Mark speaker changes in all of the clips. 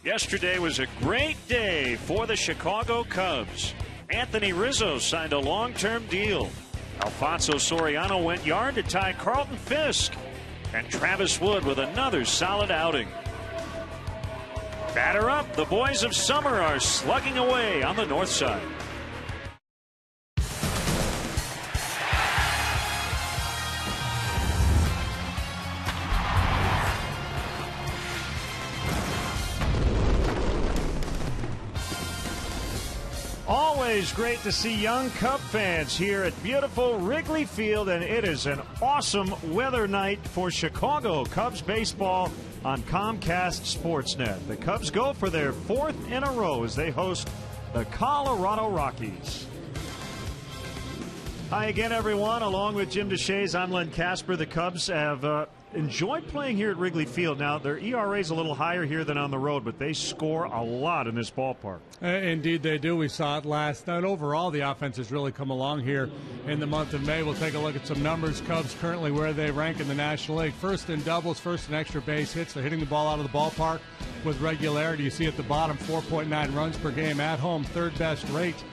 Speaker 1: Yesterday was a great day for the Chicago Cubs. Anthony Rizzo signed a long-term deal. Alfonso Soriano went yard to tie Carlton Fisk. And Travis Wood with another solid outing. Batter up, the boys of summer are slugging away on the north side. Always great to see young Cub fans here at beautiful Wrigley Field, and it is an awesome weather night for Chicago Cubs baseball on Comcast Sportsnet. The Cubs go for their fourth in a row as they host the Colorado Rockies. Hi again, everyone. Along with Jim DeShays, I'm Len Casper. The Cubs have enjoyed playing here at Wrigley Field. Now, their ERA is a little higher here than on the road, but they score a lot in this ballpark.
Speaker 2: Indeed they do. We saw it last night. Overall, the offense has really come along here in the month of May. We'll take a look at some numbers. Cubs currently where they rank in the National League. First in doubles, first in extra base hits. They're hitting the ball out of the ballpark with regularity. You see at the bottom, 4.9 runs per game at home, third best rate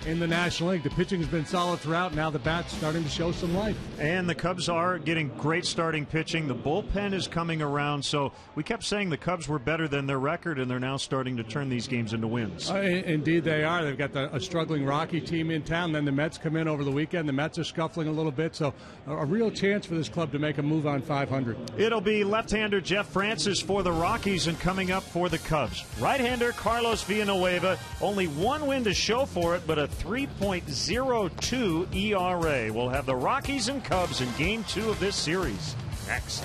Speaker 2: in the National League. The pitching has been solid throughout. Now the bat's starting to show some life. And
Speaker 1: the Cubs are getting great starting pitching. The bullpen is coming around. So we kept saying the Cubs were better than their record, and they're now starting to turn these games into wins.
Speaker 2: Indeed they are. They've got a struggling Rocky team in town. Then the Mets come in over the weekend. The Mets are scuffling a little bit. So a real chance for this club to make a move on 500.
Speaker 1: It'll be left-hander Jeff Francis for the Rockies, and coming up for the Cubs, right-hander Carlos Villanueva. Only one win to show for it, but a 3.02 ERA. We'll have the Rockies and Cubs in Game 2 of this series next.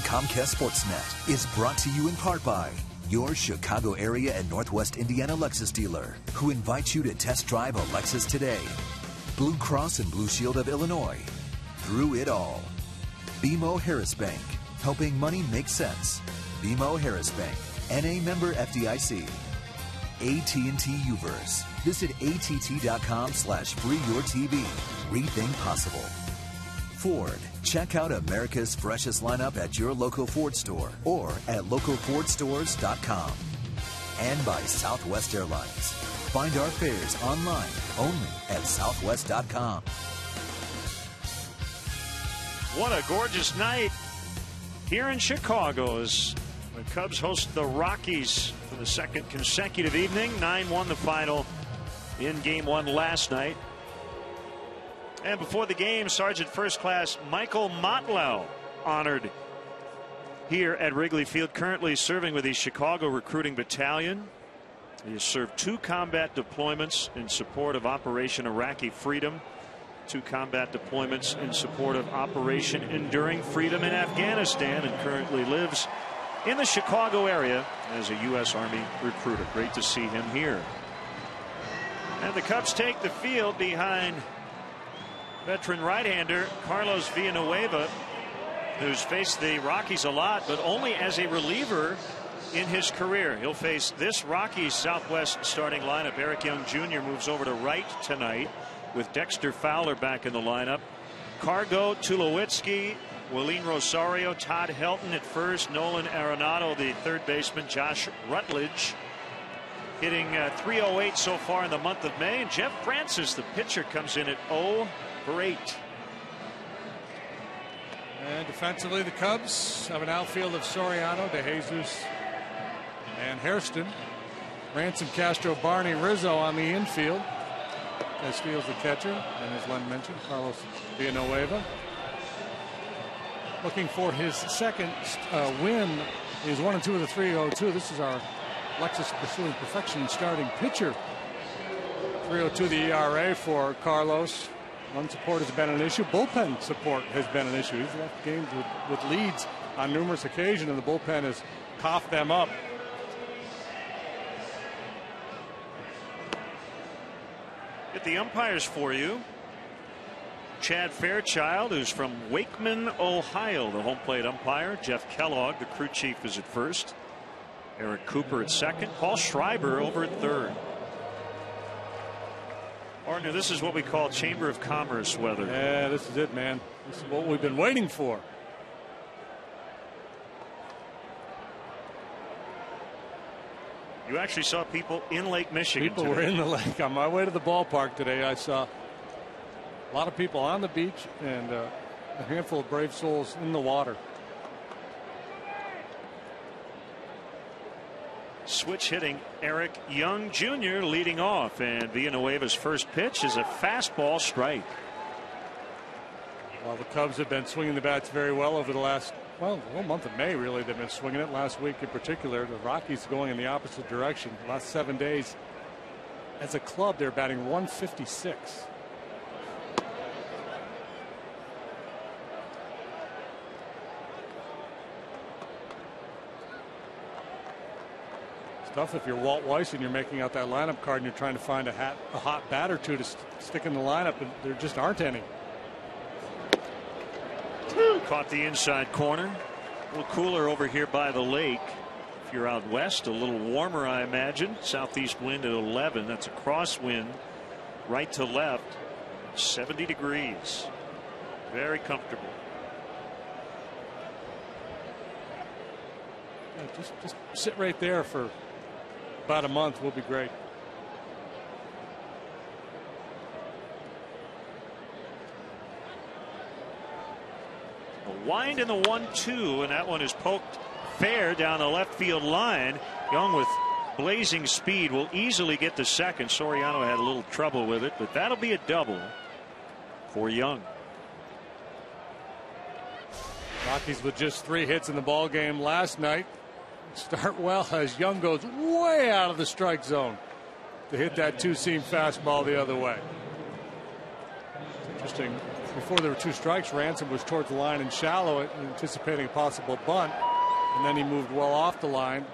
Speaker 3: Comcast Sportsnet is brought to you in part by your Chicago area and Northwest Indiana Lexus dealer, who invites you to test drive a Lexus today. Blue Cross and Blue Shield of Illinois. Through it all. BMO Harris Bank, helping money make sense. BMO Harris Bank, NA member FDIC. AT&T Uverse. Visit att.com/freeyourtv. Rethink possible. Ford. Check out America's freshest lineup at your local Ford store or at localfordstores.com. And by Southwest Airlines. Find our fares online only at southwest.com.
Speaker 1: What a gorgeous night here in Chicago as the Cubs host the Rockies for the second consecutive evening. 9-1 the final in Game 1 last night. And before the game, Sergeant First Class Michael Motlow honored here at Wrigley Field, currently serving with the Chicago Recruiting Battalion. He has served 2 combat deployments in support of Operation Iraqi Freedom, 2 combat deployments in support of Operation Enduring Freedom in Afghanistan, and currently lives in the Chicago area as a U.S. Army recruiter. Great to see him here. And the Cubs take the field behind Veteran right-hander Carlos Villanueva, who's faced the Rockies a lot, but only as a reliever in his career. He'll face this Rockies Southwest starting lineup. Eric Young Jr. moves over to right tonight with Dexter Fowler back in the lineup. Cargo, Tulowitzki, Willeen Rosario, Todd Helton at first, Nolan Arenado, the third baseman, Josh Rutledge, hitting .308 so far in the month of May. And Jeff Francis, the pitcher, comes in at 0 for 8.
Speaker 2: And defensively, the Cubs have an outfield of Soriano, DeJesus, and Hairston. Ransom, Castro, Barney, Rizzo on the infield. Castillo's the catcher, and as Len mentioned, Carlos Villanueva. Looking for his second win. He's 1-2 with a 3.02. This is our Lexus pursuing perfection starting pitcher. 3.02 the ERA for Carlos. Run support has been an issue. Bullpen support has been an issue. He's left games with leads on numerous occasions, and the bullpen has coughed them up.
Speaker 1: Get the umpires for you. Chad Fairchild, who's from Wakeman, Ohio, the home plate umpire. Jeff Kellogg, the crew chief, is at first. Eric Cooper at second. Paul Schreiber over at third. Partner, this is what we call Chamber of Commerce weather.
Speaker 2: Yeah, this is it, man. This is what we've been waiting for.
Speaker 1: You actually saw people in Lake Michigan.
Speaker 2: People were in the lake. On my way to the ballpark today, I saw a lot of people on the beach and a handful of brave souls in the water.
Speaker 1: Switch hitting Eric Young Jr. leading off, and Villanueva's first pitch is a fastball strike.
Speaker 2: Well, the Cubs have been swinging the bats very well over the last, well, the whole month of May, really. They've been swinging it. Last week in particular, the Rockies going in the opposite direction. The last 7 days, as a club, they're batting .156. Tough if you're Walt Weiss and you're making out that lineup card and you're trying to find a hot bat or two to stick in the lineup, and there just aren't any.
Speaker 1: Caught the inside corner. A little cooler over here by the lake. If you're out west, a little warmer, I imagine. Southeast wind at 11. That's a crosswind right to left. 70 degrees. Very comfortable.
Speaker 2: Yeah, just sit right there for about a month. Will be great.
Speaker 1: A wind in the 1-2, and that one is poked fair down the left field line. Young with blazing speed will easily get to second. Soriano had a little trouble with it, but that'll be a double for Young.
Speaker 2: Rockies with just 3 hits in the ball game last night. Start well as Young goes way out of the strike zone to hit that two-seam fastball the other way. It's interesting. Before there were 2 strikes, Ransom was towards the line and shallow, anticipating a possible bunt, and then he moved well off the line.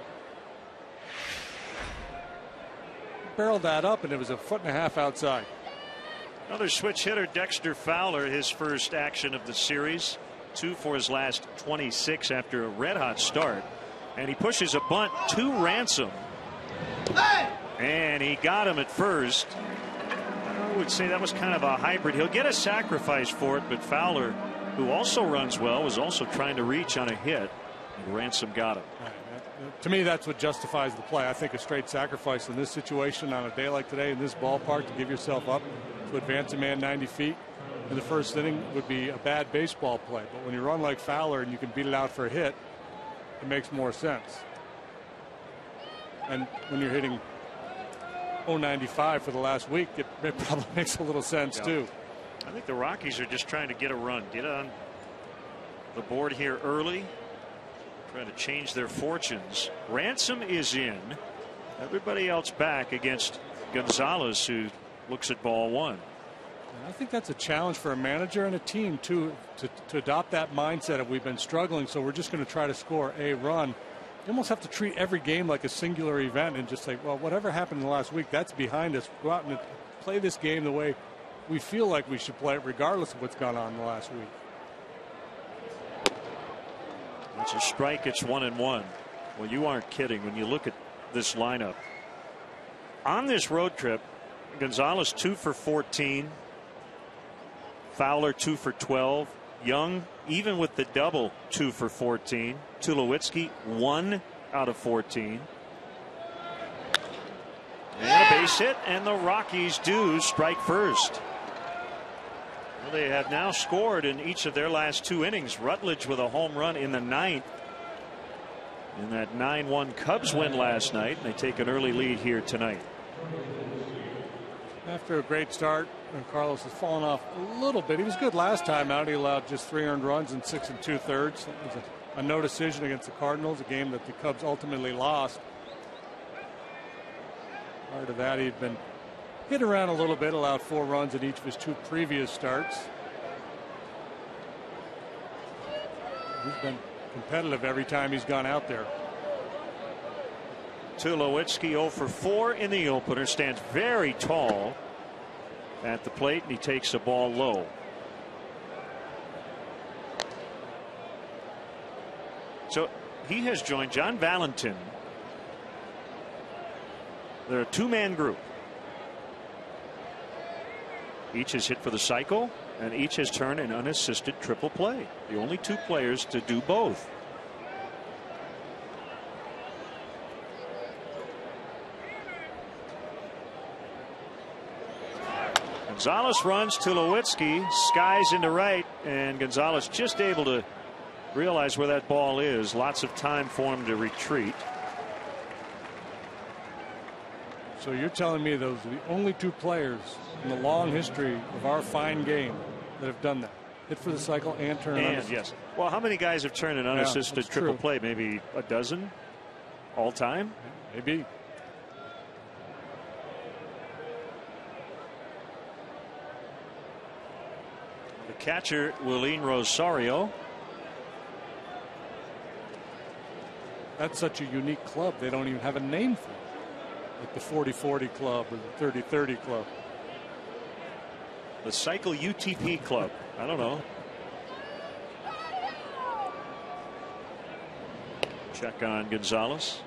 Speaker 2: Barreled that up, and it was a 1.5 feet outside.
Speaker 1: Another switch hitter, Dexter Fowler, his first action of the series. 2 for his last 26 after a red-hot start. And he pushes a bunt to Ransom. And he got him at first. I would say that was kind of a hybrid. He'll get a sacrifice for it, but Fowler, who also runs well, was also trying to reach on a hit. And Ransom got him.
Speaker 2: To me, that's what justifies the play. I think a straight sacrifice in this situation on a day like today in this ballpark to give yourself up to advance a man 90 feet in the first inning would be a bad baseball play. But when you run like Fowler and you can beat it out for a hit, it makes more sense. And when you're hitting .095 for the last week, it probably makes a little sense too.
Speaker 1: I think the Rockies are just trying to get a run, get on the board here early, trying to change their fortunes. Ransom is in. Everybody else back against Gonzalez, who looks at ball 1.
Speaker 2: I think that's a challenge for a manager and a team to adopt that mindset of we've been struggling, so we're just going to try to score a run. You almost have to treat every game like a singular event and just say, well, whatever happened in the last week, that's behind us. Go out and play this game the way we feel like we should play it regardless of what's gone on in the last week.
Speaker 1: It's a strike. It's 1-1. Well, you aren't kidding when you look at this lineup. On this road trip, Gonzalez 2 for 14. Fowler 2 for 12. Young, even with the double, 2 for 14. Tulowitzki 1 out of 14. And a base hit, and the Rockies do strike first. Well, they have now scored in each of their last 2 innings. Rutledge with a home run in the 9th. In that 9-1 Cubs win last night, and they take an early lead here tonight.
Speaker 2: After a great start, and Carlos has fallen off a little bit. He was good last time out. He allowed just 3 earned runs in 6 2/3. It was a no decision against the Cardinals, a game that the Cubs ultimately lost. Prior to that, he'd been hit around a little bit, allowed 4 runs in each of his 2 previous starts. He's been competitive every time he's gone out there.
Speaker 1: Tulowitzki 0 for 4 in the opener, stands very tall at the plate, and he takes a ball low. So he has joined John Valentin. They're a 2-man group. Each has hit for the cycle, and each has turned an unassisted triple play. The only 2 players to do both. Gonzalez runs, Tulowitzki skies into right, and Gonzalez just able to realize where that ball is. Lots of time for him to retreat.
Speaker 2: So you're telling me those are the only 2 players in the long history of our fine game that have done that? Hit for the cycle and turn an unassisted.
Speaker 1: Yes. Well, how many guys have turned an unassisted triple
Speaker 2: true.
Speaker 1: play? Maybe a dozen all time?
Speaker 2: Maybe.
Speaker 1: The catcher, Willeen Rosario.
Speaker 2: That's such a unique club. They don't even have a name for it. Like the 40-40 club or the 30-30 club.
Speaker 1: The Cycle UTP club. I don't know. Check on Gonzalez.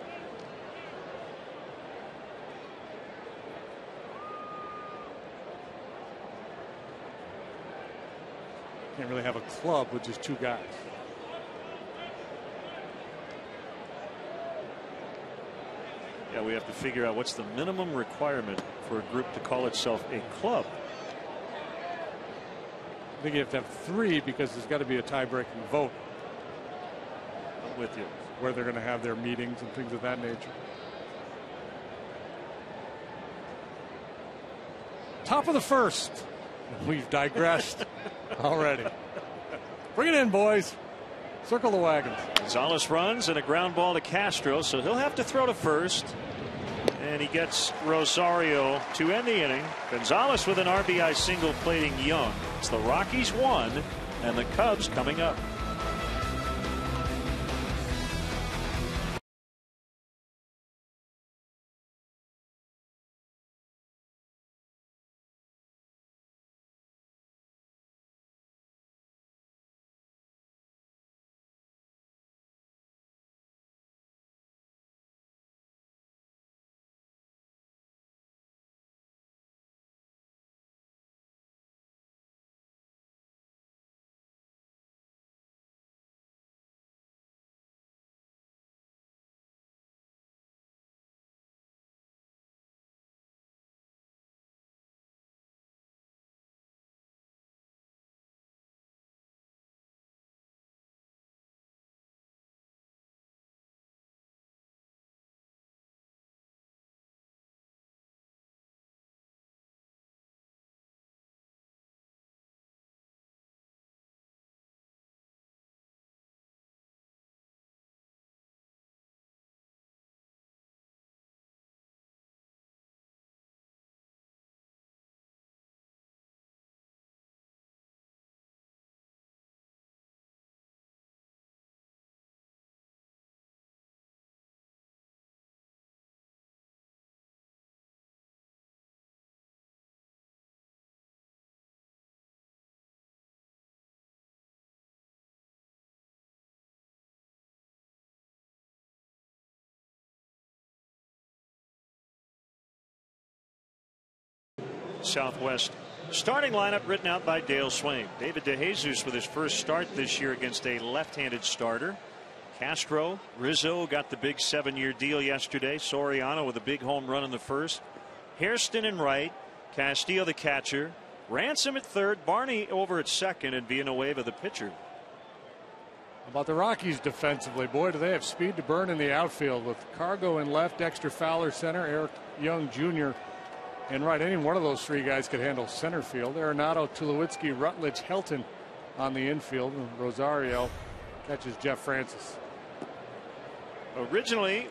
Speaker 2: Can't really have a club with just 2 guys.
Speaker 1: Yeah, we have to figure out what's the minimum requirement for a group to call itself a club.
Speaker 2: I think you have to have 3 because there's got to be a tie-breaking vote.
Speaker 1: I'm with you.
Speaker 2: Where they're going to have their meetings and things of that nature. Top of the 1st. We've digressed already. Bring it in, boys. Circle the wagons.
Speaker 1: Gonzalez runs and a ground ball to Castro, so he'll have to throw to first. And he gets Rosario to end the inning. Gonzalez with an RBI single plating Young. It's the Rockies 1 and the Cubs coming up. Southwest starting lineup written out by Dale Swain. David DeJesus with his first start this year against a left-handed starter. Castro, Rizzo got the big 7-year deal yesterday. Soriano with a big home run in the first. Hairston in right. Castillo the catcher. Ransom at third. Barney over at second. And Villanueva the pitcher.
Speaker 2: How about the Rockies defensively? Boy, do they have speed to burn in the outfield with Cargo in left, Dexter Fowler center, Eric Young Jr. in right. Any one of those three guys could handle center field. Arenado, Tulowitzki, Rutledge, Helton on the infield. And Rosario catches Jeff Francis.
Speaker 1: Originally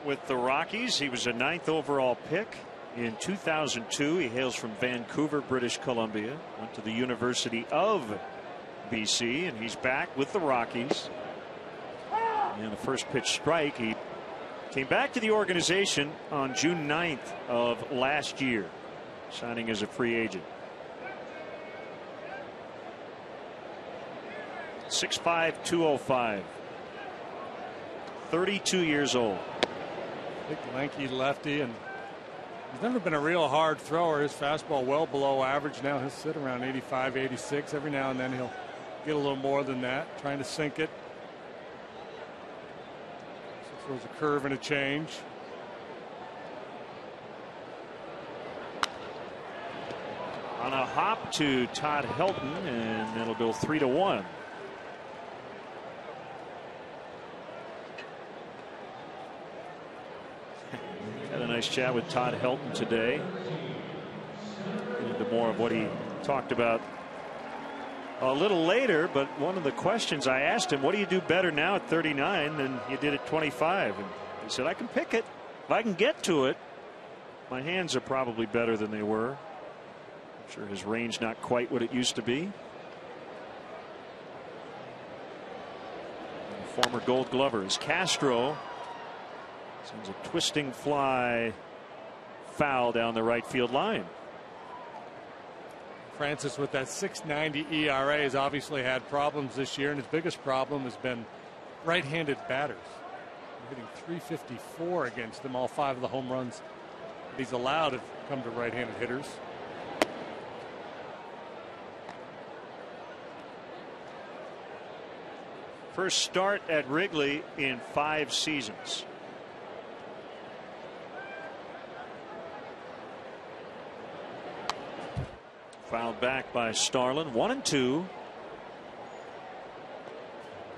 Speaker 1: with the Rockies, he was a 9th overall pick in 2002. He hails from Vancouver, British Columbia. Went to the University of BC, and he's back with the Rockies. And the first pitch strike. He came back to the organization on June 9th of last year, signing as a free agent. 6'5", 205. 32 years old.
Speaker 2: Big lanky lefty, and he's never been a real hard thrower. His fastball well below average now. He'll sit around 85, 86. Every now and then he'll get a little more than that, trying to sink it. So throws a curve and a change.
Speaker 1: On a hop to Todd Helton, and it'll go 3-1. Had a nice chat with Todd Helton today. Get into more of what he talked about a little later, but one of the questions I asked him, what do you do better now at 39 than you did at 25? And he said, I can pick it. If I can get to it, my hands are probably better than they were. I'm sure his range not quite what it used to be. And former Gold Glover is Castro. Sends a twisting fly foul down the right field line.
Speaker 2: Francis with that 6.90 ERA has obviously had problems this year, and his biggest problem has been right-handed batters. Hitting .354 against them. All 5 of the home runs that he's allowed have come to right-handed hitters.
Speaker 1: First start at Wrigley in 5 seasons. Fouled back by Starlin. 1-2.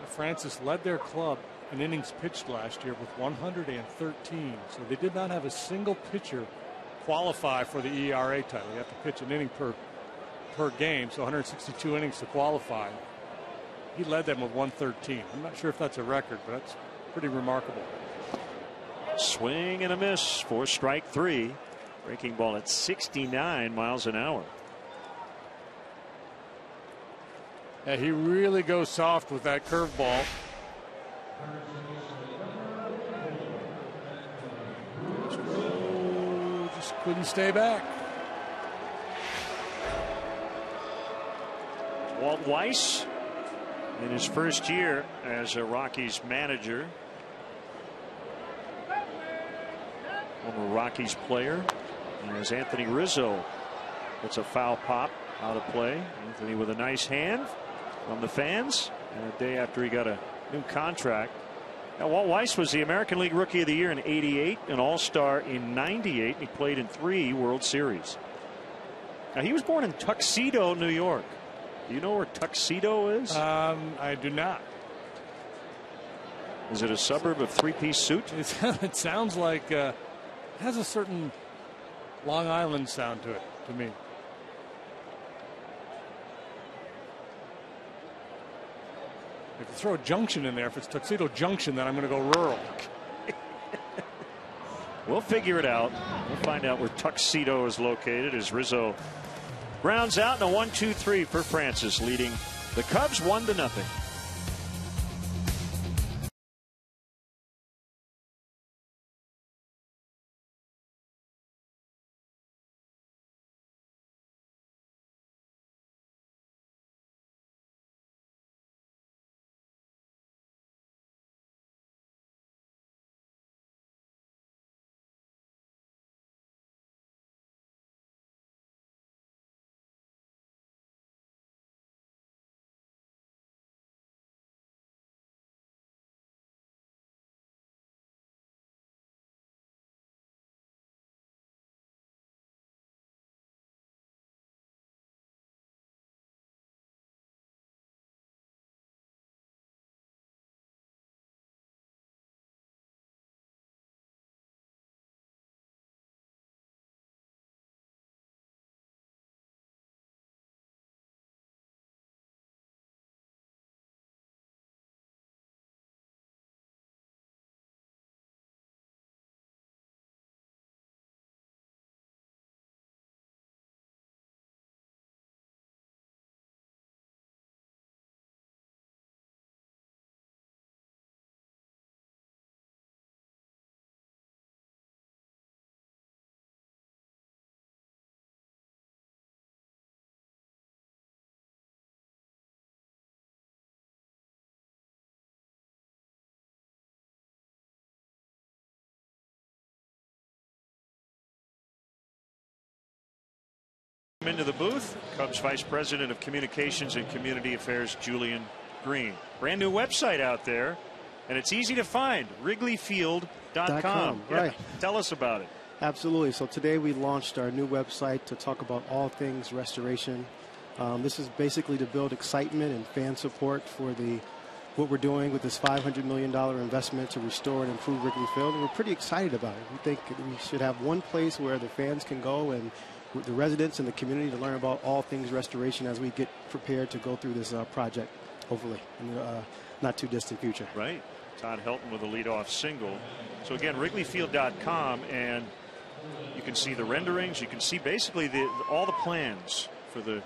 Speaker 2: Francis led their club in innings pitched last year with 113. So they did not have a single pitcher qualify for the ERA title. You have to pitch an inning per game, so 162 innings to qualify. He led them with 113. I'm not sure if that's a record, but that's pretty remarkable.
Speaker 1: Swing and a miss for strike 3. Breaking ball at 69 miles an hour.
Speaker 2: Yeah, he really goes soft with that curveball. Just couldn't stay back.
Speaker 1: Walt Weiss in his first year as a Rockies manager. Former Rockies player. And as Anthony Rizzo gets a foul pop out of play. Anthony with a nice hand from the fans, and a day after he got a new contract. Now, Walt Weiss was the American League Rookie of the Year in '88, an All-Star in '98. He played in 3 World Series. Now, he was born in Tuxedo, New York. Do you know where Tuxedo is?
Speaker 2: I do not.
Speaker 1: Is it a suburb of three-piece suit?
Speaker 2: It sounds like it has a certain Long Island sound to it, to me. If you throw a junction in there, if it's Tuxedo Junction, then I'm going to go rural.
Speaker 1: We'll figure it out. We'll find out where Tuxedo is located as Rizzo grounds out in a 1-2-3 for Francis, leading the Cubs 1-0. Into the booth, Cubs Vice President of Communications and Community Affairs, Julian Green. Brand new website out there, and it's easy to find, wrigleyfield.com.
Speaker 4: Right.
Speaker 1: Yeah, tell us about it.
Speaker 4: Absolutely. So today we launched our new website to talk about all things restoration. This is basically to build excitement and fan support for what we're doing with this $500 million investment to restore and improve Wrigley Field. And we're pretty excited about it. We think we should have one place where the fans can go and the residents and the community to learn about all things restoration as we get prepared to go through this project, hopefully, in the not too distant future.
Speaker 1: Right. Todd Helton with a leadoff single. So again, wrigleyfield.com, and you can see the renderings. You can see basically all the plans for the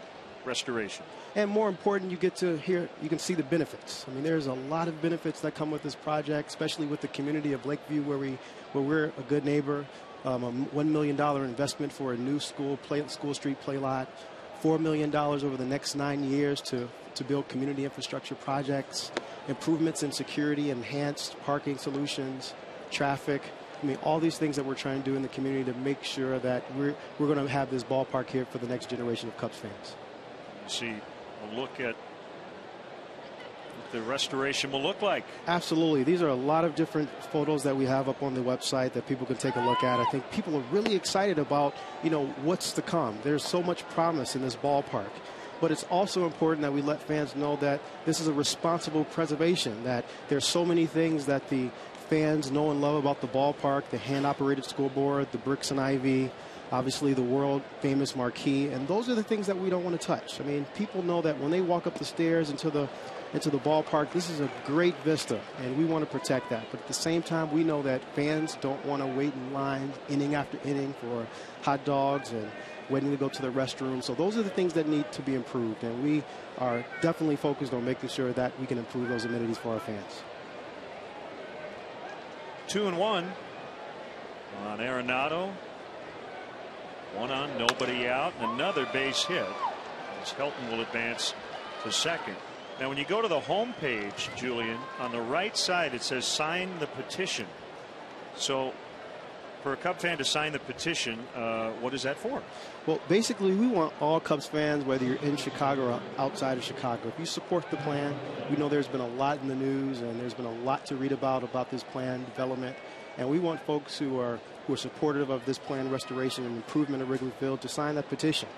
Speaker 1: restoration.
Speaker 4: And more important, you get to hear, you can see the benefits. I mean, there's a lot of benefits that come with this project, especially with the community of Lakeview, where we're a good neighbor. A $1 million investment for a new school street play lot, $4 million over the next 9 years to build community infrastructure projects, improvements in security, enhanced parking solutions, traffic. I mean, all these things that we're trying to do in the community to make sure that we're going to have this ballpark here for the next generation of Cubs fans.
Speaker 1: See a look at what the restoration will look like.
Speaker 4: Absolutely. These are a lot of different photos that we have up on the website that people can take a look at. I think people are really excited about, what's to come. There's so much promise in this ballpark. But it's also important that we let fans know that this is a responsible preservation, that there's so many things that the fans know and love about the ballpark, the hand-operated scoreboard, the bricks and ivy, obviously the world-famous marquee, and those are the things that we don't want to touch. I mean, people know that when they walk up the stairs into the ballpark, this is a great vista, and we want to protect that. But at the same time, we know that fans don't want to wait in line inning after inning for hot dogs and waiting to go to the restroom. So those are the things that need to be improved, and we are definitely focused on making sure that we can improve those amenities for our fans.
Speaker 1: 2-1 on Arenado. 1 on, nobody out, and another base hit as Helton will advance to second. Now, when you go to the home page, Julian, on the right side it says sign the petition. So for a Cub fan to sign the petition, what is that for?
Speaker 4: Well, basically, we want all Cubs fans, whether you're in Chicago or outside of Chicago, if you support the plan. We know there's been a lot in the news and there's been a lot to read about this plan development. And we want folks who are supportive of this plan restoration and improvement of Wrigley Field to sign that petition.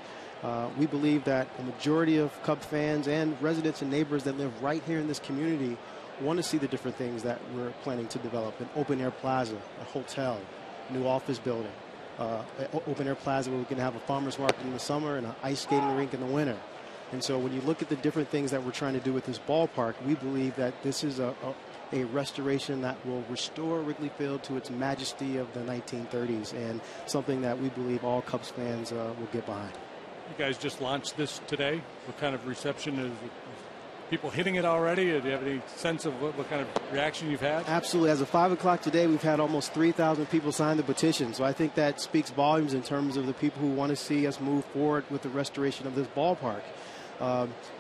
Speaker 4: We believe that a majority of Cub fans and residents and neighbors that live right here in this community want to see the different things that we're planning to develop: an open-air plaza, a hotel, new office building, open-air plaza where we can have a farmer's market in the summer and an ice skating rink in the winter. And so when you look at the different things that we're trying to do with this ballpark, we believe that this is a restoration that will restore Wrigley Field to its majesty of the 1930s, and something that we believe all Cubs fans will get behind.
Speaker 2: You guys just launched this today. What kind of reception is people hitting it already? Do you have any sense of what kind of reaction you've had?
Speaker 4: Absolutely. As of 5 o'clock today, we've had almost 3,000 people sign the petition. So I think that speaks volumes in terms of the people who want to see us move forward with the restoration of this ballpark.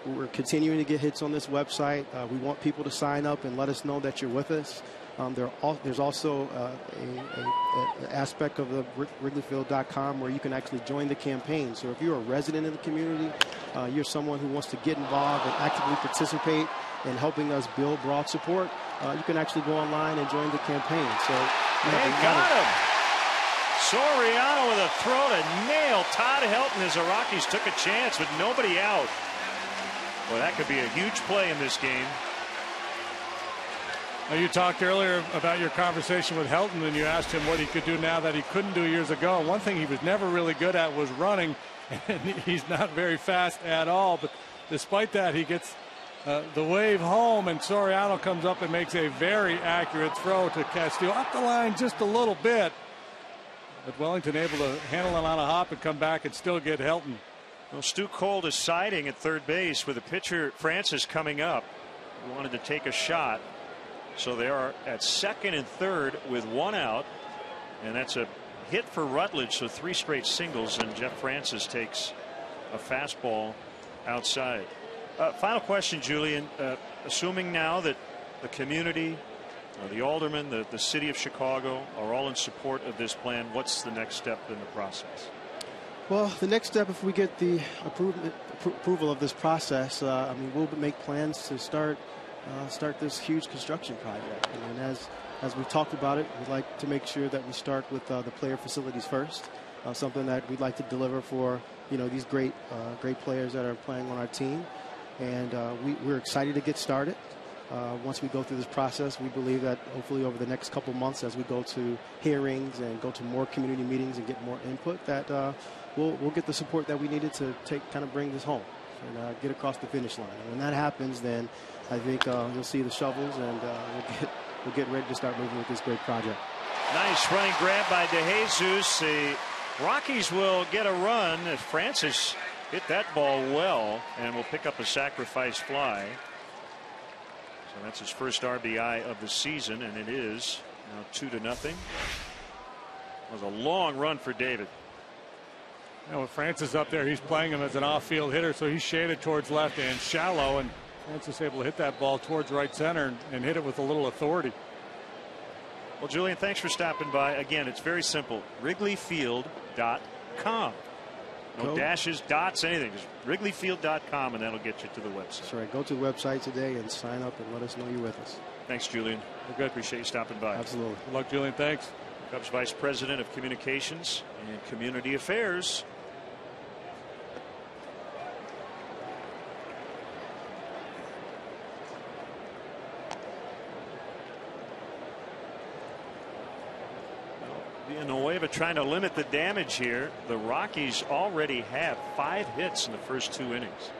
Speaker 4: We're continuing to get hits on this website. We want people to sign up and let us know that you're with us. There's also an aspect of the wrigleyfield.com where you can actually join the campaign. So if you're a resident in the community, you're someone who wants to get involved and actively participate in helping us build broad support, you can actually go online and join the campaign. So
Speaker 1: they got him. Soriano with a throw to nail Todd Helton as the Rockies took a chance with nobody out. Well, that could be a huge play in this game.
Speaker 2: Now, you talked earlier about your conversation with Helton, and you asked him what he could do now that he couldn't do years ago. One thing he was never really good at was running, and he's not very fast at all. But despite that, he gets the wave home, and Soriano comes up and makes a very accurate throw to Castillo. Up the line just a little bit. But Wellington able to handle it on a hop and come back and still get Helton.
Speaker 1: Well, Stu Cole is siding at third base with the pitcher Francis coming up. He wanted to take a shot. So they are at second and third with 1 out. And that's a hit for Rutledge. So 3 straight singles. And Jeff Francis takes a fastball outside. Final question, Julian. Assuming now that the community, the aldermen, the city of Chicago are all in support of this plan, what's the next step in the process?
Speaker 4: Well, the next step, if we get the approval of this process, I mean, we'll make plans to start this huge construction project. And as we've talked about it, we'd like to make sure that we start with the player facilities first, something that we'd like to deliver for these great players that are playing on our team. And we're excited to get started. Once we go through this process, we believe that hopefully over the next couple months, as we go to hearings and go to more community meetings and get more input, that we'll get the support that we needed to kind of bring this home and get across the finish line. And when that happens, then I think you'll see the shovels, and we'll get ready to start moving with this great project.
Speaker 1: Nice running grab by DeJesus. The Rockies will get a run as Francis hit that ball well and will pick up a sacrifice fly. So that's his first RBI of the season, and it is now 2-0. It was a long run for David.
Speaker 2: With Francis up there, he's playing him as an off-field hitter, so he's shaded towards left and shallow, and Francis able to hit that ball towards right center and hit it with a little authority.
Speaker 1: Well, Julian, thanks for stopping by. Again, it's very simple. WrigleyField.com. No dashes, dots, anything. Just WrigleyField.com, and that'll get you to the website.
Speaker 4: That's right. Go to the website today and sign up and let us know you're with us.
Speaker 1: Thanks, Julian.
Speaker 2: We're good.
Speaker 1: Appreciate you stopping by.
Speaker 4: Absolutely.
Speaker 2: Good luck, Julian. Thanks.
Speaker 1: Cubs Vice President of Communications and Community Affairs. Villanueva trying to limit the damage here. The Rockies already have 5 hits in the first 2 innings.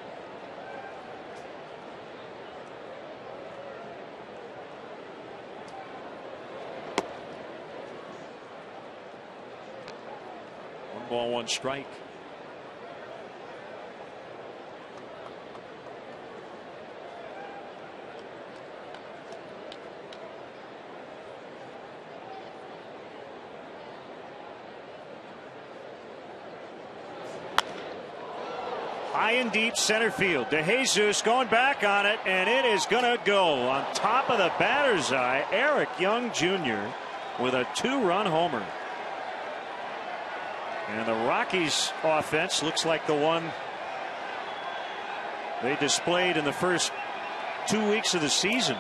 Speaker 1: One ball, one strike. High and deep center field. DeJesus going back on it, and it is going to go on top of the batter's eye. Eric Young Jr. with a 2-run homer. And the Rockies offense looks like the one they displayed in the first 2 weeks of the season.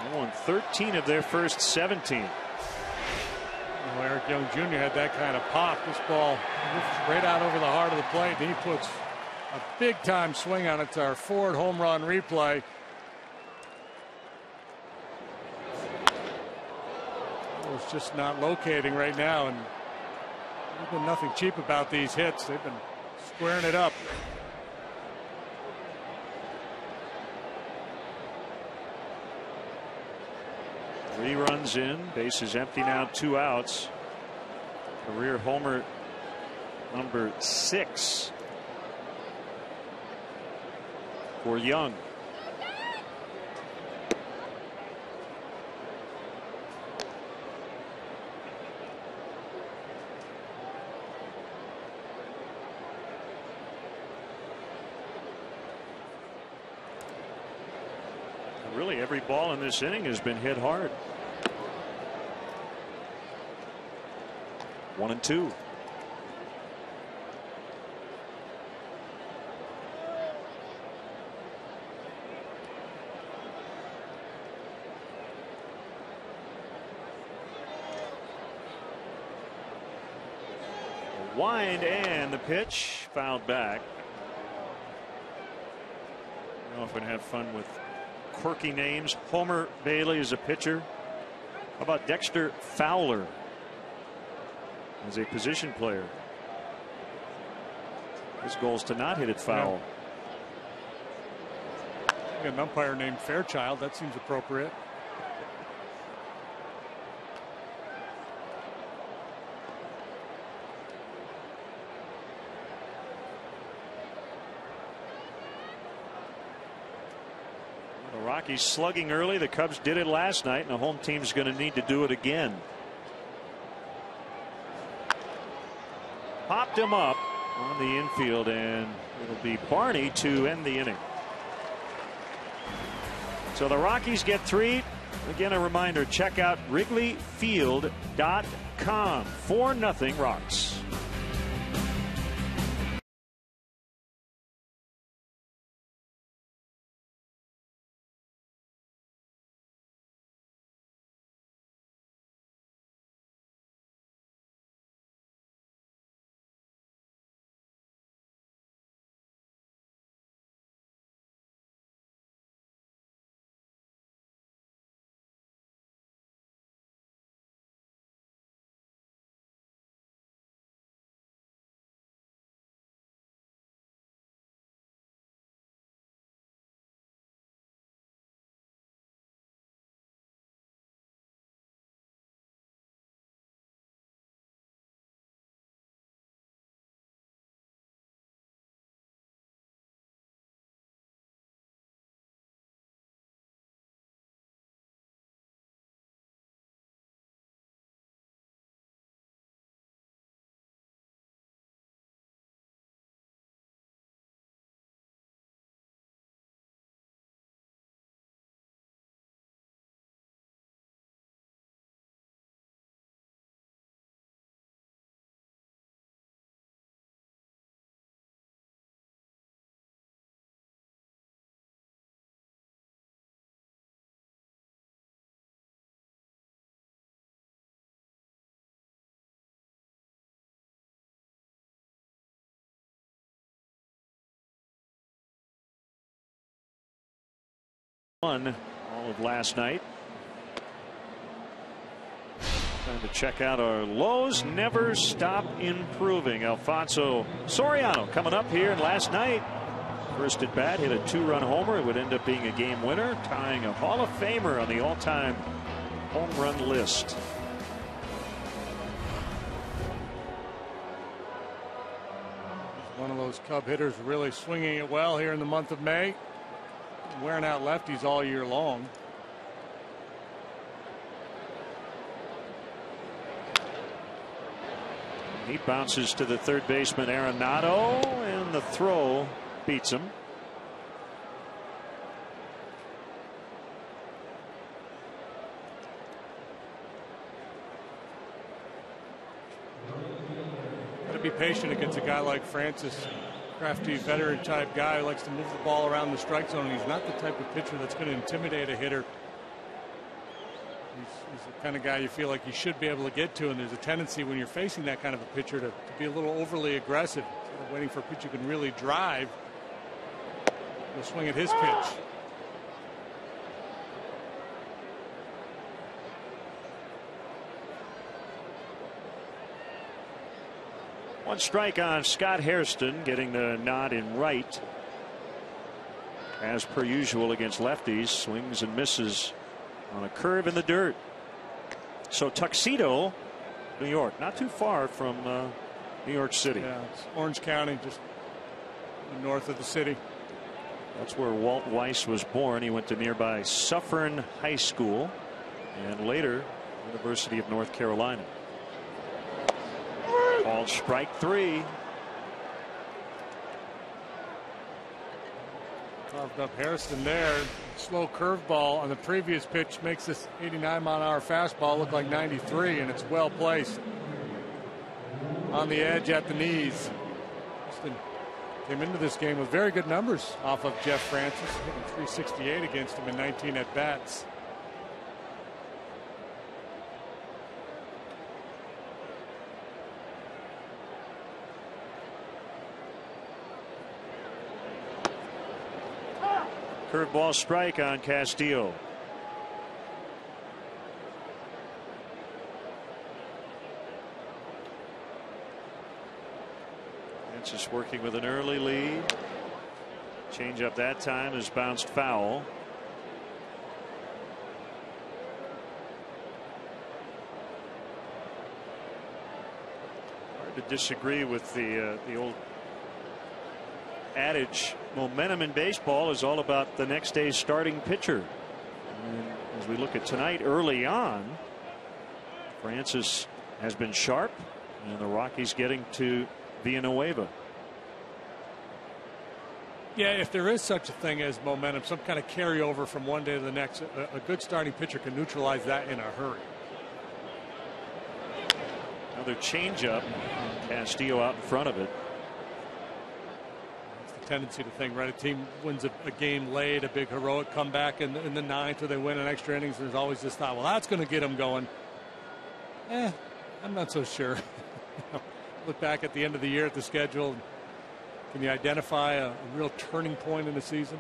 Speaker 1: They won 13 of their first 17.
Speaker 2: Well, Eric Young Jr. had that kind of pop. This ball right out over the heart of the plate. Then he puts a big time swing on it. To our Ford home run replay. It was just not locating right now, and there's been nothing cheap about these hits. They've been squaring it up.
Speaker 1: Three runs in, base is empty now, 2 outs. Career homer number 6 for Young. Really, every ball in this inning has been hit hard. 1-2. Wind and the pitch fouled back. We often have fun with quirky names. Homer Bailey is a pitcher. How about Dexter Fowler as a position player? His goal is to not hit it foul.
Speaker 2: Yeah. An umpire named Fairchild. That seems appropriate.
Speaker 1: Rockies slugging early. The Cubs did it last night, and the home team's going to need to do it again. Popped him up on the infield, and it'll be Barney to end the inning. So the Rockies get 3. Again, a reminder, check out WrigleyField.com. 4-0 Rocks. Won all of last night. Time to check out our lows. Never stop improving. Alfonso Soriano coming up here, and last night, first at bat, hit a 2-run homer. It would end up being a game winner, tying a Hall of Famer on the all-time home run list.
Speaker 2: One of those Cub hitters really swinging it well here in the month of May. Wearing out lefties all year long.
Speaker 1: He bounces to the third baseman Arenado, and the throw beats him.
Speaker 2: Got to be patient against a guy like Francis. Crafty veteran type guy who likes to move the ball around the strike zone. He's not the type of pitcher that's going to intimidate a hitter. He's the kind of guy you feel like you should be able to get to, and there's a tendency when you're facing that kind of a pitcher to be a little overly aggressive. Instead of waiting for a pitch you can really drive, you'll swing at his pitch.
Speaker 1: One strike on Scott Hairston, getting the nod in right. As per usual against lefties, swings and misses on a curve in the dirt. So Tuxedo, New York, not too far from New York City.
Speaker 2: Yeah, it's Orange County, just north of the city.
Speaker 1: That's where Walt Weiss was born. He went to nearby Suffern High School and later University of North Carolina. Called strike 3.
Speaker 2: Carved up Hairston there. Slow curveball on the previous pitch makes this 89-mile-an-hour fastball look like 93, and it's well placed. On the edge at the knees. Hairston came into this game with very good numbers off of Jeff Francis, hitting 368 against him in 19 at-bats.
Speaker 1: Curveball strike on Castillo. Francis working with an early lead. Change up that time is bounced foul. Hard to disagree with the old adage, momentum in baseball is all about the next day's starting pitcher. And as we look at tonight, early on, Francis has been sharp, and the Rockies getting to Villanueva.
Speaker 2: Yeah, if there is such a thing as momentum, some kind of carryover from one day to the next, a good starting pitcher can neutralize that in a hurry.
Speaker 1: Another changeup, Castillo out in front of it.
Speaker 2: Tendency to think, right? A team wins a game late, a big heroic comeback in the ninth, or they win an extra innings. There's always this thought, well, that's going to get them going. I'm not so sure. Look back at the end of the year at the schedule. Can you identify a real turning point in the season?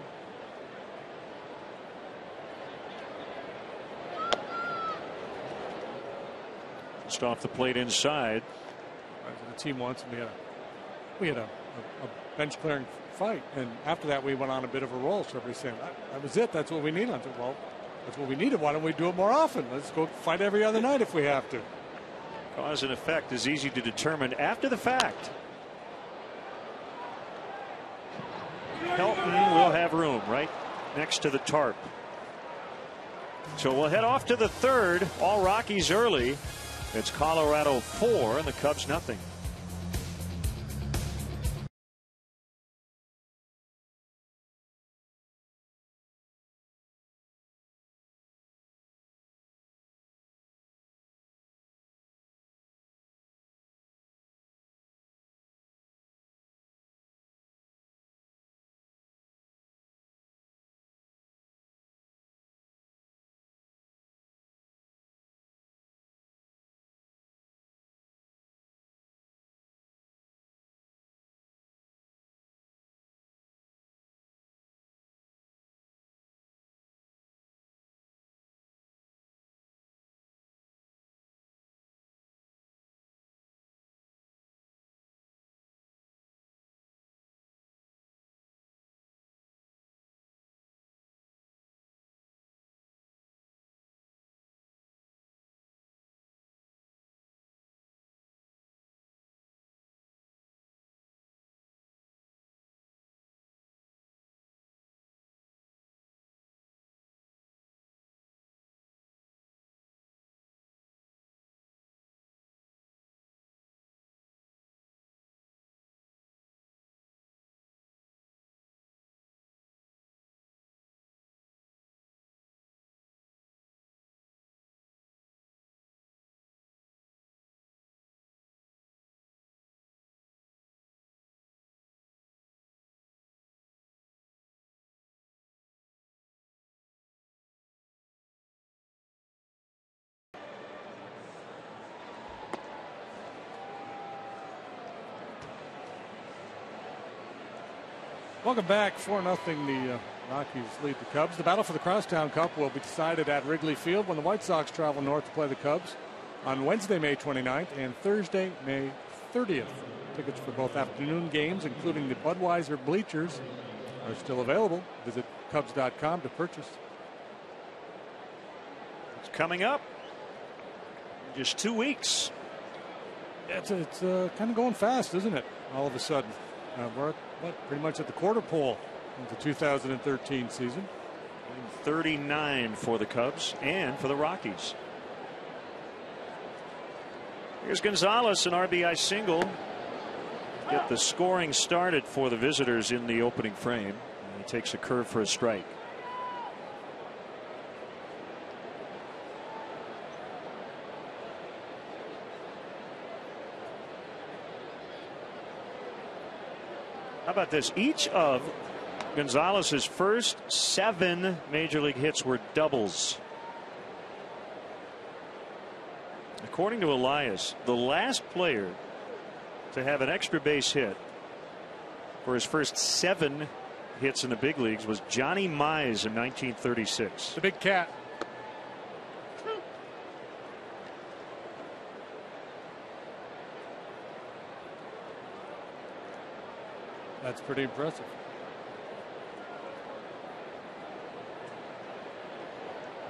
Speaker 1: Just off the plate inside.
Speaker 2: The team wants, and we had a bench clearing fight, and after that we went on a bit of a roll. So everybody's saying that was it, that's what we needed. I said, well, that's what we needed. Why don't we do it more often? Let's go fight every other night if we have to.
Speaker 1: Cause and effect is easy to determine after the fact. Helton will have room right next to the tarp. So we'll head off to the third. All Rockies early. It's Colorado 4 and the Cubs nothing.
Speaker 2: Welcome back. 4-0. The Rockies lead the Cubs. The battle for the Crosstown Cup will be decided at Wrigley Field when the White Sox travel north to play the Cubs on Wednesday, May 29th and Thursday, May 30th. Tickets for both afternoon games, including the Budweiser bleachers, are still available. Visit Cubs.com to purchase.
Speaker 1: It's coming up in just 2 weeks.
Speaker 2: It's kind of going fast, isn't it? All of a sudden. We're pretty much at the quarter pole of the 2013 season.
Speaker 1: 39 for the Cubs and for the Rockies. Here's Gonzalez, an RBI single. Get the scoring started for the visitors in the opening frame. And he takes a curve for a strike. How about this? Each of Gonzalez's first 7 major league hits were doubles. According to Elias, the last player to have an extra base hit for his first 7 hits in the big leagues was Johnny Mize in 1936.
Speaker 2: The big cat. That's pretty impressive.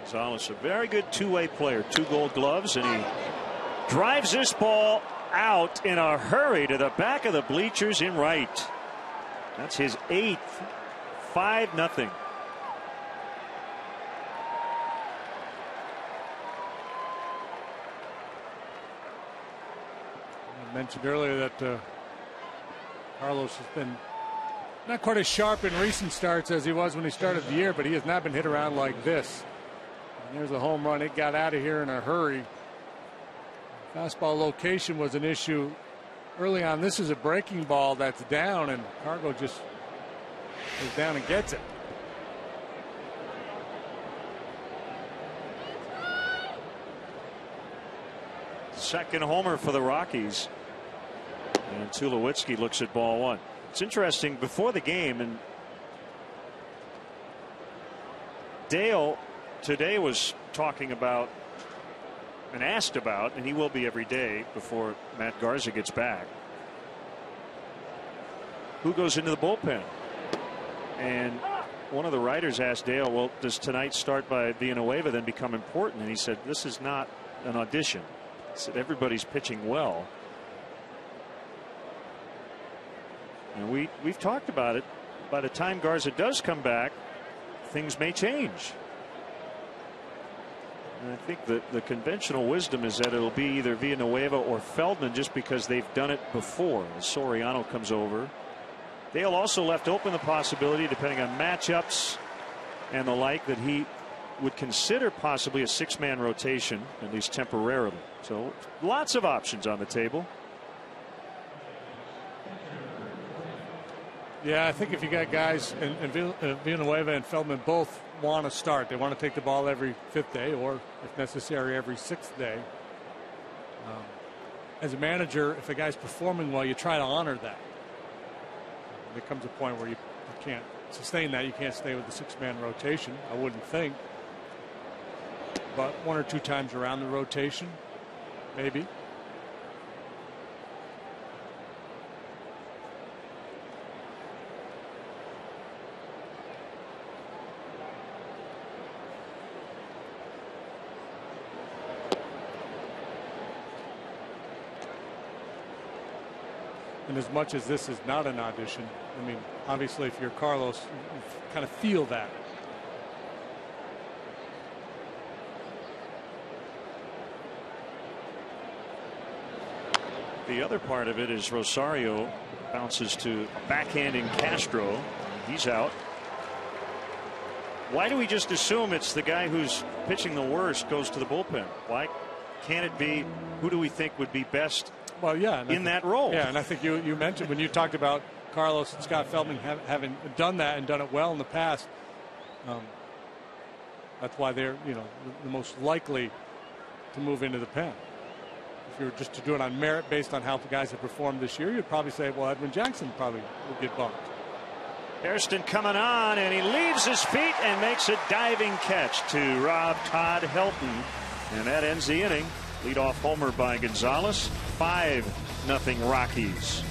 Speaker 1: Gonzalez, a very good two-way player, 2 Gold Gloves, and he drives this ball out in a hurry to the back of the bleachers in right. That's his 8th. 5-0.
Speaker 2: I mentioned earlier that Carlos has been not quite as sharp in recent starts as he was when he started the year, but he has not been hit around like this. And there's a home run. It got out of here in a hurry. Fastball location was an issue early on. This is a breaking ball that's down, and Cargo just goes down and gets it.
Speaker 1: Second homer for the Rockies. And Tulowitzki looks at ball 1. It's interesting, before the game, and Dale today was talking about and asked about, and he will be every day before Matt Garza gets back, who goes into the bullpen. And one of the writers asked Dale, well, does tonight start by Villanueva then become important? And he said, this is not an audition. He said, everybody's pitching well. And we've talked about it. By the time Garza does come back, things may change. And I think that the conventional wisdom is that it'll be either Villanueva or Feldman, just because they've done it before. As Soriano comes over. Dale also left open the possibility, depending on matchups and the like, that he would consider possibly a 6-man rotation, at least temporarily. So lots of options on the table.
Speaker 2: Yeah, I think if you got guys, and Villanueva and Feldman both want to start. They want to take the ball every 5th day, or if necessary every 6th day. As a manager, if a guy's performing well, you try to honor that. There comes a point where you can't sustain that. You can't stay with the 6-man rotation, I wouldn't think. But 1 or 2 times around the rotation, maybe. And as much as this is not an audition, I mean, obviously, if you're Carlos, you kind of feel that.
Speaker 1: The other part of it is Rosario bounces to backhanding Castro. He's out. Why do we just assume it's the guy who's pitching the worst goes to the bullpen? Why can't it be, who do we think would be best?
Speaker 2: Well, yeah,
Speaker 1: in that role?
Speaker 2: Yeah, and I think you mentioned when you talked about Carlos and Scott Feldman having done that and done it well in the past. That's why they're the most likely to move into the pen. If you were just to do it on merit based on how the guys have performed this year, you'd probably say, well, Edwin Jackson probably would get bumped.
Speaker 1: Hairston coming on, and he leaves his feet and makes a diving catch to rob Todd Helton. And that ends the inning. Leadoff homer by Gonzalez. 5-0 Rockies.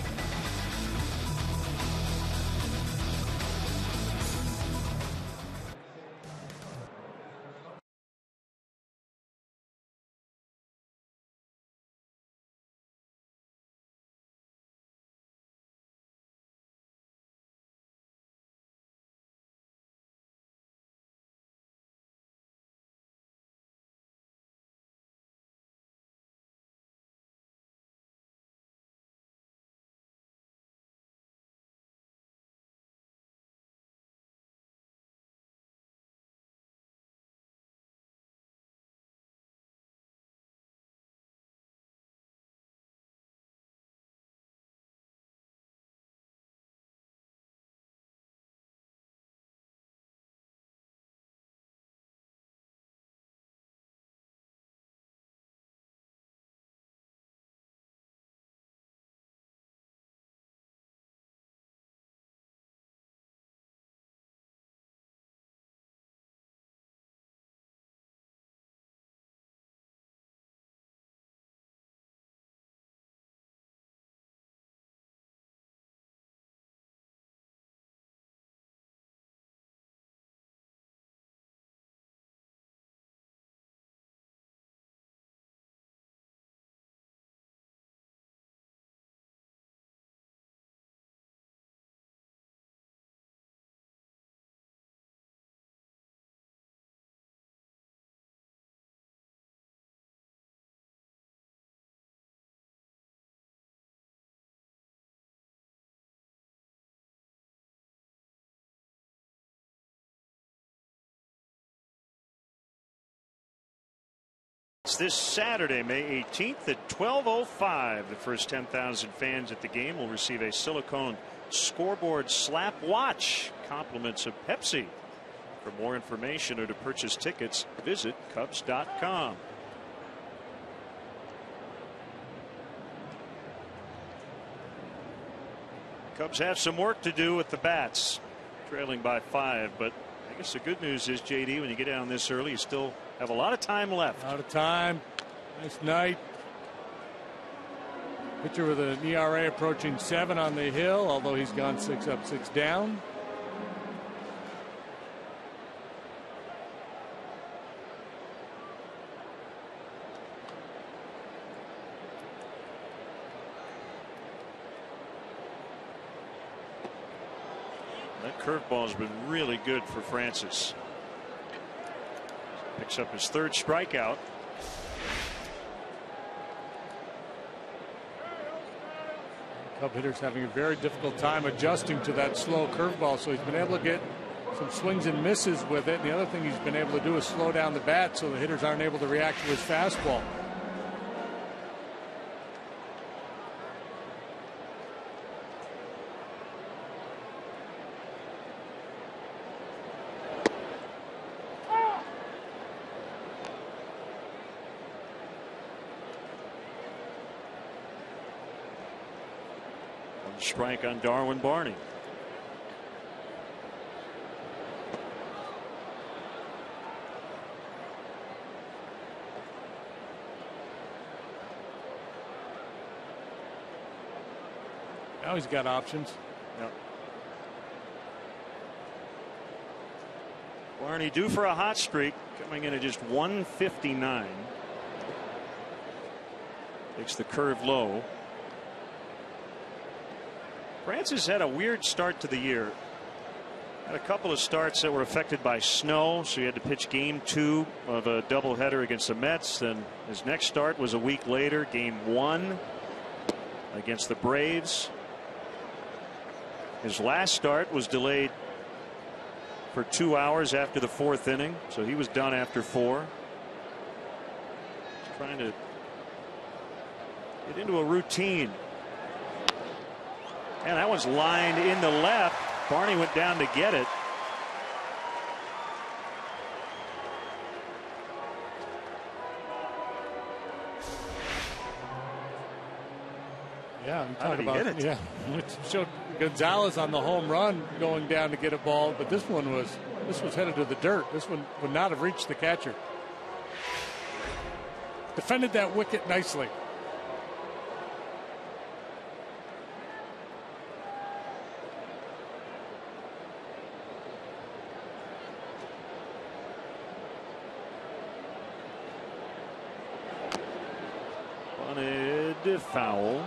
Speaker 1: This Saturday, May 18th at 12:05. The first 10,000 fans at the game will receive a silicone scoreboard slap watch. Compliments of Pepsi. For more information or to purchase tickets, visit Cubs.com. Cubs have some work to do with the bats, trailing by 5, but I guess the good news is, JD, when you get down this early, you still have a lot of time left.
Speaker 2: A lot of time. Nice night. Pitcher with an ERA approaching 7 on the hill, although he's gone 6 up, 6 down.
Speaker 1: That curveball has been really good for Francis. Picks up his 3rd strikeout.
Speaker 2: Cub hitter's having a very difficult time adjusting to that slow curveball, so he's been able to get some swings and misses with it. And the other thing he's been able to do is slow down the bat so the hitters aren't able to react to his fastball.
Speaker 1: Strike on Darwin Barney.
Speaker 2: Now he's got options.
Speaker 1: Yep. Barney due for a hot streak, coming in at just 159. Takes the curve low. Francis had a weird start to the year. Had a couple of starts that were affected by snow, so he had to pitch game 2 of a doubleheader against the Mets. Then his next start was a week later, game 1 against the Braves. His last start was delayed for 2 hours after the 4th inning, so he was done after 4. Trying to get into a routine. And that one's lined in the left. Barney went down to get it.
Speaker 2: Yeah, I'm
Speaker 1: How did
Speaker 2: talking
Speaker 1: he
Speaker 2: about
Speaker 1: hit it?
Speaker 2: Yeah, it showed Gonzalez on the home run going down to get a ball, but this was headed to the dirt. This one would not have reached the catcher. Defended that wicket nicely.
Speaker 1: Wanted foul.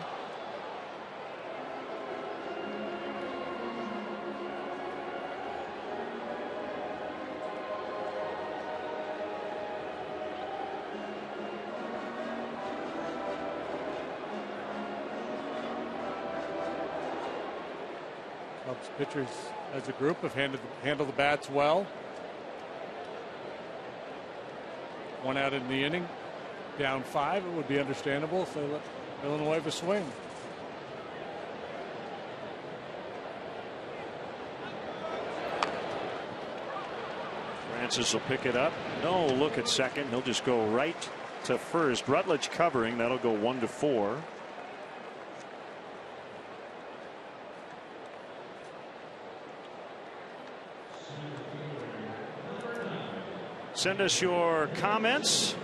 Speaker 2: Cubs pitchers as a group have handled the bats well. One out in the inning. Down 5, it would be understandable if they let Villanueva swing.
Speaker 1: Francis will pick it up. No look at second. He'll just go right to first. Rutledge covering. That'll go 1-4. Send us your comments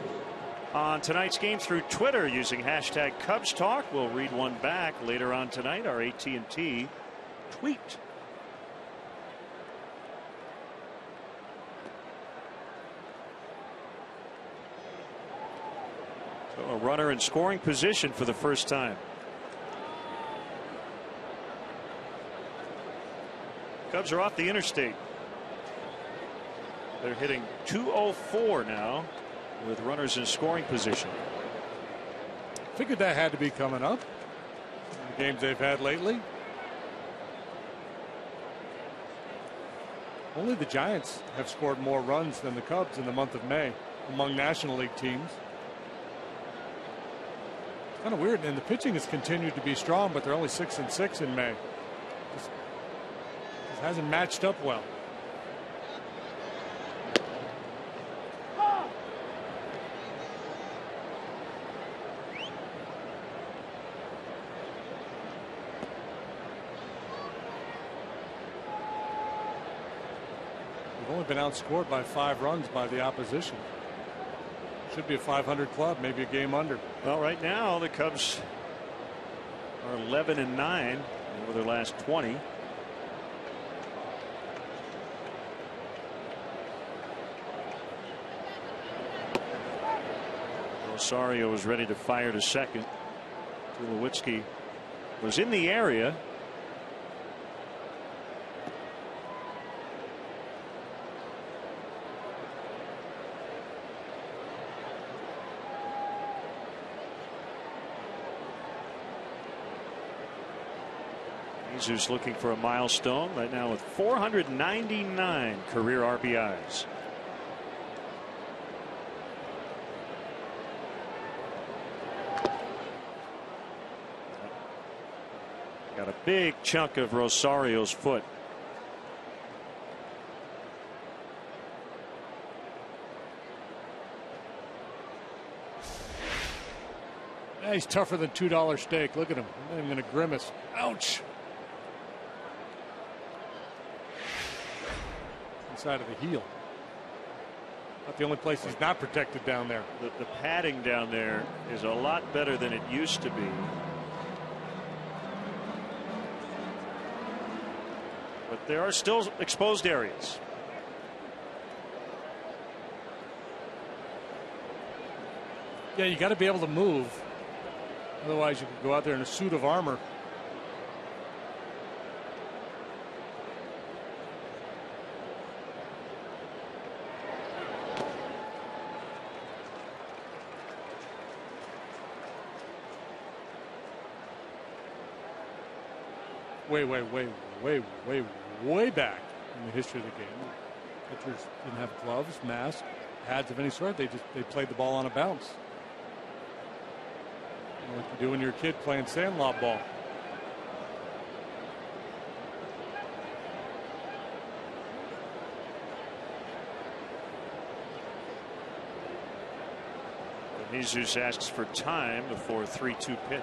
Speaker 1: on tonight's game through Twitter using hashtag Cubs Talk. We'll read one back later on tonight. Our AT&T tweet. So a runner in scoring position for the first time. Cubs are off the interstate. They're hitting .204 now with runners in scoring position.
Speaker 2: Figured that had to be coming up in the games they've had lately. Only the Giants have scored more runs than the Cubs in the month of May among National League teams. It's kind of weird, and the pitching has continued to be strong, but they're only 6-6 in May. Just hasn't matched up well. Been outscored by 5 runs by the opposition. Should be a 500 club, maybe a game under.
Speaker 1: Well, right now the Cubs are 11-9 over their last 20. Rosario was ready to fire to second. Tulowitzki was in the area. Jesus looking for a milestone right now with 499 career RBIs. Got a big chunk of Rosario's foot.
Speaker 2: Yeah, he's tougher than $2 steak. Look at him. I'm going to grimace. Ouch. Inside of the heel. Not the only place he's not protected down there.
Speaker 1: The padding down there is a lot better than it used to be. But there are still exposed areas.
Speaker 2: Yeah, you got to be able to move. Otherwise, you could go out there in a suit of armor. Way back in the history of the game, pitchers didn't have gloves, masks, pads of any sort. They played the ball on a bounce, like you do when you're a kid playing sandlot ball.
Speaker 1: Jesus asks for time before 3-2 pitch.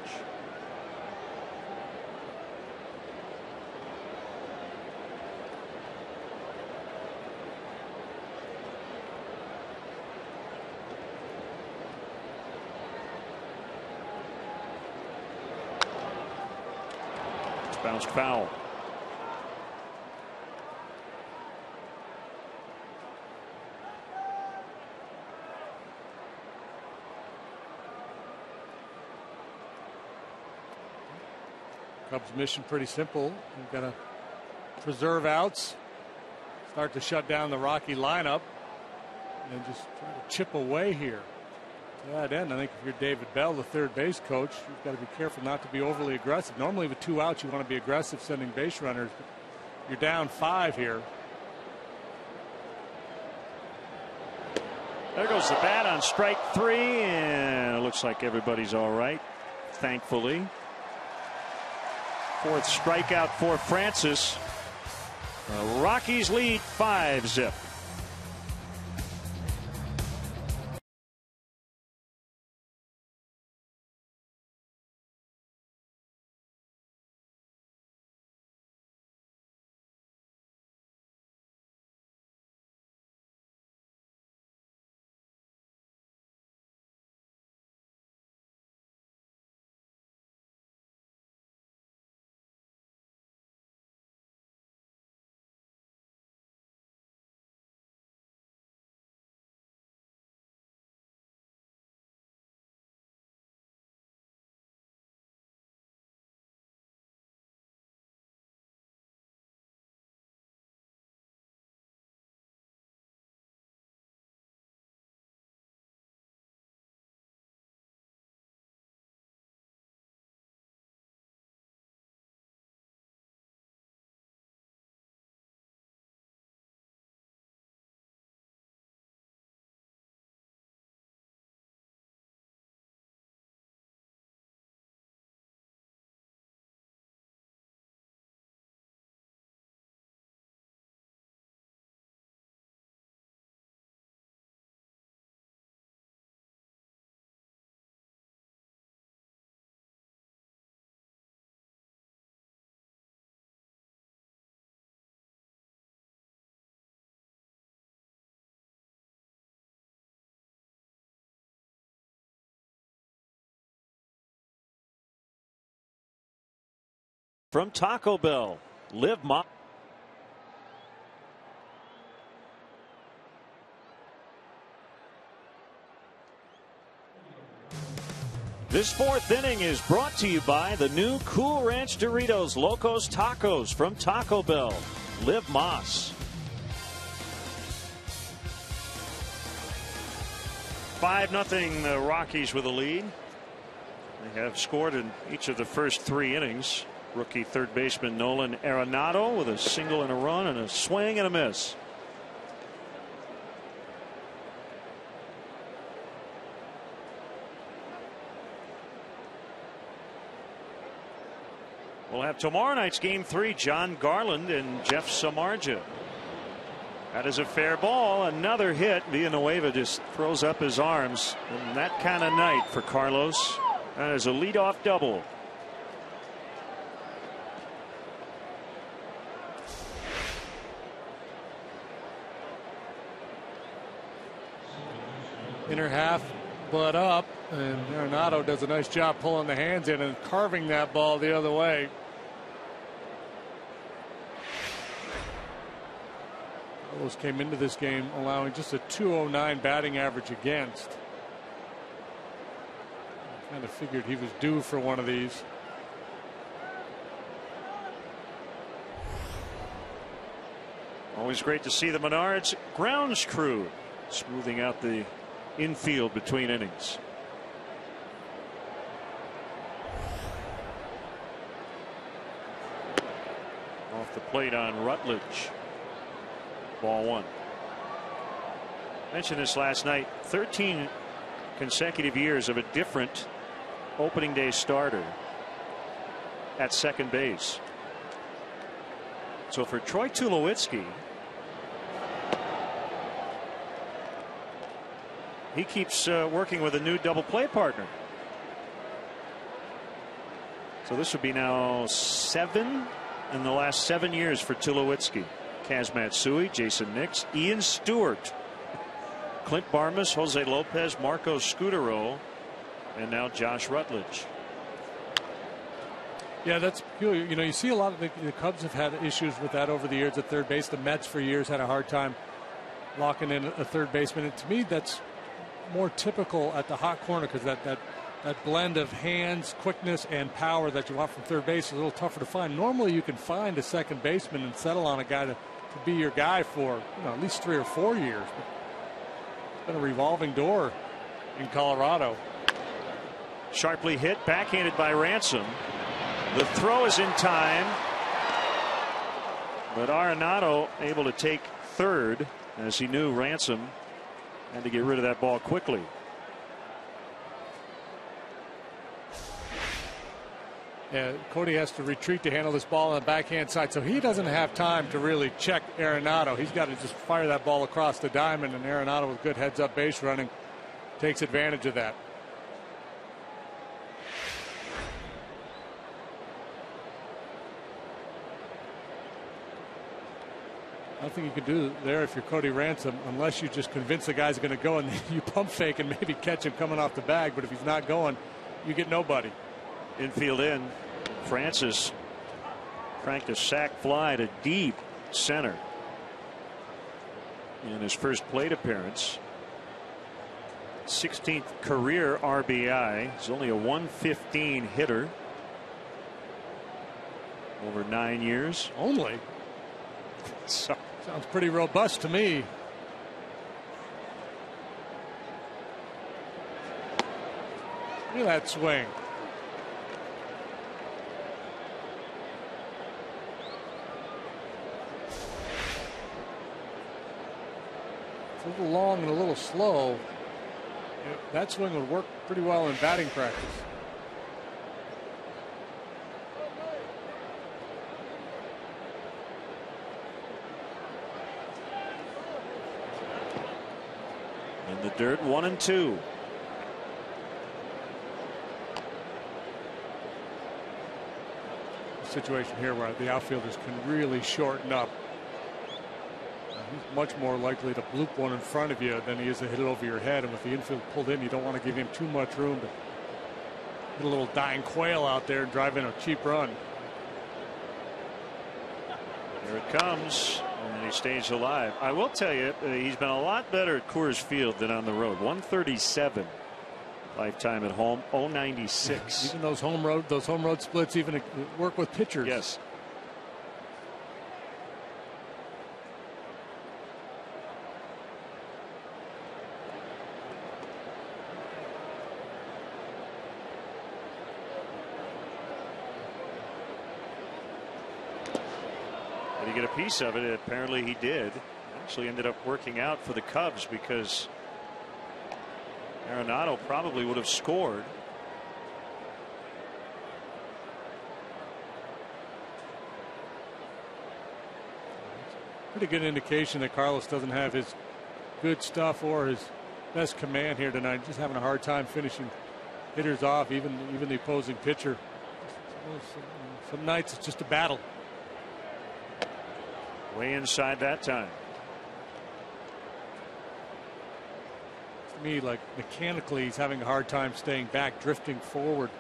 Speaker 1: Bounced foul.
Speaker 2: Cubs' mission pretty simple. You've got to preserve outs, start to shut down the Rocky lineup, and just try to chip away here. To that end, I think if you're David Bell, the third base coach, you've got to be careful not to be overly aggressive. Normally with 2 outs, you want to be aggressive sending base runners. But you're down 5 here.
Speaker 1: There goes the bat on strike 3, and it looks like everybody's all right, thankfully. 4th strikeout for Francis. The Rockies lead 5-zip. From Taco Bell, Live Moss. This 4th inning is brought to you by the new Cool Ranch Doritos Locos Tacos from Taco Bell. Live Moss. 5-0 the Rockies with a lead. They have scored in each of the first 3 innings. Rookie third baseman Nolan Arenado with a single and a run and a swing and a miss. We'll have tomorrow night's game 3, John Garland and Jeff Samardzija. That is a fair ball. Another hit. Villanueva just throws up his arms. And that kind of night for Carlos. That is a leadoff double.
Speaker 2: Inner half, butt up, and Arenado does a nice job pulling the hands in and carving that ball the other way. Carlos came into this game allowing just a .209 batting average against. I kind of figured he was due for one of these.
Speaker 1: Always great to see the Menards grounds crew smoothing out the infield between innings. Off the plate on Rutledge. Ball 1. Mentioned this last night. 13 consecutive years of a different opening day starter at second base. So for Troy Tulowitzki, he keeps working with a new double play partner. So this would be now 7 in the last 7 years for Tulowitzki. Kaz Matsui, Jason Nix, Ian Stewart, Clint Barmas, Jose Lopez, Marco Scutaro, and now Josh Rutledge.
Speaker 2: Yeah, that's peculiar. You know, you see a lot of the Cubs have had issues with that over the years at third base. The Mets for years had a hard time locking in a third baseman. And to me, that's more typical at the hot corner because that blend of hands, quickness, and power that you want from third base is a little tougher to find. Normally, you can find a second baseman and settle on a guy to be your guy for at least 3 or 4 years. But it's been a revolving door in Colorado.
Speaker 1: Sharply hit, backhanded by Ransom. The throw is in time, but Arenado able to take third as he knew Ransom had to get rid of that ball quickly.
Speaker 2: Yeah, Cody has to retreat to handle this ball on the backhand side, so he doesn't have time to really check Arenado. He's got to just fire that ball across the diamond, and Arenado with good heads-up base running takes advantage of that. Nothing you can do there if you're Cody Ransom unless you just convince the guy's going to go and you pump fake and maybe catch him coming off the bag. But if he's not going, you get nobody.
Speaker 1: Infield in. Francis cranked a sac fly to deep center in his first plate appearance. 16th career RBI. He's only a 115 hitter over 9 years.
Speaker 2: Only? So, sounds pretty robust to me. Look at that swing. It's a little long and a little slow. That swing would work pretty well in batting practice.
Speaker 1: In the dirt, 1-2.
Speaker 2: Situation here where the outfielders can really shorten up. He's much more likely to bloop one in front of you than he is to hit it over your head. And with the infield pulled in, you don't want to give him too much room to hit a little dying quail out there and drive in a cheap run.
Speaker 1: Here it comes, and he stays alive. I will tell you, he's been a lot better at Coors Field than on the road. 137 lifetime at home, 096.
Speaker 2: Even those home road splits even work with pitchers.
Speaker 1: Yes. Did he get a piece of it? Apparently he did. Actually ended up working out for the Cubs because Arenado probably would have scored.
Speaker 2: Pretty good indication that Carlos doesn't have his good stuff or his best command here tonight. Just having a hard time finishing hitters off, even the opposing pitcher. Some nights it's just a battle.
Speaker 1: Way inside that time.
Speaker 2: To me, like mechanically, he's having a hard time staying back, drifting forward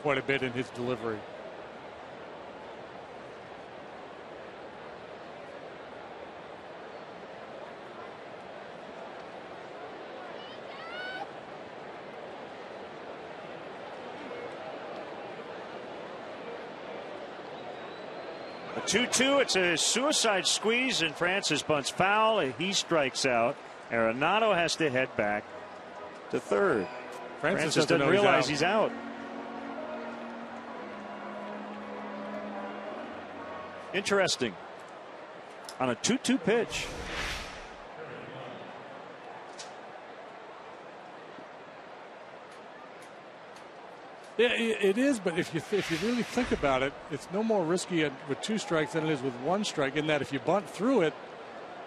Speaker 2: quite a bit in his delivery.
Speaker 1: A 2-2. It's a suicide squeeze, and Francis bunts foul. He strikes out. Arenado has to head back to third. Francis doesn't realize he's out. Interesting. On a 2-2 pitch.
Speaker 2: Yeah, it is, but if you really think about it, it's no more risky with 2 strikes than it is with 1 strike, in that if you bunt through it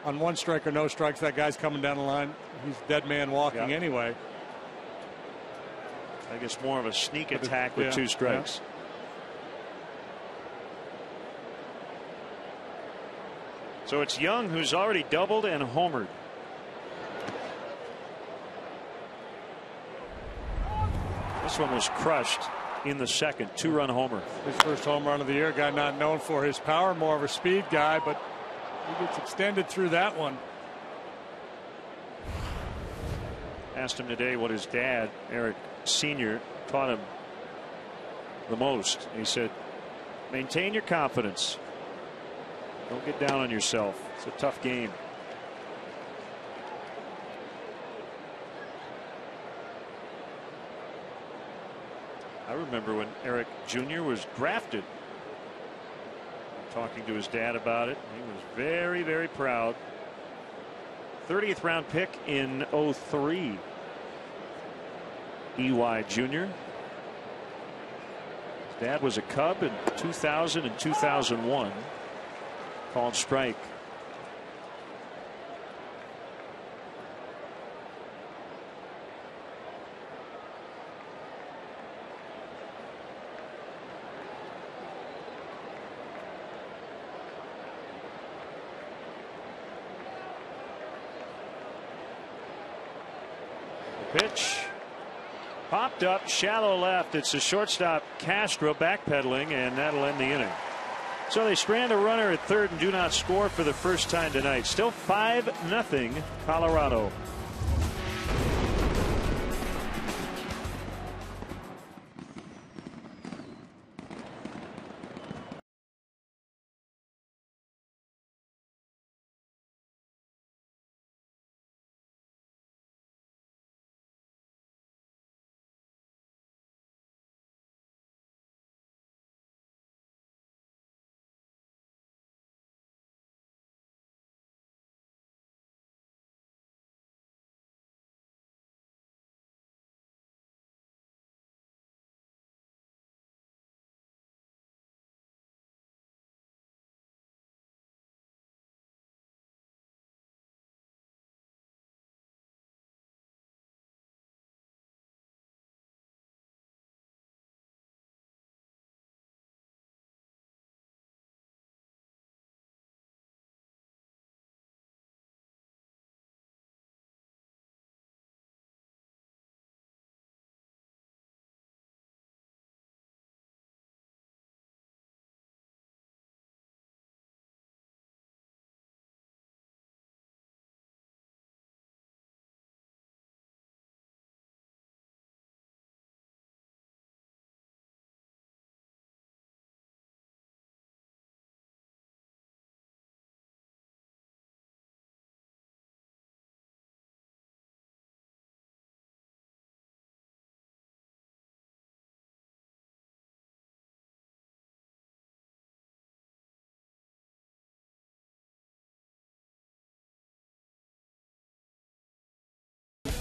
Speaker 2: on 1 strike or no strikes, that guy's coming down the line. He's dead man walking anyway.
Speaker 1: I guess more of a sneak attack with 2 strikes. Yeah. So it's Young who's already doubled and homered. This one was crushed. in the second. 2-run homer.
Speaker 2: His first home run of the year. Guy not known for his power, more of a speed guy, but he gets extended through that one.
Speaker 1: Asked him today what his dad, Eric Sr., taught him the most. He said, maintain your confidence. Don't get down on yourself. It's a tough game. I remember when Eric Jr. was drafted, talking to his dad about it. He was very, very proud. 30th round pick in 03. EY Jr. His dad was a Cub in 2000 and 2001. Called strike. Pitch popped up, shallow left. It's the shortstop Castro backpedaling, and that'll end the inning. So they strand a runner at third and do not score for the first time tonight. Still 5-0 Colorado.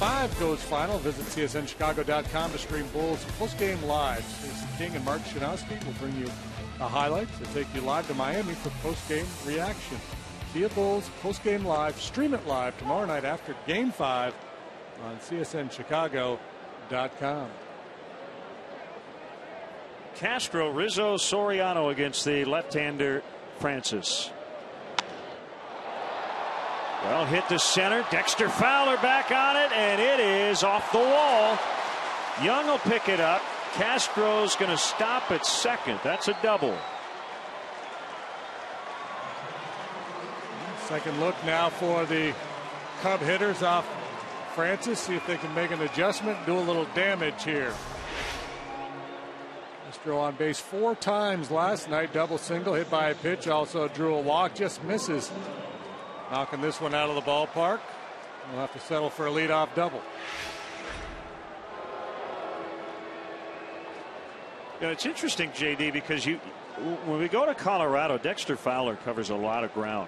Speaker 2: Five goes final. Visit CSNChicago.com to stream Bulls postgame live. Stacey King and Mark Shanowski will bring you the highlights. They'll take you live to Miami for postgame reaction. See it Bulls postgame live. Stream it live tomorrow night after Game 5 on CSNChicago.com.
Speaker 1: Castro, Rizzo, Soriano against the left-hander Francis. Well, hit to center. Dexter Fowler back on it, and it is off the wall. Young will pick it up. Castro's going to stop at second. That's a double.
Speaker 2: Second look now for the Cub hitters off Francis. See if they can make an adjustment and do a little damage here. Castro on base 4 times last night. Double single, hit by a pitch. Also drew a walk. Just misses. Knocking this one out of the ballpark. We'll have to settle for a leadoff double.
Speaker 1: You know, it's interesting, JD, because when we go to Colorado, Dexter Fowler covers a lot of ground.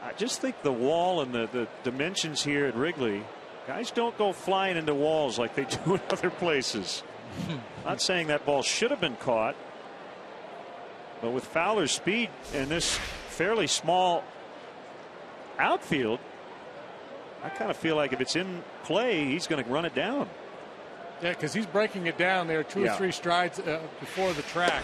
Speaker 1: I just think the wall and the dimensions here at Wrigley, guys don't go flying into walls like they do in other places. Not saying that ball should have been caught, but with Fowler's speed and this fairly small outfield, I kind of feel like if it's in play, he's going to run it down.
Speaker 2: Yeah, because he's breaking it down there 2 or 3 strides before the track.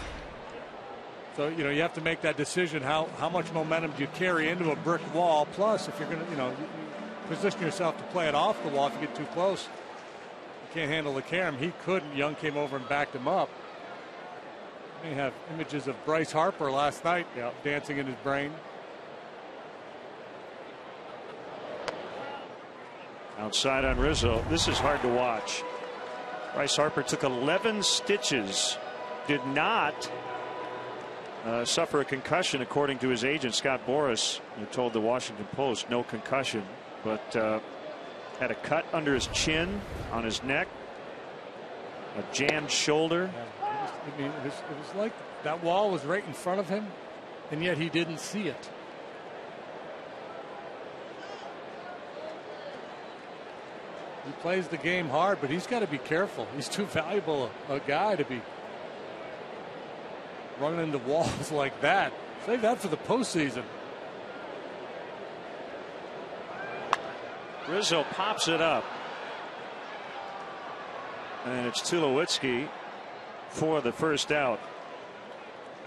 Speaker 2: So, you know, you have to make that decision. How much momentum do you carry into a brick wall? Plus, if you're going to, you position yourself to play it off the wall, if you get too close, can't handle the carom. He couldn't. Young came over and backed him up. They have images of Bryce Harper last night dancing in his brain.
Speaker 1: Outside on Rizzo. This is hard to watch. Bryce Harper took 11 stitches. Did not suffer a concussion, according to his agent, Scott Boras, who told the Washington Post no concussion, but had a cut under his chin, on his neck, a jammed shoulder.
Speaker 2: I mean, it was like that wall was right in front of him, and yet he didn't see it. He plays the game hard, but he's got to be careful. He's too valuable a guy to be running into walls like that. Save that for the postseason.
Speaker 1: Rizzo pops it up. And it's Tulowitzki for the first out.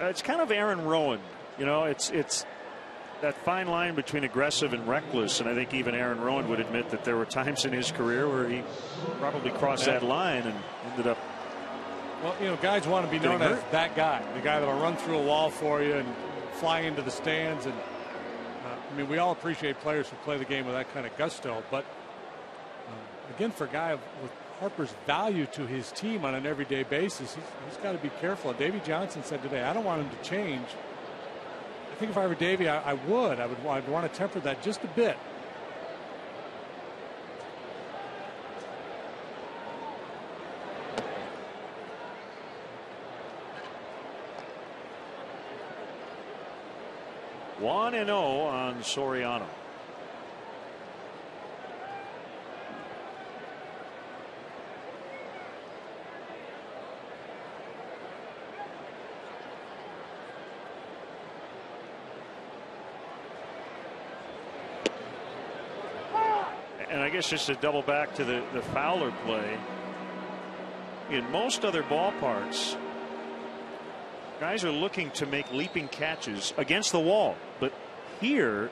Speaker 1: It's kind of Aaron Rowan. You know, it's that fine line between aggressive and reckless. And I think even Aaron Rowan would admit that there were times in his career where he probably crossed that line and ended up.
Speaker 2: Well, you know, guys want to be known as that guy, the guy that'll run through a wall for you and fly into the stands. And I mean, we all appreciate players who play the game with that kind of gusto. But again, for a guy with Harper's value to his team on an everyday basis, he's got to be careful. Davey Johnson said today, I don't want him to change. I think if I were Davey, I'd want to temper that just a bit.
Speaker 1: One and 0 on Soriano. And I guess just to double back to the Fowler play, in most other ballparks, guys are looking to make leaping catches against the wall, but here,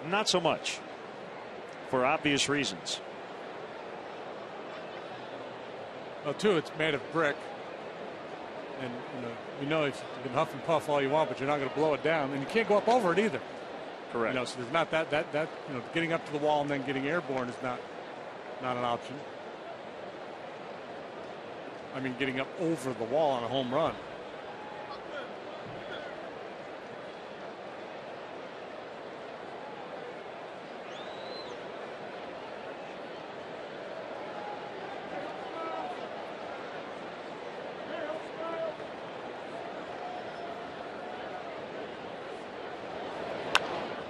Speaker 1: not so much, for obvious reasons.
Speaker 2: Well, too, it's made of brick, and you know if you can huff and puff all you want, but you're not going to blow it down, and you can't go up over it either.
Speaker 1: Correct.
Speaker 2: You know, so there's not that you know, getting up to the wall and then getting airborne is not an option. I mean, getting up over the wall on a home run.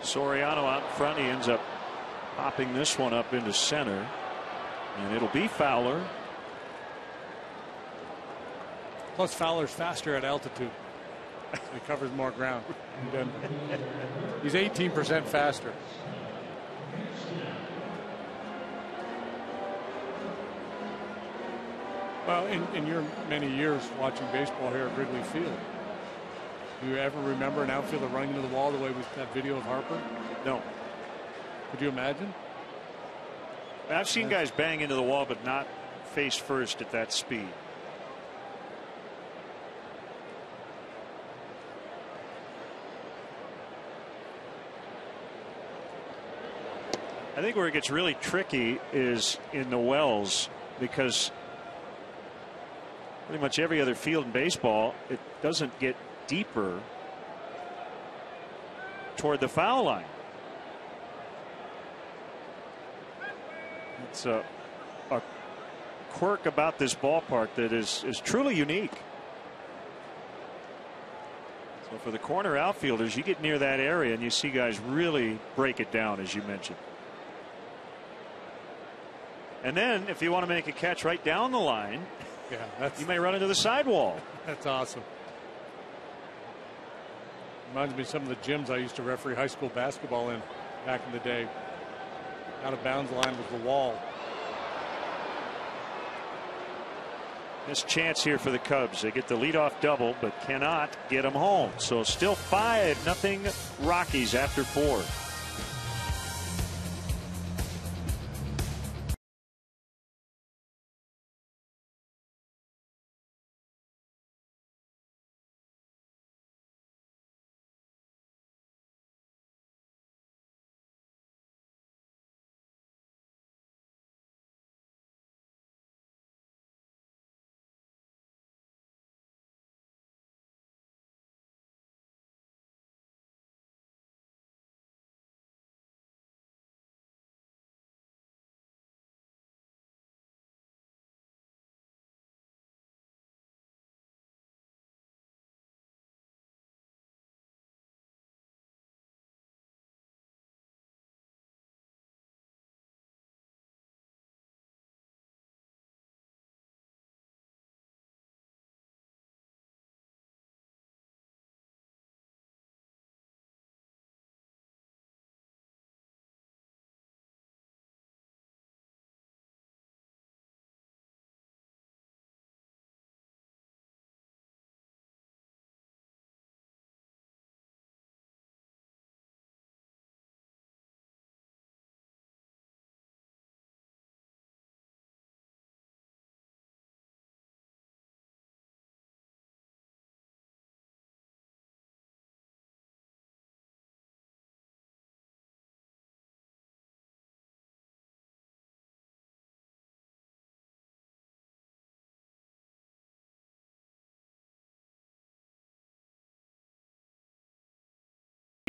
Speaker 1: Soriano out in front. He ends up popping this one up into center, and it'll be Fowler.
Speaker 2: Plus, Fowler's faster at altitude. He covers more ground. And, he's 18% faster. Well, in your many years watching baseball here at Wrigley Field, do you ever remember an outfielder running into the wall the way with that video of Harper?
Speaker 1: No.
Speaker 2: Could you imagine?
Speaker 1: I've seen guys bang into the wall, but not face first at that speed. I think where it gets really tricky is in the wells, because pretty much every other field in baseball, it doesn't get deeper toward the foul line. It's a quirk about this ballpark that is truly unique. So for the corner outfielders, you get near that area and you see guys really break it down, as you mentioned. And then if you want to make a catch right down the line, you may run into the sidewall.
Speaker 2: That's awesome. Reminds me of some of the gyms I used to referee high school basketball in back in the day. Out of bounds line was the wall.
Speaker 1: This chance here for the Cubs. They get the leadoff double, but cannot get them home. So still 5-0 Rockies after 4.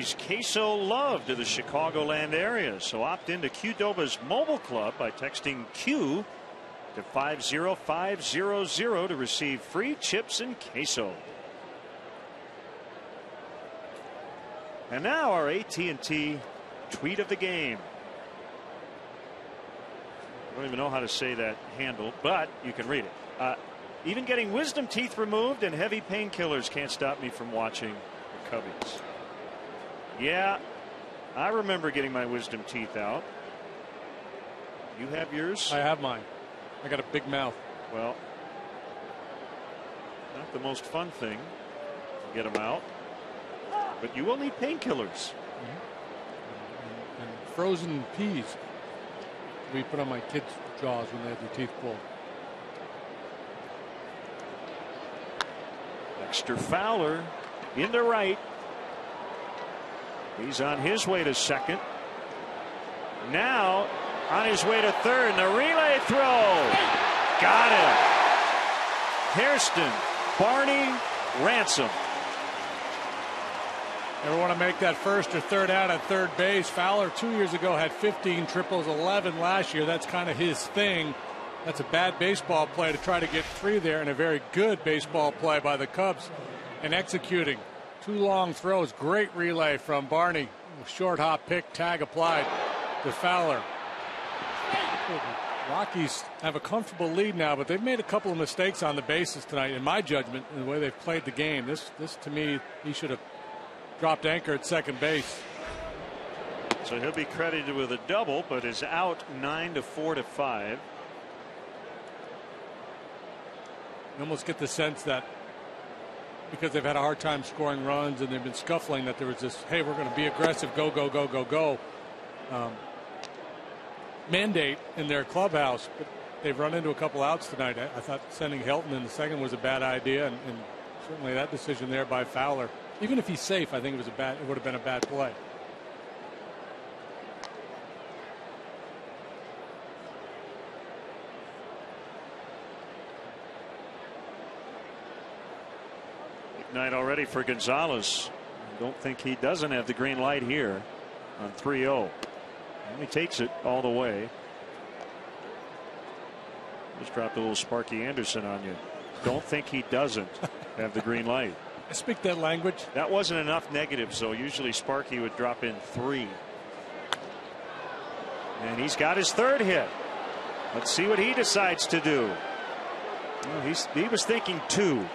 Speaker 1: Rockies queso love to the Chicagoland area. So opt into Qdoba's mobile club by texting Q to 50500 to receive free chips and queso. And now our AT&T tweet of the game. I don't even know how to say that handle, but you can read it. Even getting wisdom teeth removed and heavy painkillers can't stop me from watching the Cubbies. Yeah, I remember getting my wisdom teeth out. You have yours?
Speaker 2: I have mine. I got a big mouth.
Speaker 1: Well, not the most fun thing to get them out, but you will need painkillers.
Speaker 2: And frozen peas we put on my kids' jaws when they had their teeth pulled.
Speaker 1: Dexter Fowler into right. He's on his way to second. Now on his way to third. And the relay throw. Got him. Hairston, Barney, Ransom.
Speaker 2: Ever want to make that first or third out at third base? Fowler 2 years ago had 15 triples, 11 last year. That's kind of his thing. That's a bad baseball play to try to get 3 there, and a very good baseball play by the Cubs and executing 2 long throws. Great relay from Barney. Short hop pick, tag applied to Fowler. Rockies have a comfortable lead now, but they've made a couple of mistakes on the bases tonight, in my judgment, in the way they've played the game. This to me, he should have dropped anchor at second base.
Speaker 1: So he'll be credited with a double, but is out 9-4-5.
Speaker 2: You almost get the sense that because they've had a hard time scoring runs and they've been scuffling, that there was this, hey, we're going to be aggressive, go, go, go, go, go mandate in their clubhouse. But they've run into a couple outs tonight. I thought sending Helton in the second was a bad idea, and certainly that decision there by Fowler. Even if he's safe, I think it would have been a bad play.
Speaker 1: Night already for Gonzalez. I don't think he doesn't have the green light here on 3-0. And he takes it all the way. Just dropped a little Sparky Anderson on you. Don't think he doesn't have the green light.
Speaker 2: I speak that language.
Speaker 1: That wasn't enough negatives, so usually Sparky would drop in 3. And he's got his 3rd hit. Let's see what he decides to do. Well, he was thinking 2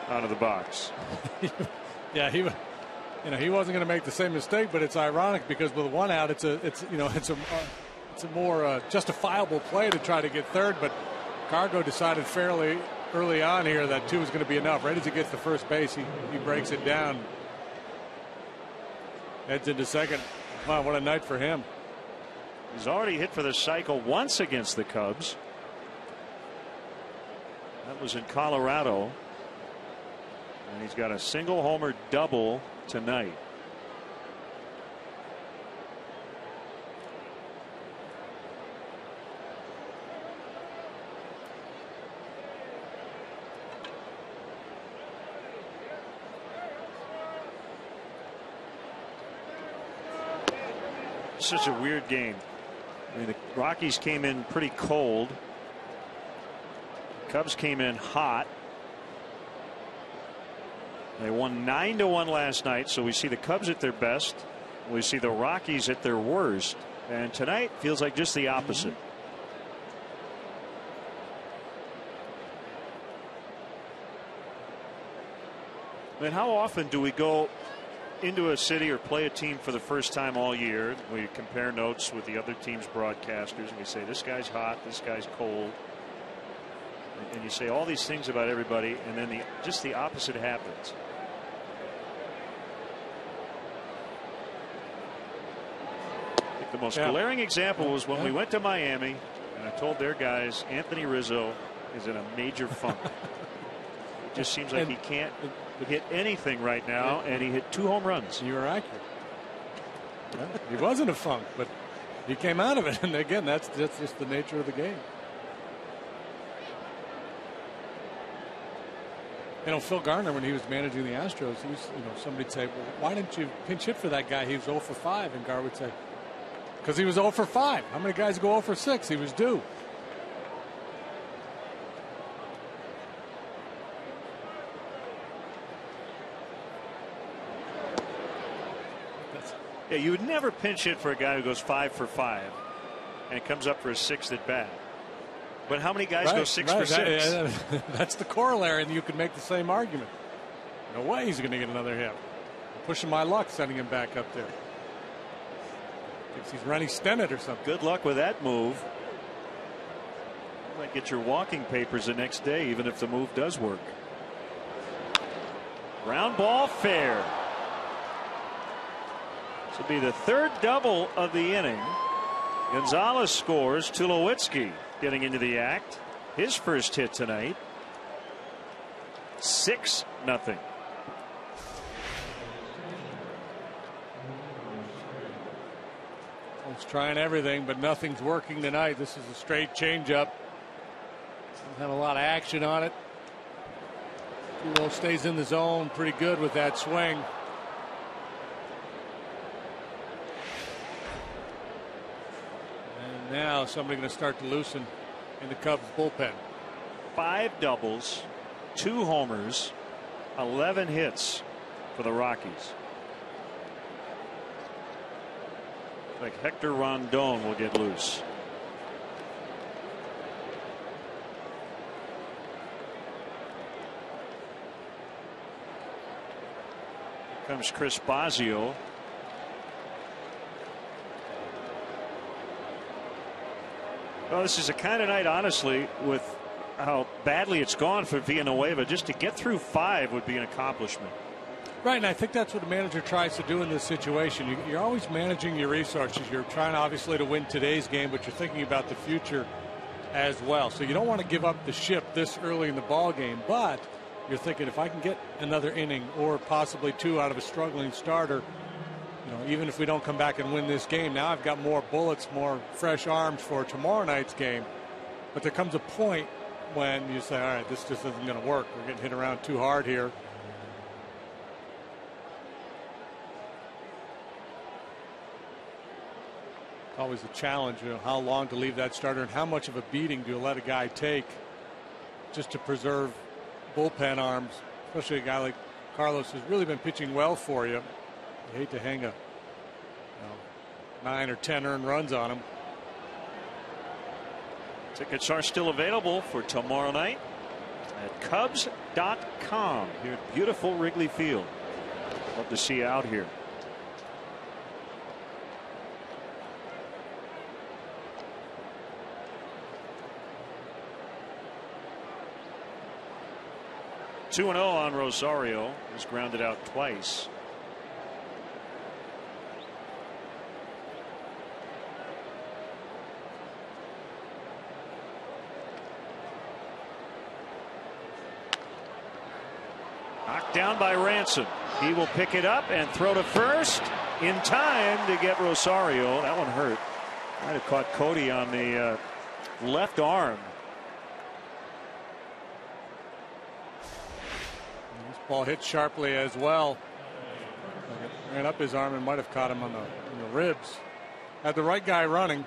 Speaker 1: out of the box.
Speaker 2: Yeah, he wasn't going to make the same mistake, but it's ironic because with 1 out, it's a more justifiable play to try to get 3rd, but Cargo decided fairly early on here that 2 is going to be enough. Right as he gets to first base, he breaks it down. Heads into second. Wow, what a night for him.
Speaker 1: He's already hit for the cycle once against the Cubs. That was in Colorado. And he's got a single homer double tonight. Such a weird game. I mean, the Rockies came in pretty cold. Cubs came in hot. They won 9-1 last night, so we see the Cubs at their best. We see the Rockies at their worst. And tonight feels like just the opposite. I mean, how often do we go into a city or play a team for the first time all year? We compare notes with the other team's broadcasters, and we say, this guy's hot, this guy's cold. And you say all these things about everybody, and then just the opposite happens. I think the most glaring example was when we went to Miami, and I told their guys Anthony Rizzo is in a major funk. It just seems like he can't hit anything right now, and he hit 2 home runs.
Speaker 2: You were accurate. Well, he was in a funk, but he came out of it, and again, that's just the nature of the game. Phil Garner, when he was managing the Astros, he was, somebody'd say, well, why didn't you pinch hit for that guy? He was 0 for 5. And Gar would say, because he was 0 for 5. How many guys go 0 for 6? He was due.
Speaker 1: Yeah, you would never pinch hit for a guy who goes 5 for 5 and it comes up for a 6th at bat. But how many guys go 6 for 6?
Speaker 2: That's the corollary, and you could make the same argument. No way he's going to get another hit. Pushing my luck, sending him back up there. Thinks he's Rennie Stennett or something.
Speaker 1: Good luck with that move. You might get your walking papers the next day, even if the move does work. Ground ball, fair. This will be the 3rd double of the inning. Gonzalez scores. Tulowitzki getting into the act. His first hit tonight. 6-0.
Speaker 2: He's trying everything, but nothing's working tonight. This is a straight changeup. Doesn't have a lot of action on it. Tulo stays in the zone pretty good with that swing. And now somebody going to start to loosen in the Cubs bullpen.
Speaker 1: 5 doubles, 2 homers, 11 hits for the Rockies. Like Hector Rondon will get loose. Here comes Chris Bosio. Well, this is a kind of night, honestly, with how badly it's gone for Villanueva. Just to get through 5 would be an accomplishment.
Speaker 2: Right, and I think that's what a manager tries to do in this situation. You're always managing your resources. You're trying, obviously, to win today's game, but you're thinking about the future as well. So you don't want to give up the ship this early in the ball game, but you're thinking, if I can get another inning or possibly 2 out of a struggling starter, even if we don't come back and win this game, now I've got more bullets, more fresh arms for tomorrow night's game. But there comes a point when you say, all right, this just isn't going to work. We're getting hit around too hard here. Always a challenge, how long to leave that starter and how much of a beating do you let a guy take just to preserve bullpen arms, especially a guy like Carlos who's really been pitching well for you. You hate to hang a 9 or 10 earned runs on him.
Speaker 1: Tickets are still available for tomorrow night at Cubs.com here at beautiful Wrigley Field. Love to see you out here. Two-0 on Rosario. He's grounded out twice. Knocked down by Ransom. He will pick it up and throw to first in time to get Rosario. That one hurt. Might have caught Cody on the left arm.
Speaker 2: This ball hit sharply as well. It ran up his arm and might have caught him on the ribs. Had the right guy running.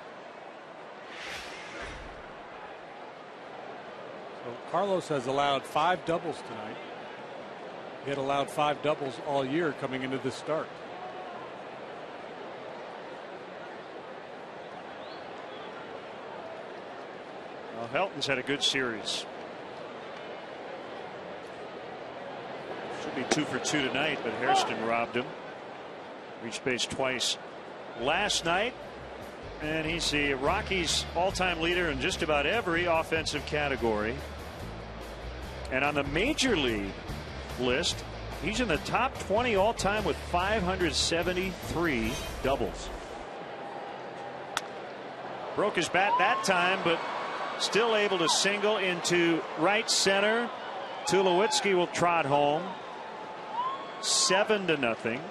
Speaker 2: So Carlos has allowed 5 doubles tonight. He had allowed 5 doubles all year coming into this start.
Speaker 1: Well, Helton's had a good series. Should be 2 for 2 tonight, but Hairston robbed him. Reached base twice last night. And he's the Rockies' all-time leader in just about every offensive category. And on the major league list, he's in the top 20 all-time with 573 doubles. Broke his bat that time, but still able to single into right center. Tulowitzki will trot home. 7-0.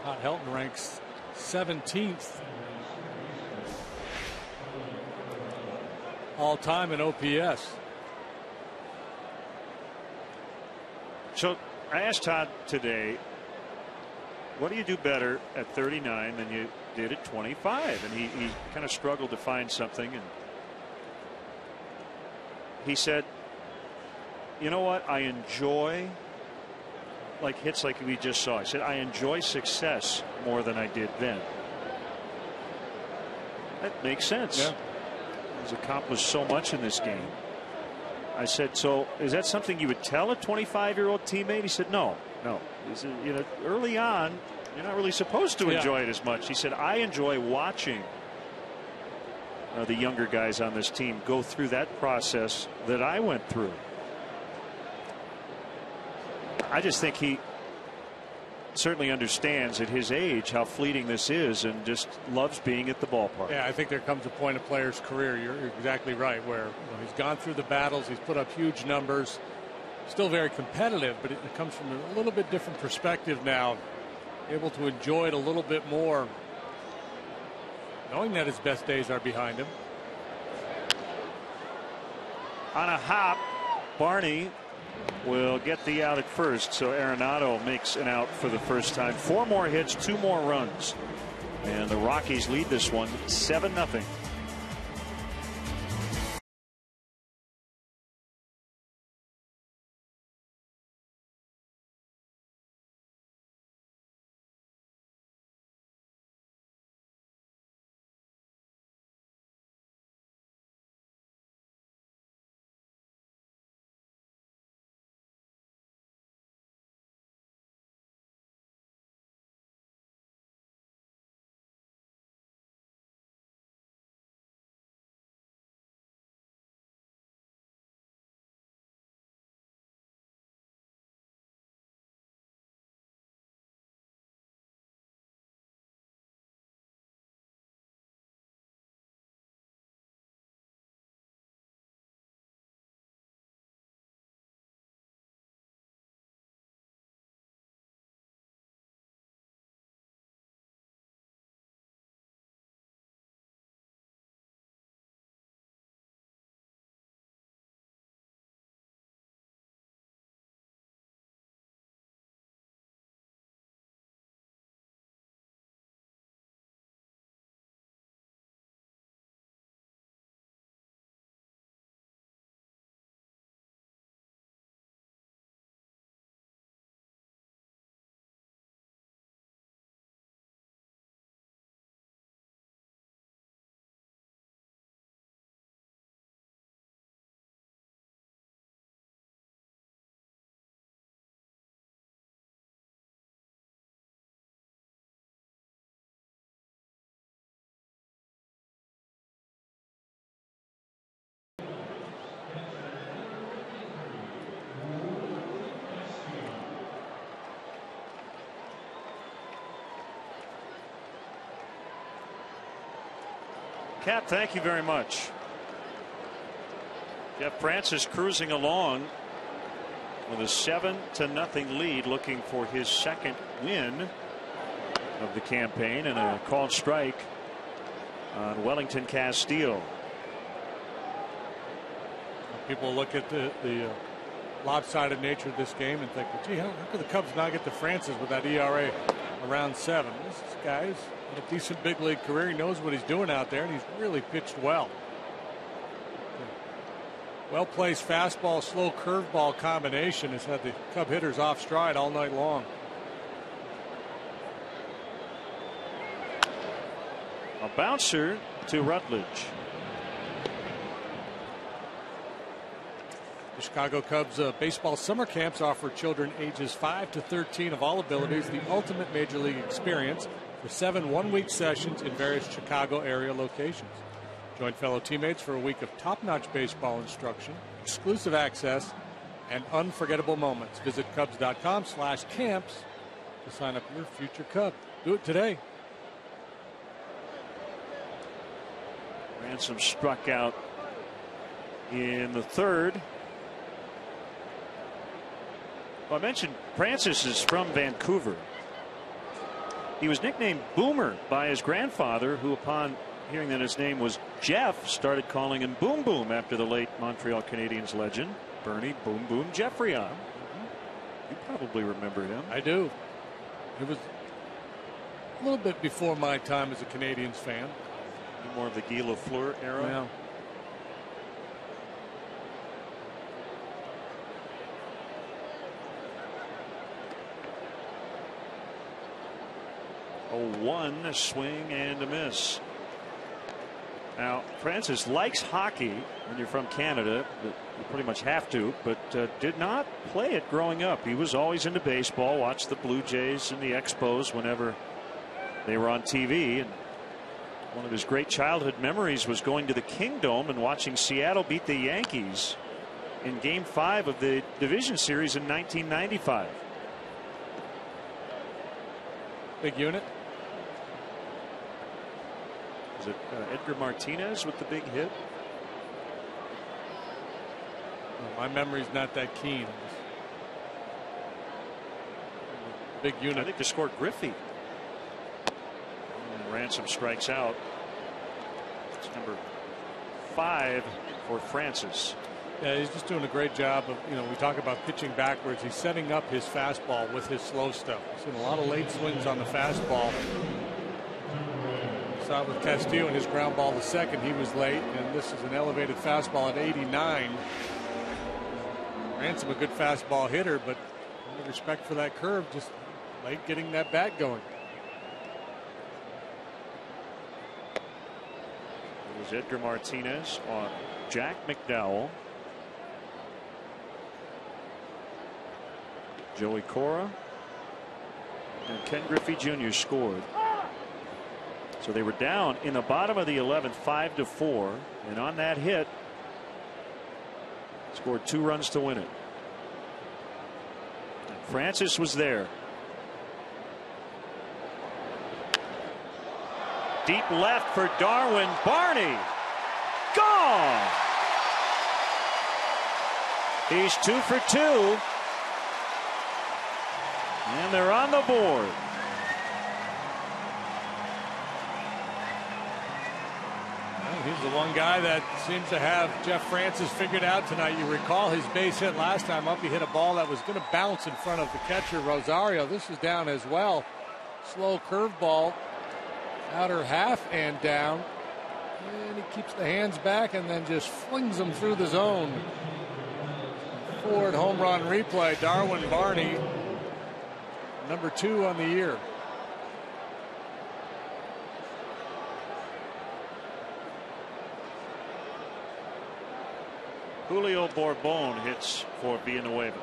Speaker 2: Helton ranks 17th all-time in OPS.
Speaker 1: So I asked Todd today, what do you do better at 39 than you did at 25? And he kind of struggled to find something, and he said, you know what, I enjoy like hits like we just saw. He said, I enjoy success more than I did then. That makes sense.
Speaker 2: Yeah.
Speaker 1: He's accomplished so much in this game. I said, so is that something you would tell a 25-year-old teammate? He said, no. He said, you know, early on, you're not really supposed to enjoy it as much. He said, I enjoy watching the younger guys on this team go through that process that I went through. I just think he certainly understands at his age how fleeting this is, and just loves being at the ballpark.
Speaker 2: Yeah, I think there comes a point in a player's career, you're exactly right, where he's gone through the battles, he's put up huge numbers, still very competitive, but it comes from a little bit different perspective now, able to enjoy it a little bit more, knowing that his best days are behind him.
Speaker 1: On a hop, Barney will get the out at first, so Arenado makes an out for the first time. 4 more hits, 2 more runs, and the Rockies lead this one 7-0. Cap, thank you very much. Jeff Francis cruising along with a 7-0 lead, looking for his second win of the campaign, and a called strike on Wellington Castillo.
Speaker 2: People look at the lopsided nature of this game and think, well, gee, how could the Cubs not get to Francis with that ERA around 7? This guy's had a decent big league career. He knows what he's doing out there, and he's really pitched well. Well placed fastball, slow curveball combination has had the Cub hitters off stride all night long.
Speaker 1: A bouncer to Rutledge.
Speaker 2: The Chicago Cubs baseball summer camps offer children ages 5 to 13 of all abilities the ultimate major league experience for 7 one-week sessions in various Chicago area locations. Join fellow teammates for a week of top-notch baseball instruction, exclusive access, and unforgettable moments. Visit Cubs.com/camps to sign up your future Cub. Do it today.
Speaker 1: Ransom struck out in the third. Well, I mentioned Francis is from Vancouver. He was nicknamed Boomer by his grandfather, who upon hearing that his name was Jeff, started calling him Boom Boom after the late Montreal Canadiens legend Bernie Boom Boom Geoffrion. You probably remember him.
Speaker 2: I do. It was a little bit before my time as a Canadiens fan.
Speaker 1: More of the Guy Lafleur era.
Speaker 2: Yeah.
Speaker 1: A swing and a miss. Now, Francis likes hockey when you're from Canada. You pretty much have to, but did not play it growing up. He was always into baseball, watched the Blue Jays and the Expos whenever they were on TV. And one of his great childhood memories was going to the Kingdome and watching Seattle beat the Yankees in Game 5 of the division series in 1995.
Speaker 2: Big unit.
Speaker 1: Was it Edgar Martinez with the big hit?
Speaker 2: My memory's not that keen. Big unit.
Speaker 1: I think they scored Griffey. And Ransom strikes out. It's number 5 for Francis.
Speaker 2: Yeah, he's just doing a great job of, we talk about pitching backwards. He's setting up his fastball with his slow stuff. He's seen a lot of late swings on the fastball. Saw it with Castillo and his ground ball to second. He was late, and this is an elevated fastball at 89. Ransom a good fastball hitter, but with respect for that curve, just late getting that bat going.
Speaker 1: It was Edgar Martinez on Jack McDowell. Joey Cora and Ken Griffey Jr. scored. So they were down in the bottom of the 11th, 5-4, and on that hit, scored 2 runs to win it. And Francis was there. Deep left for Darwin Barney. Gone. He's 2 for 2. And they're on the board.
Speaker 2: He's the one guy that seems to have Jeff Francis figured out tonight. You recall his base hit last time up. He hit a ball that was going to bounce in front of the catcher, Rosario. This is down as well. Slow curveball, outer half and down. And he keeps the hands back and then just flings them through the zone. Forward home run replay. Darwin Barney, number 2 on the year.
Speaker 1: Julio Bourbon hits for Villanueva.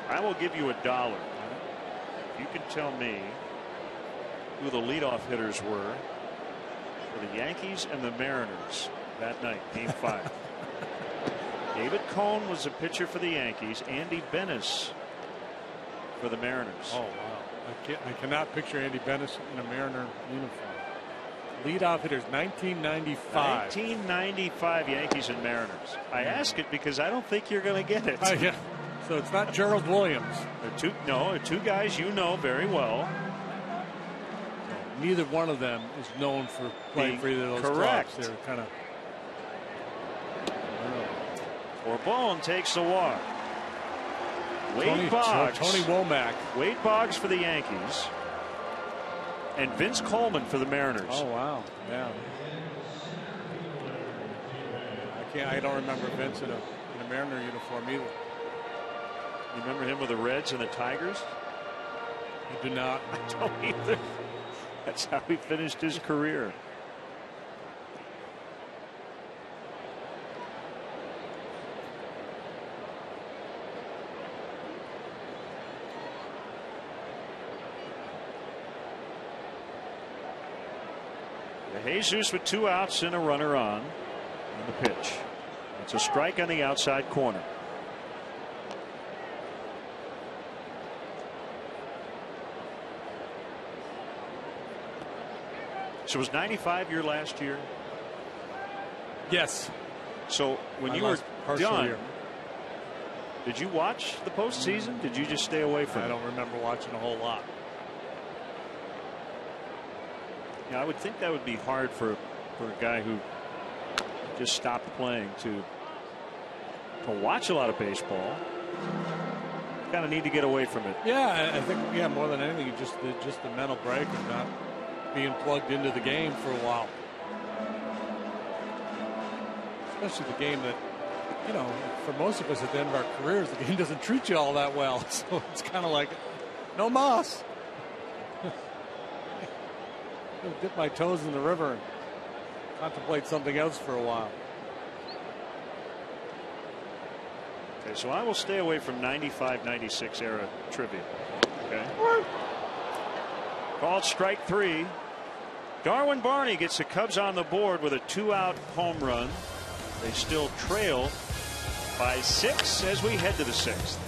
Speaker 1: I will give you $1 if you can tell me who the leadoff hitters were for the Yankees and the Mariners that night, Game 5. David Cone was a pitcher for the Yankees. Andy Bennis for the Mariners.
Speaker 2: Oh, wow. I cannot picture Andy Bennis in a Mariner uniform. Leadoff hitters, 1995.
Speaker 1: 1995 Yankees and Mariners. I ask it because I don't think you're going to get it.
Speaker 2: Yeah. So it's not Gerald Williams.
Speaker 1: They're two guys you know very well.
Speaker 2: Neither one of them is known for playing for either of those
Speaker 1: correct.
Speaker 2: clubs. They're kind of.
Speaker 1: Bourbon takes the walk. Wade Boggs.
Speaker 2: Tony Womack.
Speaker 1: Wade Boggs for the Yankees. And Vince Coleman for the Mariners.
Speaker 2: Oh, wow. Yeah. I don't remember Vince in a Mariner uniform either.
Speaker 1: You remember him with the Reds and the Tigers?
Speaker 2: I do not.
Speaker 1: I don't either. That's how he finished his career. Jesus with 2 outs and a runner on the pitch. It's a strike on the outside corner. So was 95 your last year?
Speaker 2: Yes.
Speaker 1: So when you were done, did you watch the postseason? Did you just stay away from it?
Speaker 2: I don't remember watching a whole lot.
Speaker 1: Yeah, I would think that would be hard for a guy who just stopped playing to watch a lot of baseball. Kind of need to get away from it.
Speaker 2: Yeah, I think more than anything, just the mental break of not being plugged into the game for a while. Especially the game that, for most of us at the end of our careers, the game doesn't treat you all that well. So it's kind of like, no mas. I'll dip my toes in the river and contemplate something else for a while.
Speaker 1: Okay, so I will stay away from 95-96 era trivia. Okay. Called strike 3. Darwin Barney gets the Cubs on the board with a 2-out home run. They still trail by 6 as we head to the 6th.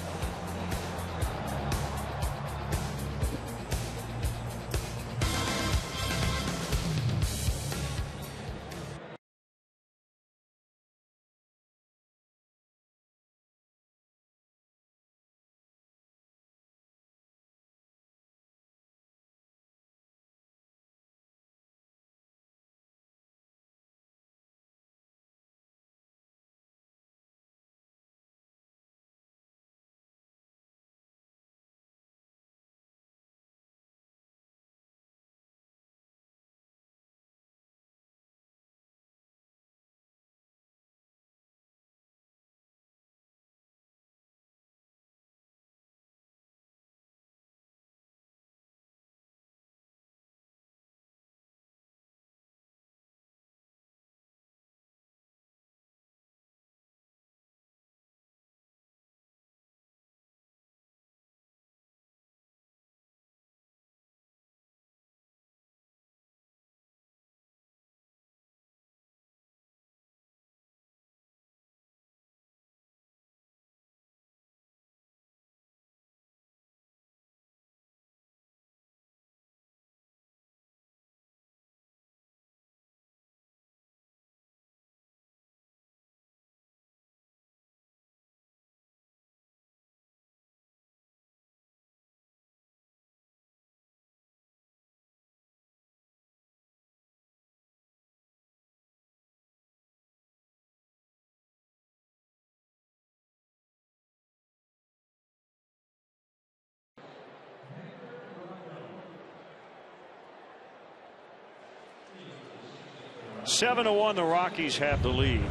Speaker 1: Seven to 1, the Rockies have the lead.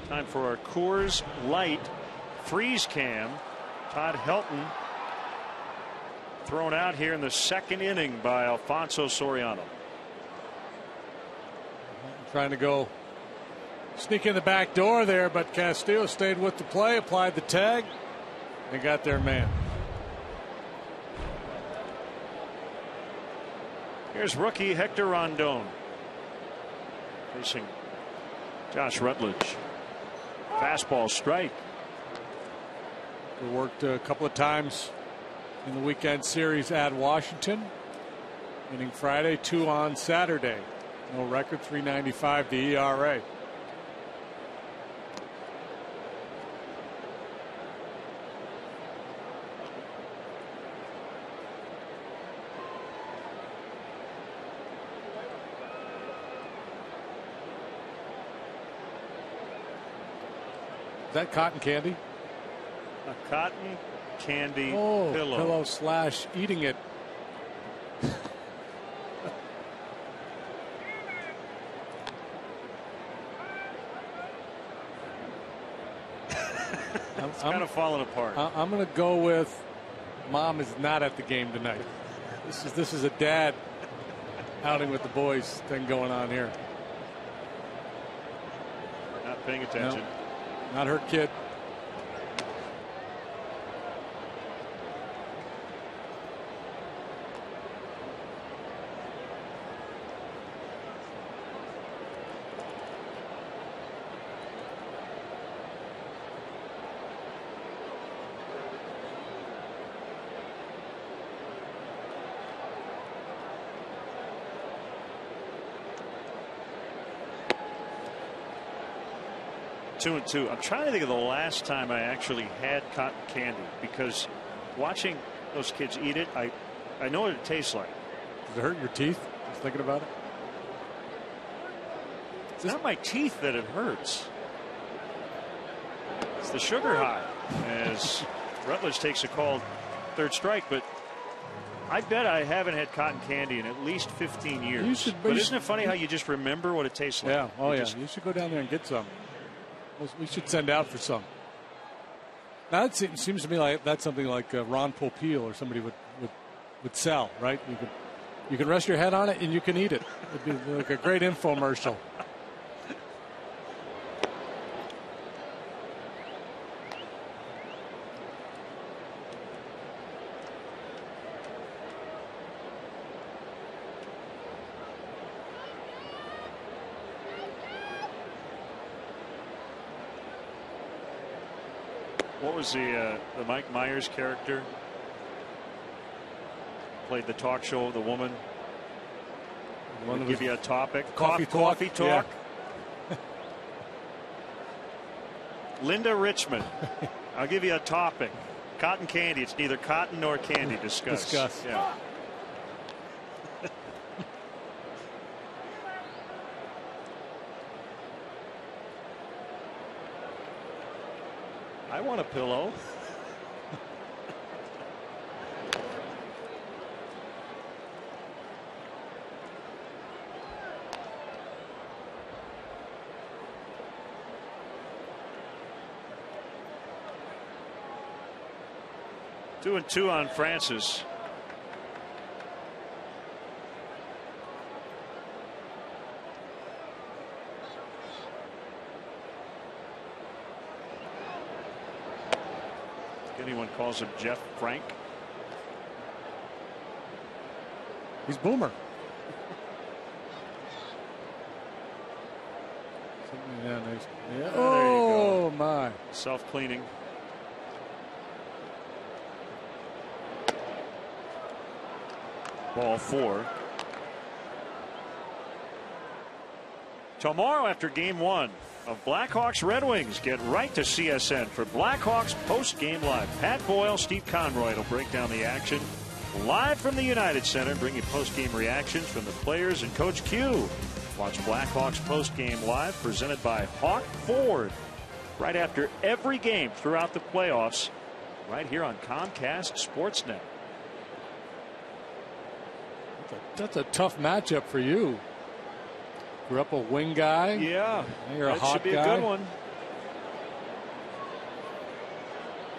Speaker 1: Time for our Coors Light freeze cam. Todd Helton thrown out here in the 2nd inning by Alfonso Soriano.
Speaker 2: Trying to go sneak in the back door there, but Castillo stayed with the play, applied the tag, and got their man.
Speaker 1: Here's rookie Hector Rondon facing Josh Rutledge. Fastball strike.
Speaker 2: We worked a couple of times in the weekend series at Washington. Inning Friday, 2 on Saturday. No record, 3.95 the ERA. Is that cotton candy?
Speaker 1: A cotton candy
Speaker 2: pillow slash eating it.
Speaker 1: It's kind of falling apart.
Speaker 2: I'm going to go with Mom is not at the game tonight. This is a dad outing with the boys thing going on here.
Speaker 1: Not paying attention.
Speaker 2: No. Not her kid.
Speaker 1: Two and two. I'm trying to think of the last time I actually had cotton candy, because watching those kids eat it, I know what it tastes like.
Speaker 2: Does it hurt your teeth just thinking about it?
Speaker 1: It's not my teeth that it hurts. It's the sugar high. As Rutledge takes a call, third strike, but I bet I haven't had cotton candy in at least 15 years. But isn't it funny how you just remember what it tastes like?
Speaker 2: Yeah. Oh, yeah. You should go down there and get some. We should send out for some. Now, it seems to me like that's something like Ron Popeil or somebody would sell, right? You can rest your head on it and you can eat it. It'd be like a great infomercial.
Speaker 1: What was the Mike Myers character? Played the talk show, the woman. Give you a topic. Coffee talk. Yeah. Linda Richmond. I'll give you a topic. Cotton candy. It's neither cotton nor candy. Discuss. Yeah. I want a pillow. Two and two on Francis. Anyone calls him Jeff Frank.
Speaker 2: He's Boomer. Yeah, nice. Yeah. Oh, my.
Speaker 1: Self-cleaning. Ball 4. Tomorrow after game 1 of Blackhawks Red Wings, get right to CSN for Blackhawks post-game live. Pat Boyle, Steve Conroy will break down the action live from the United Center and bring you post-game reactions from the players and Coach Q. Watch Blackhawks post-game live presented by Hawk Ford right after every game throughout the playoffs right here on Comcast Sportsnet.
Speaker 2: That's a tough matchup for you. Grew up a wing guy.
Speaker 1: Yeah,
Speaker 2: now you're a hot guy.
Speaker 1: That should be a good one.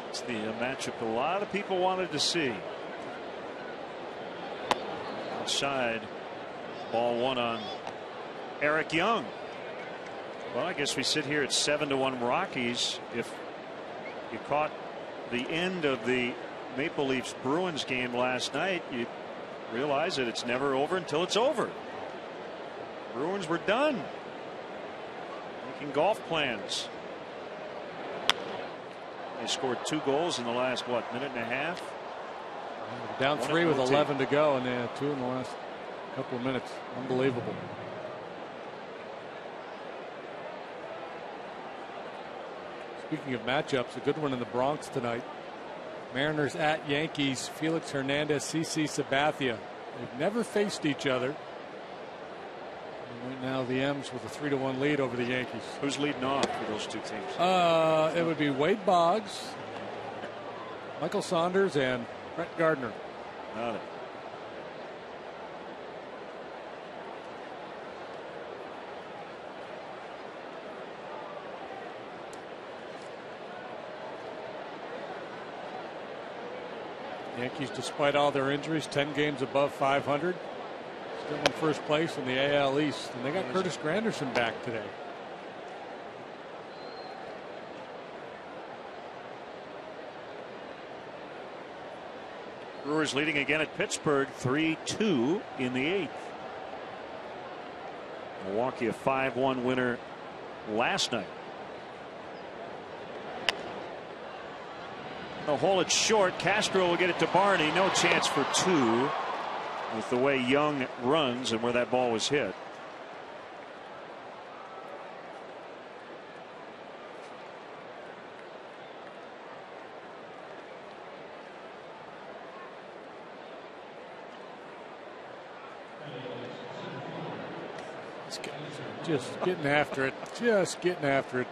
Speaker 1: It's the matchup a lot of people wanted to see. Outside, ball 1 on Eric Young. Well, I guess we sit here at 7-1 Rockies. If you caught the end of the Maple Leafs Bruins game last night, you realize that it's never over until it's over. Bruins were done making golf plans. They scored 2 goals in the last minute and a half.
Speaker 2: Down 3 with 11 to go, and they had 2 in the last couple of minutes. Unbelievable. Speaking of matchups, a good one in the Bronx tonight. Mariners at Yankees. Felix Hernandez, CC Sabathia. They've never faced each other. Right now, the M's with a 3-1 lead over the Yankees.
Speaker 1: Who's leading off for those two teams?
Speaker 2: It would be Wade Boggs, Michael Saunders, and Brett Gardner.
Speaker 1: Got it.
Speaker 2: Yankees, despite all their injuries, 10 games above 500. Still in first place in the AL East. And they got Curtis Granderson back today.
Speaker 1: Brewers leading again at Pittsburgh 3-2 in the 8th. Milwaukee a 5-1 winner last night. The hole it's short. Castro will get it to Barney. No chance for 2 with the way Young runs and where that ball was hit.
Speaker 2: Just getting after it. Just getting after it.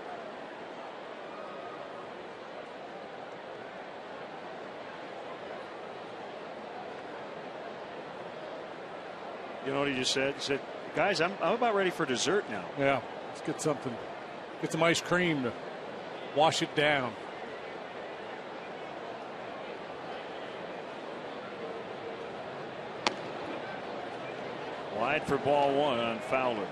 Speaker 1: You know what he just said? He said, guys, I'm about ready for dessert now.
Speaker 2: Yeah, let's get something. Get some ice cream to wash it down.
Speaker 1: Wide for ball one on Fowler.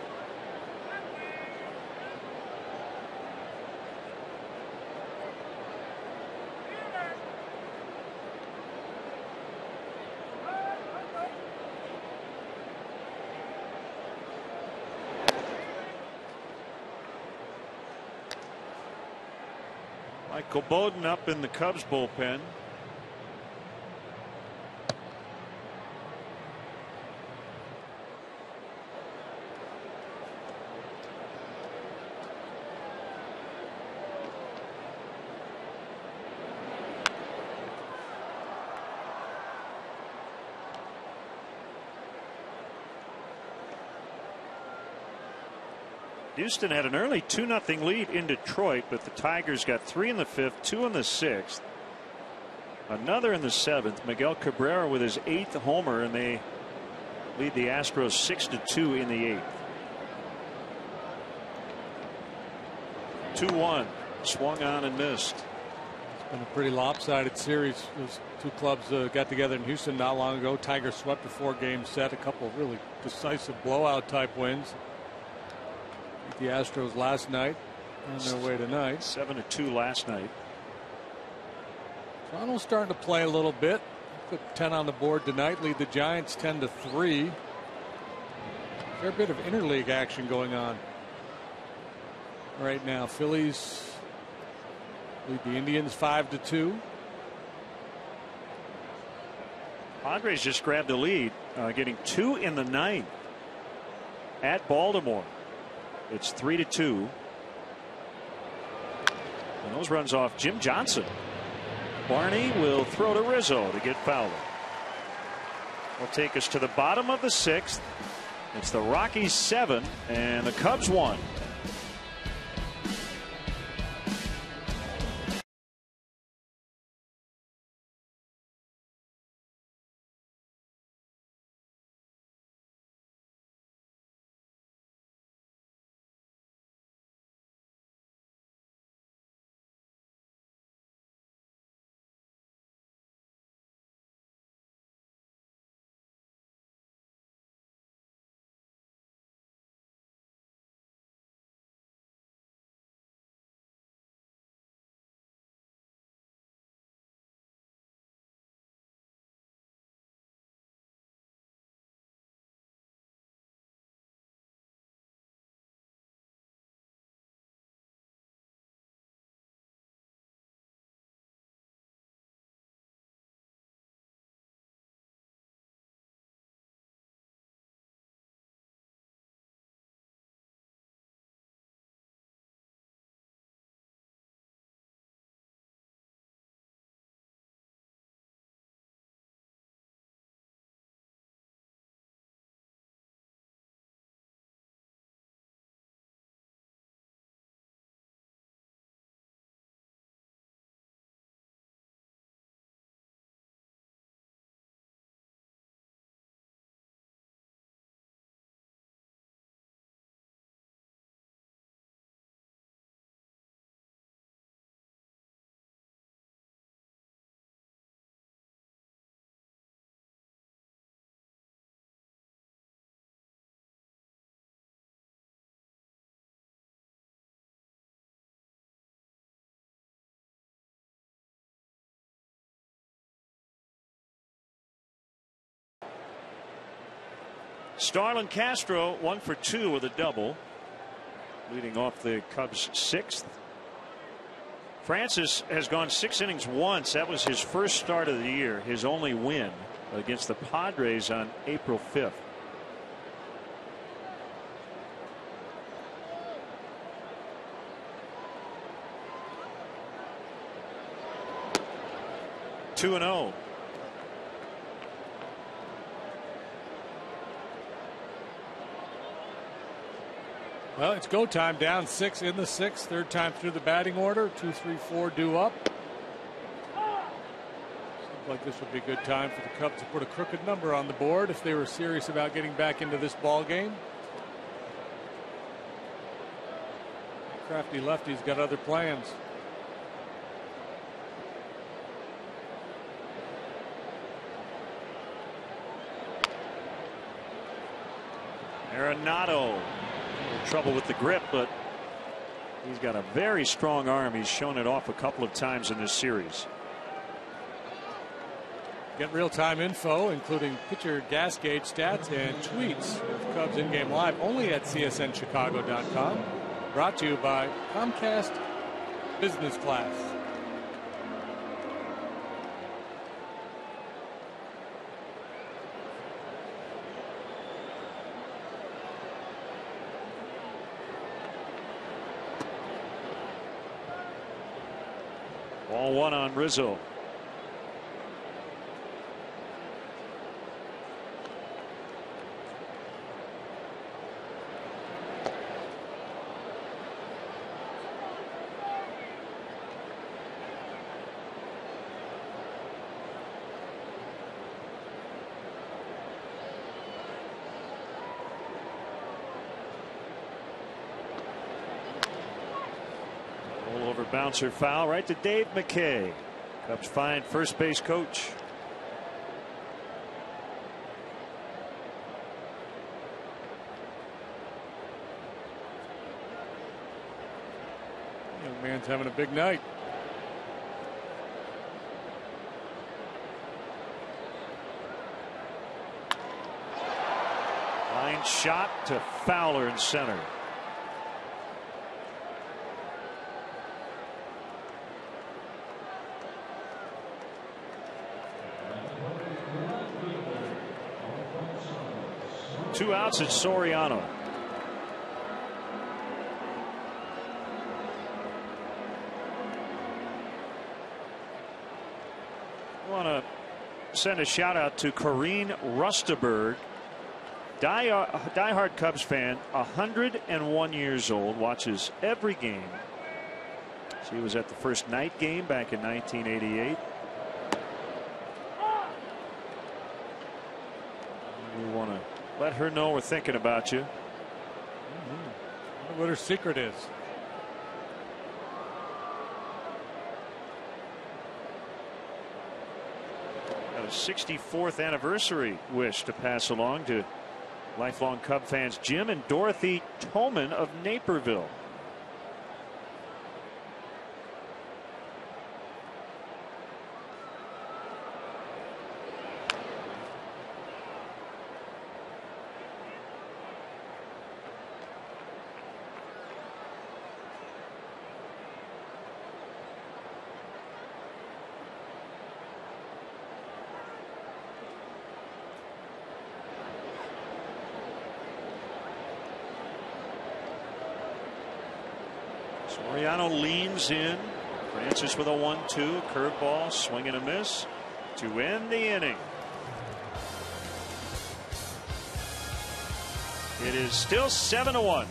Speaker 1: Michael Bowden up in the Cubs bullpen. Houston had an early 2-0 lead in Detroit, but the Tigers got 3 in the 5th, 2 in the 6th, another in the 7th. Miguel Cabrera with his 8th homer, and they lead the Astros 6-2 in the 8th. 2-1, swung on and missed.
Speaker 2: It's been a pretty lopsided series. Those two clubs got together in Houston not long ago. Tigers swept a 4-game set, a couple of really decisive blowout type wins. The Astros last night, on their way tonight.
Speaker 1: 7-2 last night.
Speaker 2: Toronto's starting to play a little bit. Put 10 on the board tonight. Lead the Giants 10-3. Fair bit of interleague action going on right now. Phillies lead the Indians 5-2.
Speaker 1: Padres just grabbed the lead, getting 2 in the 9th at Baltimore. It's 3-2. And those runs off Jim Johnson. Barney will throw to Rizzo to get Fowler. Will take us to the bottom of the 6th. It's the Rockies 7 and the Cubs 1. Starlin Castro 1 for 2 with a double, leading off the Cubs 6th. Francis has gone 6 innings once. That was his first start of the year, his only win against the Padres on April 5th. Two and 0.
Speaker 2: Well, it's go time. Down 6 in the 6th. Third time through the batting order. 2, 3, 4 due up. Seems like this would be a good time for the Cubs to put a crooked number on the board if they were serious about getting back into this ball game. Crafty lefty's got other plans.
Speaker 1: Arenado. Trouble with the grip, but he's got a very strong arm. He's shown it off a couple of times in this series.
Speaker 2: Get real-time info, including pitcher gas gauge stats and tweets of Cubs in-game live only at csnchicago.com. Brought to you by Comcast Business Class.
Speaker 1: Ball one on Rizzo. Over bouncer foul right to Dave McKay. Cubs find first base coach.
Speaker 2: Young man's having a big night.
Speaker 1: Line shot to Fowler in center. Two outs at Soriano. I want to send a shout out to Corrine Rustaberg, diehard Cubs fan, 101 years old, watches every game. She was at the first night game back in 1988. We want to let her know we're thinking about you.
Speaker 2: I wonder what her secret is.
Speaker 1: Got a 64th anniversary wish to pass along to lifelong Cub fans Jim and Dorothy Toman of Naperville. Soriano leans in. Francis with a 1-2. Curveball, swing and a miss to end the inning. It is still 7-1.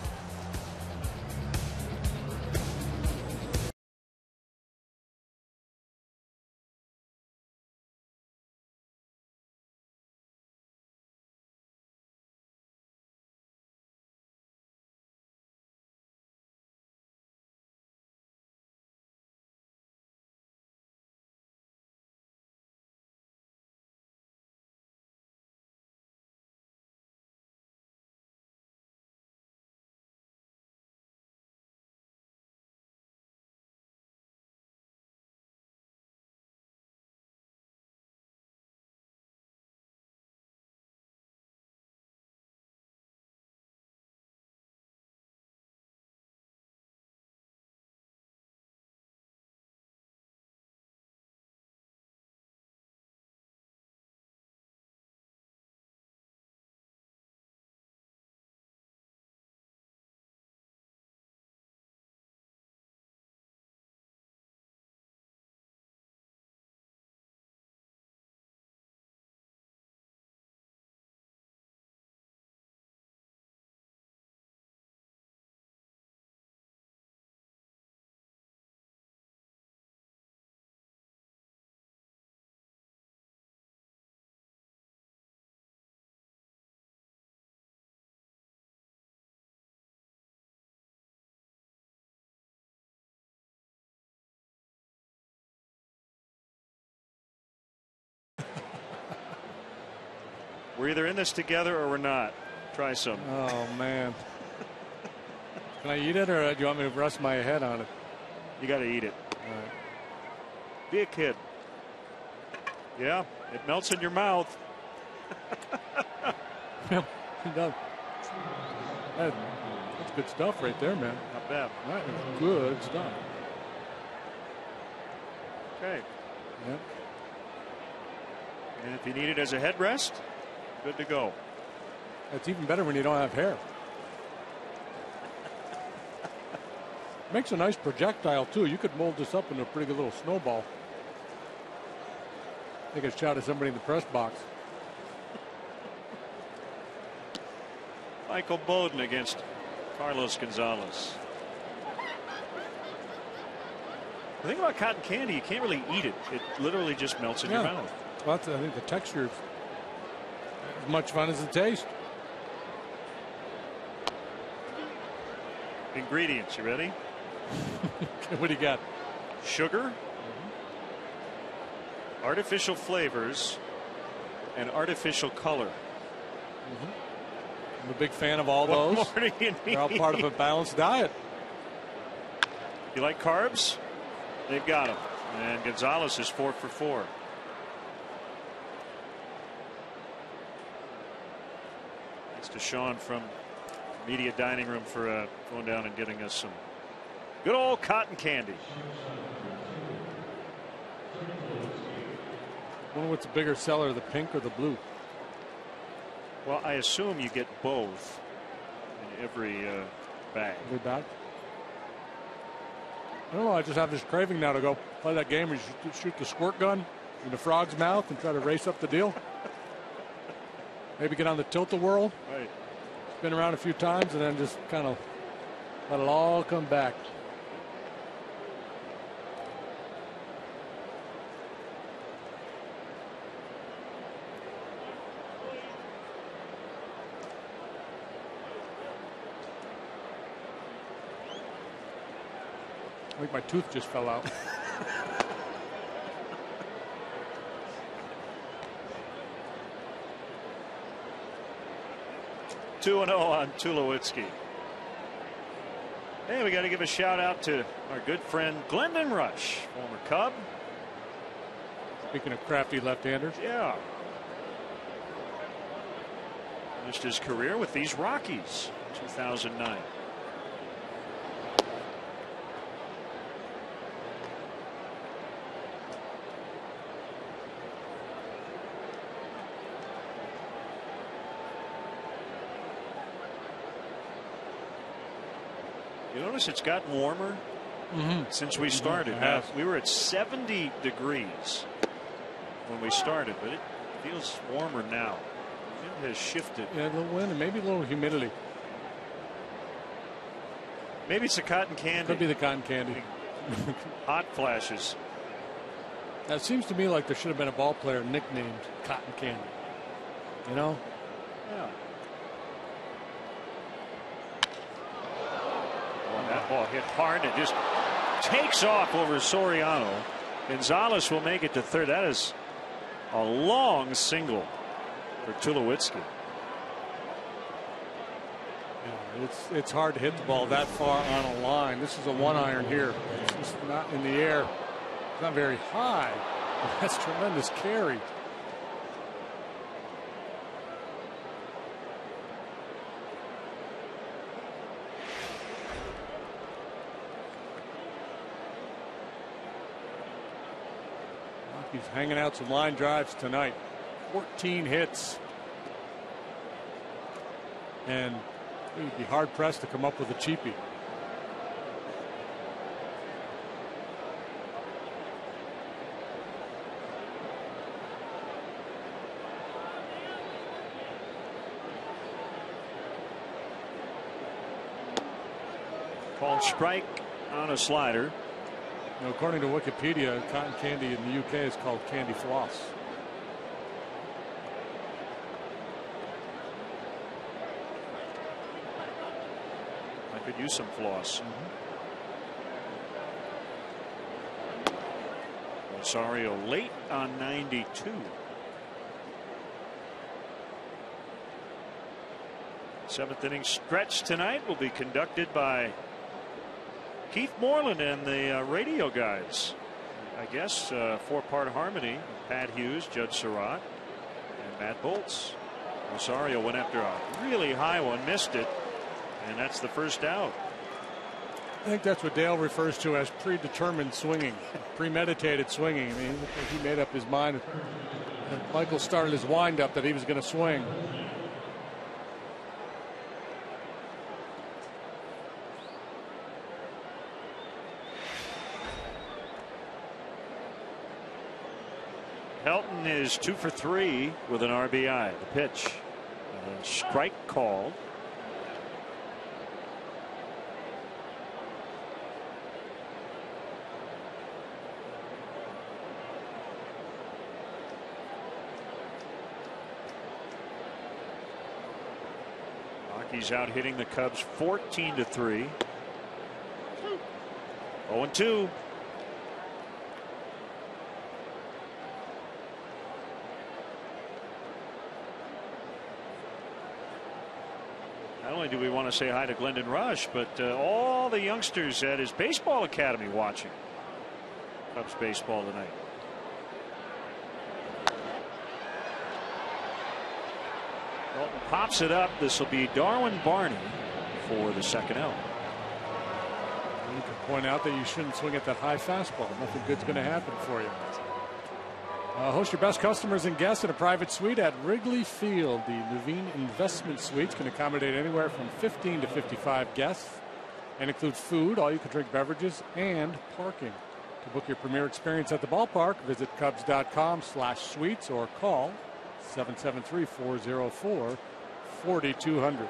Speaker 1: We're either in this together or we're not. Try some.
Speaker 2: Oh, man. Can I eat it, or do you want me to rest my head on it?
Speaker 1: You got to eat it.
Speaker 2: All right.
Speaker 1: Be a kid. Yeah, it melts in your mouth.
Speaker 2: Yeah, it does. That's good stuff right there, man.
Speaker 1: Not bad.
Speaker 2: That is good stuff.
Speaker 1: Okay.
Speaker 2: Yeah.
Speaker 1: And if you need it as a headrest, good to go.
Speaker 2: It's even better when you don't have hair. Makes a nice projectile, too. You could mold this up into a pretty good little snowball. Take a shot at somebody in the press box.
Speaker 1: Michael Bowden against Carlos Gonzalez. The thing about cotton candy, you can't really eat it. It literally just melts in your mouth.
Speaker 2: Well, I think the texture is as much fun as the taste.
Speaker 1: Ingredients, you ready?
Speaker 2: What do you got?
Speaker 1: Sugar, artificial flavors, and artificial color.
Speaker 2: I'm a big fan of all
Speaker 1: What
Speaker 2: those.
Speaker 1: more do you need?
Speaker 2: They're all part of a balanced diet.
Speaker 1: You like carbs? They've got them. And Gonzalez is 4 for 4. Thanks to Sean from media dining room for going down and getting us some good old cotton candy.
Speaker 2: I wonder what's a bigger seller, the pink or the blue?
Speaker 1: Well, I assume you get both in every bag.
Speaker 2: Every bag? I don't know. I just have this craving now to go play that game where you shoot the squirt gun in the frog's mouth and try to race up the deal. Maybe get on the tilt-a-whirl.
Speaker 1: Right.
Speaker 2: Spin around a few times and then just kind of let it all come back. I think my tooth just fell out.
Speaker 1: Two and 0 on Tulowitzki. Hey, we got to give a shout out to our good friend Glendon Rush, former Cub.
Speaker 2: Speaking of crafty left-handers.
Speaker 1: Yeah. Finished his career with these Rockies in 2009. You notice it's gotten warmer since we started. Now, we were at 70 degrees when we started, but it feels warmer now. It has shifted.
Speaker 2: Yeah, a little wind and maybe a little humidity.
Speaker 1: Maybe it's the cotton candy.
Speaker 2: Could be the cotton candy.
Speaker 1: Hot flashes.
Speaker 2: Now, it seems to me like there should have been a ball player nicknamed Cotton Candy. You know?
Speaker 1: Yeah. That ball hit hard. It just takes off over Soriano. Gonzalez will make it to third. That is a long single for Tulowitzki.
Speaker 2: Yeah, it's hard to hit the ball that far on a line. This is a 1-iron here. It's just not in the air. It's not very high. That's tremendous carry. He's hanging out some line drives tonight. 14 hits. And he'd be hard pressed to come up with a cheapie.
Speaker 1: Called strike on a slider.
Speaker 2: You know, according to Wikipedia, cotton candy in the UK is called candy floss.
Speaker 1: I could use some floss. Rosario late on 92. Seventh inning stretch tonight will be conducted by Keith Moreland and the radio guys. I guess four-part harmony. Pat Hughes, Judd Surratt, and Matt Bolts. Rosario went after a really high one, missed it, and that's the first out.
Speaker 2: I think that's what Dale refers to as predetermined swinging, premeditated swinging. I mean, he made up his mind. Michael started his windup that he was going to swing.
Speaker 1: Helton is 2 for 3 with an RBI. The pitch, strike called. Rockies out hitting the Cubs 14-3. 0-2. Not only do we want to say hi to Glendon Rush, but all the youngsters at his baseball academy watching Cubs baseball tonight. Dalton pops it up. This will be Darwin Barney for the second out.
Speaker 2: You can point out that you shouldn't swing at that high fastball. Nothing good's going to happen for you. Host your best customers and guests in a private suite at Wrigley Field. The Nuveen Investment Suites can accommodate anywhere from 15 to 55 guests and include food, all you can drink beverages, and parking. To book your premier experience at the ballpark, visit Cubs.com/suites or call 773-404-4200.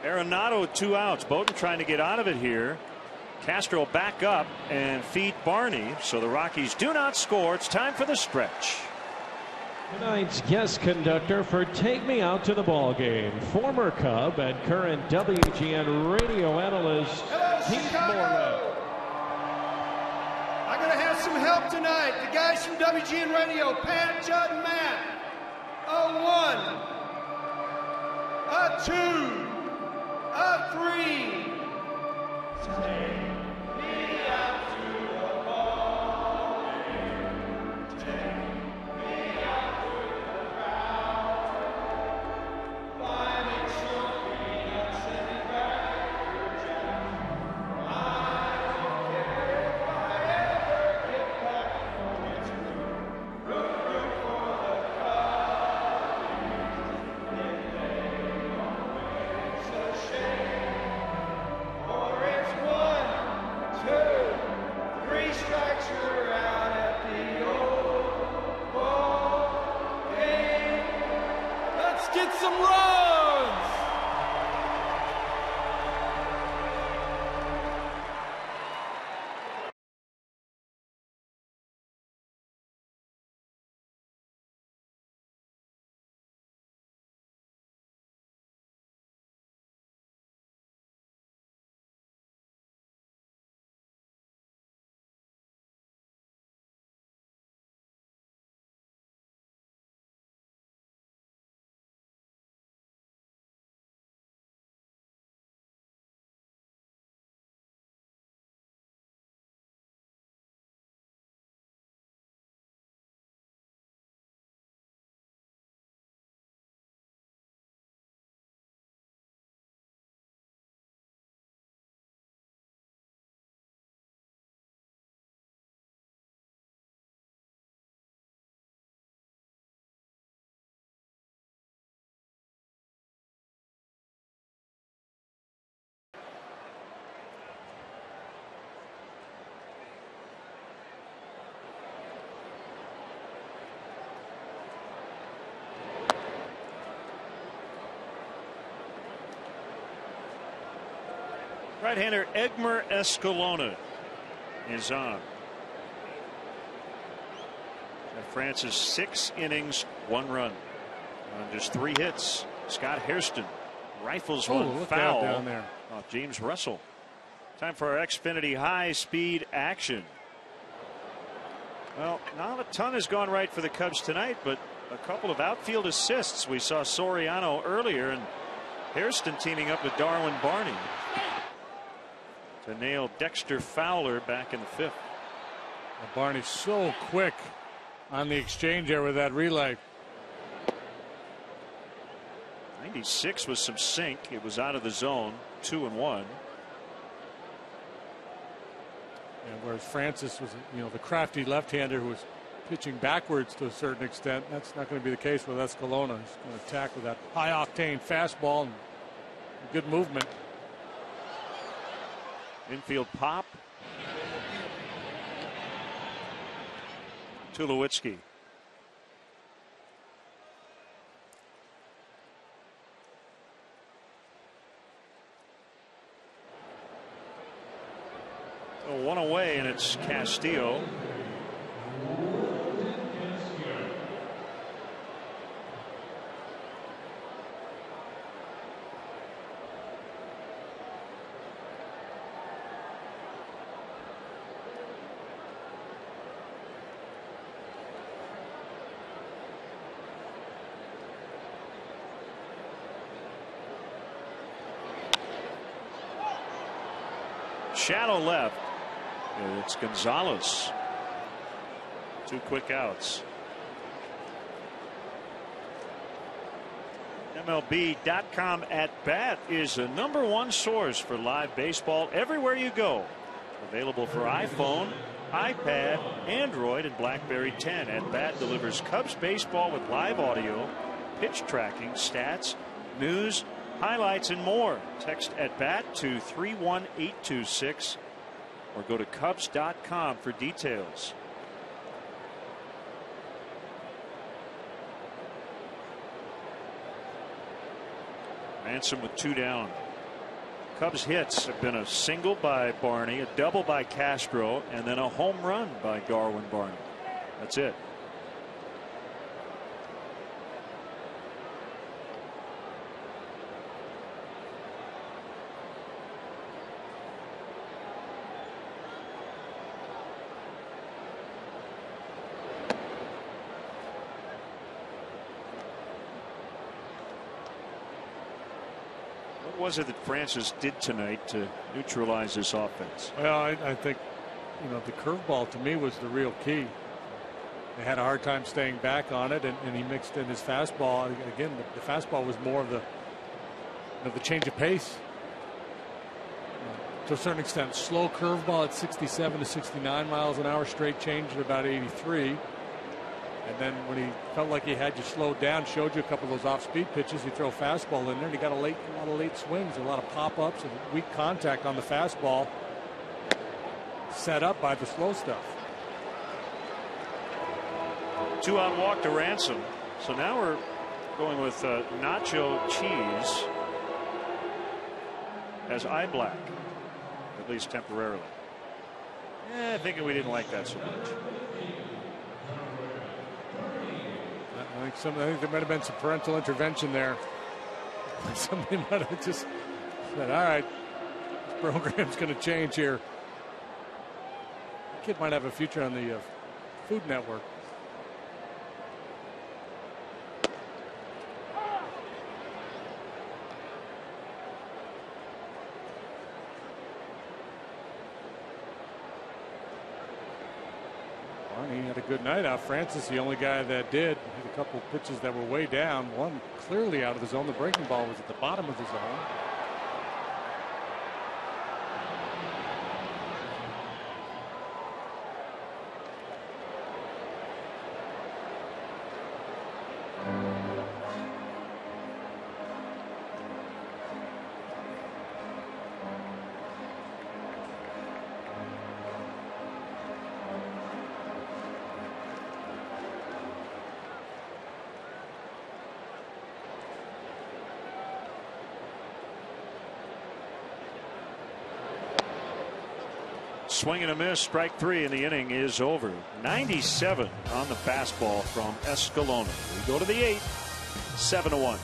Speaker 1: Arenado 2 outs. Bowden trying to get out of it here. Castro back up and feed Barney. So the Rockies do not score. It's time for the stretch.
Speaker 5: Tonight's guest conductor for Take Me Out to the Ball Game, former Cub and current WGN radio analyst Keith Moreland.
Speaker 6: I'm going to have some help tonight. The guys from WGN Radio, Pat, Judd, and Matt. A 1, a 2, a 3. Take me out to the ball game. Take me out to the crowd. Finding some peanuts and cracker I don't care if I ever get back home. It's root for the Cubbies. If they don't win, it's a shame. For it's 1, 2, 3 strikes, you're out at the old ball game. Let's get some runs.
Speaker 1: Right-hander Egmer Escalona is on. Francis 6 innings, 1 run on just 3 hits. Scott Hairston rifles one foul
Speaker 2: down there
Speaker 1: off James Russell. Time for our Xfinity high-speed action. Well, not a ton has gone right for the Cubs tonight, but a couple of outfield assists. We saw Soriano earlier, and Hairston teaming up with Darwin Barney to nail Dexter Fowler back in the 5th.
Speaker 2: Well, Barney's so quick on the exchange there with that relay.
Speaker 1: 96 was some sink. It was out of the zone, 2-1.
Speaker 2: And whereas Francis was, the crafty left-hander who was pitching backwards to a certain extent, that's not going to be the case with Escalona. He's going to attack with that high-octane fastball and good movement.
Speaker 1: Infield pop. Tulowitzki. One away, and it's Castillo. Shadow left. It's Gonzalez. 2 quick outs. MLB.com at bat is the #1 source for live baseball everywhere you go. Available for iPhone, iPad, Android, and BlackBerry 10. At bat delivers Cubs baseball with live audio, pitch tracking, stats, news, highlights, and more. Text at bat to 31826 or go to Cubs.com for details. Ransom with 2 down. Cubs hits have been a single by Barney, a double by Castro, and then a home run by Darwin Barney. That's it. What was it that Francis did tonight to neutralize this offense?
Speaker 2: Well, I think, the curveball to me was the real key. They had a hard time staying back on it, and he mixed in his fastball. Again, the fastball was more of the change of pace. To a certain extent, slow curveball at 67 to 69 miles an hour, straight change at about 83. And then when he felt like he had you slowed down, showed you a couple of those off-speed pitches, you throw a fastball in there, and he got a lot of late swings, a lot of pop-ups, and weak contact on the fastball, set up by the slow stuff.
Speaker 1: 2-out walk to Ransom. So now we're going with Nacho Cheese as eye black, at least temporarily. I think we didn't like that so much.
Speaker 2: I think there might have been some parental intervention there. Somebody might have just said, all right, this program's going to change here. The kid might have a future on the Food Network. He had a good night out. Francis, the only guy that did, hit a couple of pitches that were way down. One clearly out of the zone. The breaking ball was at the bottom of the zone.
Speaker 1: Swing and a miss. Strike 3, and the inning is over. 97 on the fastball from Escalona. We go to the 8th, 7-1.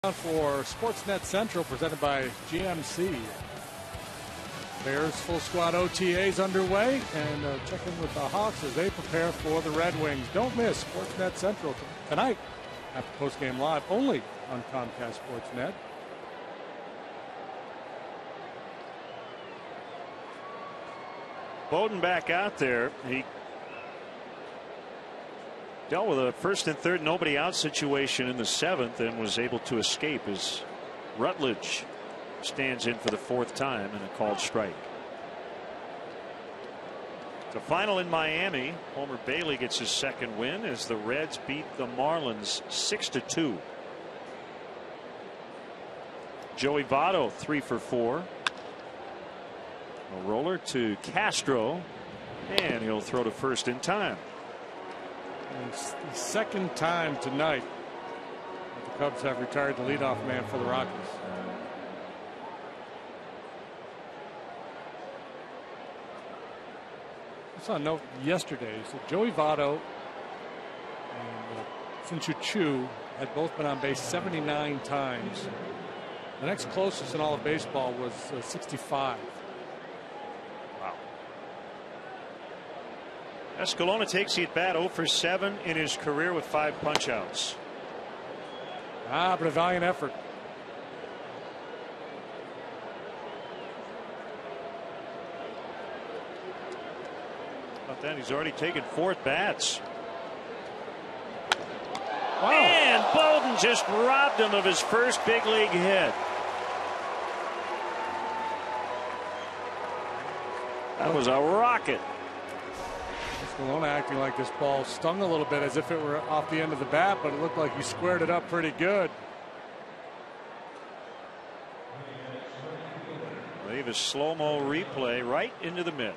Speaker 2: For Sportsnet Central, presented by GMC. Bears full squad OTAs underway, and check in with the Hawks as they prepare for the Red Wings. Don't miss Sportsnet Central tonight after postgame live only on Comcast Sportsnet.
Speaker 1: Bowden back out there. He dealt with a first and third nobody out situation in the 7th and was able to escape as Rutledge stands in for the 4th time in a called strike. The final in Miami. Homer Bailey gets his 2nd win as the Reds beat the Marlins 6-2. Joey Votto 3 for 4. A roller to Castro, and he'll throw to first in time.
Speaker 2: It's the 2nd time tonight that the Cubs have retired the leadoff man for the Rockies. I saw a note yesterday. So Joey Votto and Shin-Soo Choo had both been on base 79 times. The next closest in all of baseball was 65.
Speaker 1: Escalona takes the at bat 0 for 7 in his career with 5 punchouts.
Speaker 2: But a valiant effort.
Speaker 1: About that, he's already taken 4 at bats.
Speaker 2: Wow.
Speaker 1: And Bowden just robbed him of his first big league hit. That was a rocket.
Speaker 2: Escalona acting like this ball stung a little bit as if it were off the end of the bat, but it looked like he squared it up pretty good.
Speaker 1: Leave a slow-mo replay right into the mitt.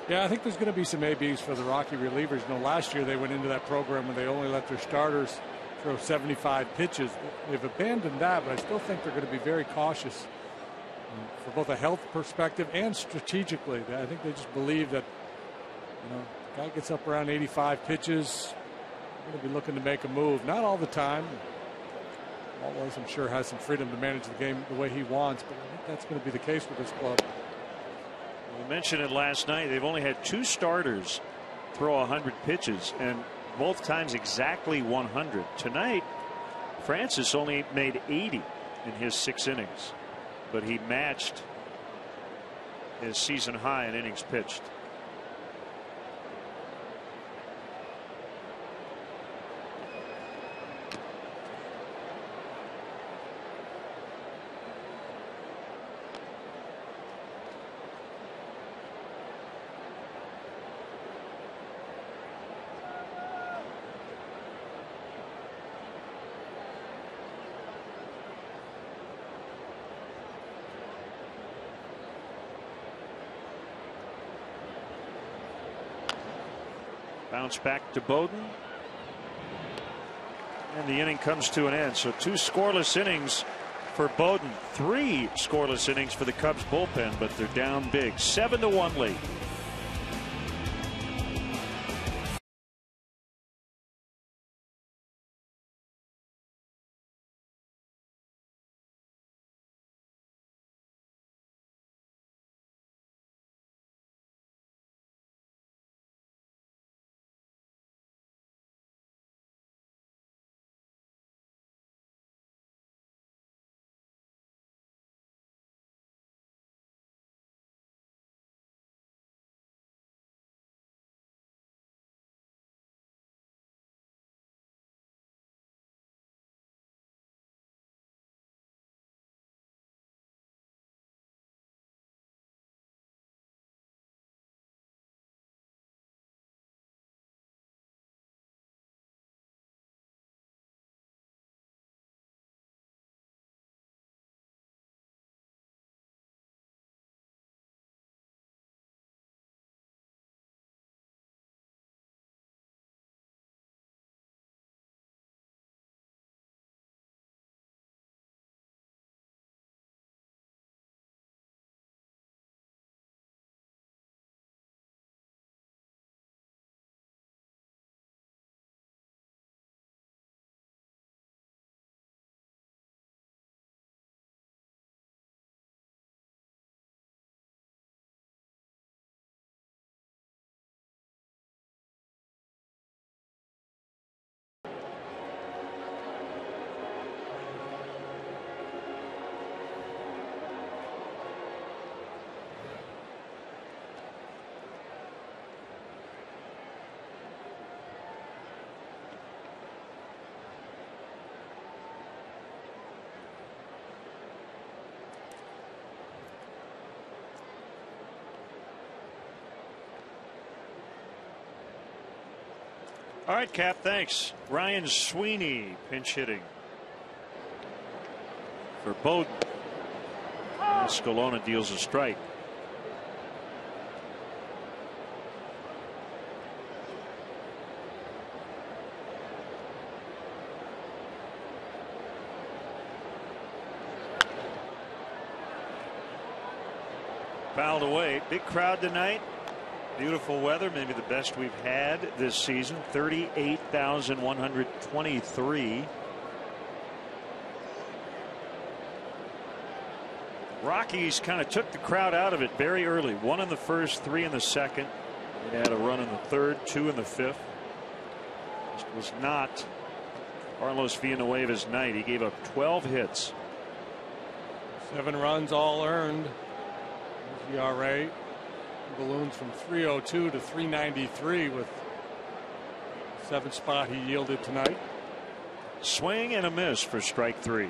Speaker 2: Yeah, I think there's going to be some ABs for the Rocky relievers. You know, last year they went into that program where they only let their starters throw 75 pitches. They've abandoned that, but I still think they're going to be very cautious for both a health perspective and strategically. I think they just believe that, you know, the guy gets up around 85 pitches, they're going to be looking to make a move. Not all the time. Always, I'm sure, has some freedom to manage the game the way he wants, but I think that's going to be the case with this club.
Speaker 1: We mentioned it last night. They've only had 2 starters throw 100 pitches, and both times exactly 100. Tonight, Francis only made 80 in his 6 innings, but he matched his season high in innings pitched. Bounce back to Bowden. And the inning comes to an end. So 2 scoreless innings for Bowden. 3 scoreless innings for the Cubs bullpen, but they're down big. 7-1 lead. All right, Cap, thanks. Ryan Sweeney pinch hitting for Bowden. Escalona deals a strike. Fouled away. Big crowd tonight. Beautiful weather, maybe the best we've had this season. 38,123. Rockies kind of took the crowd out of it very early. 1 in the first, 3 in the second. They had a run in the third, 2 in the fifth. This was not Carlos Villanueva's night. He gave up 12 hits.
Speaker 2: 7 runs all earned. ERA balloons from 302 to 393 with 7th spot he yielded tonight.
Speaker 1: Swing and a miss for strike 3.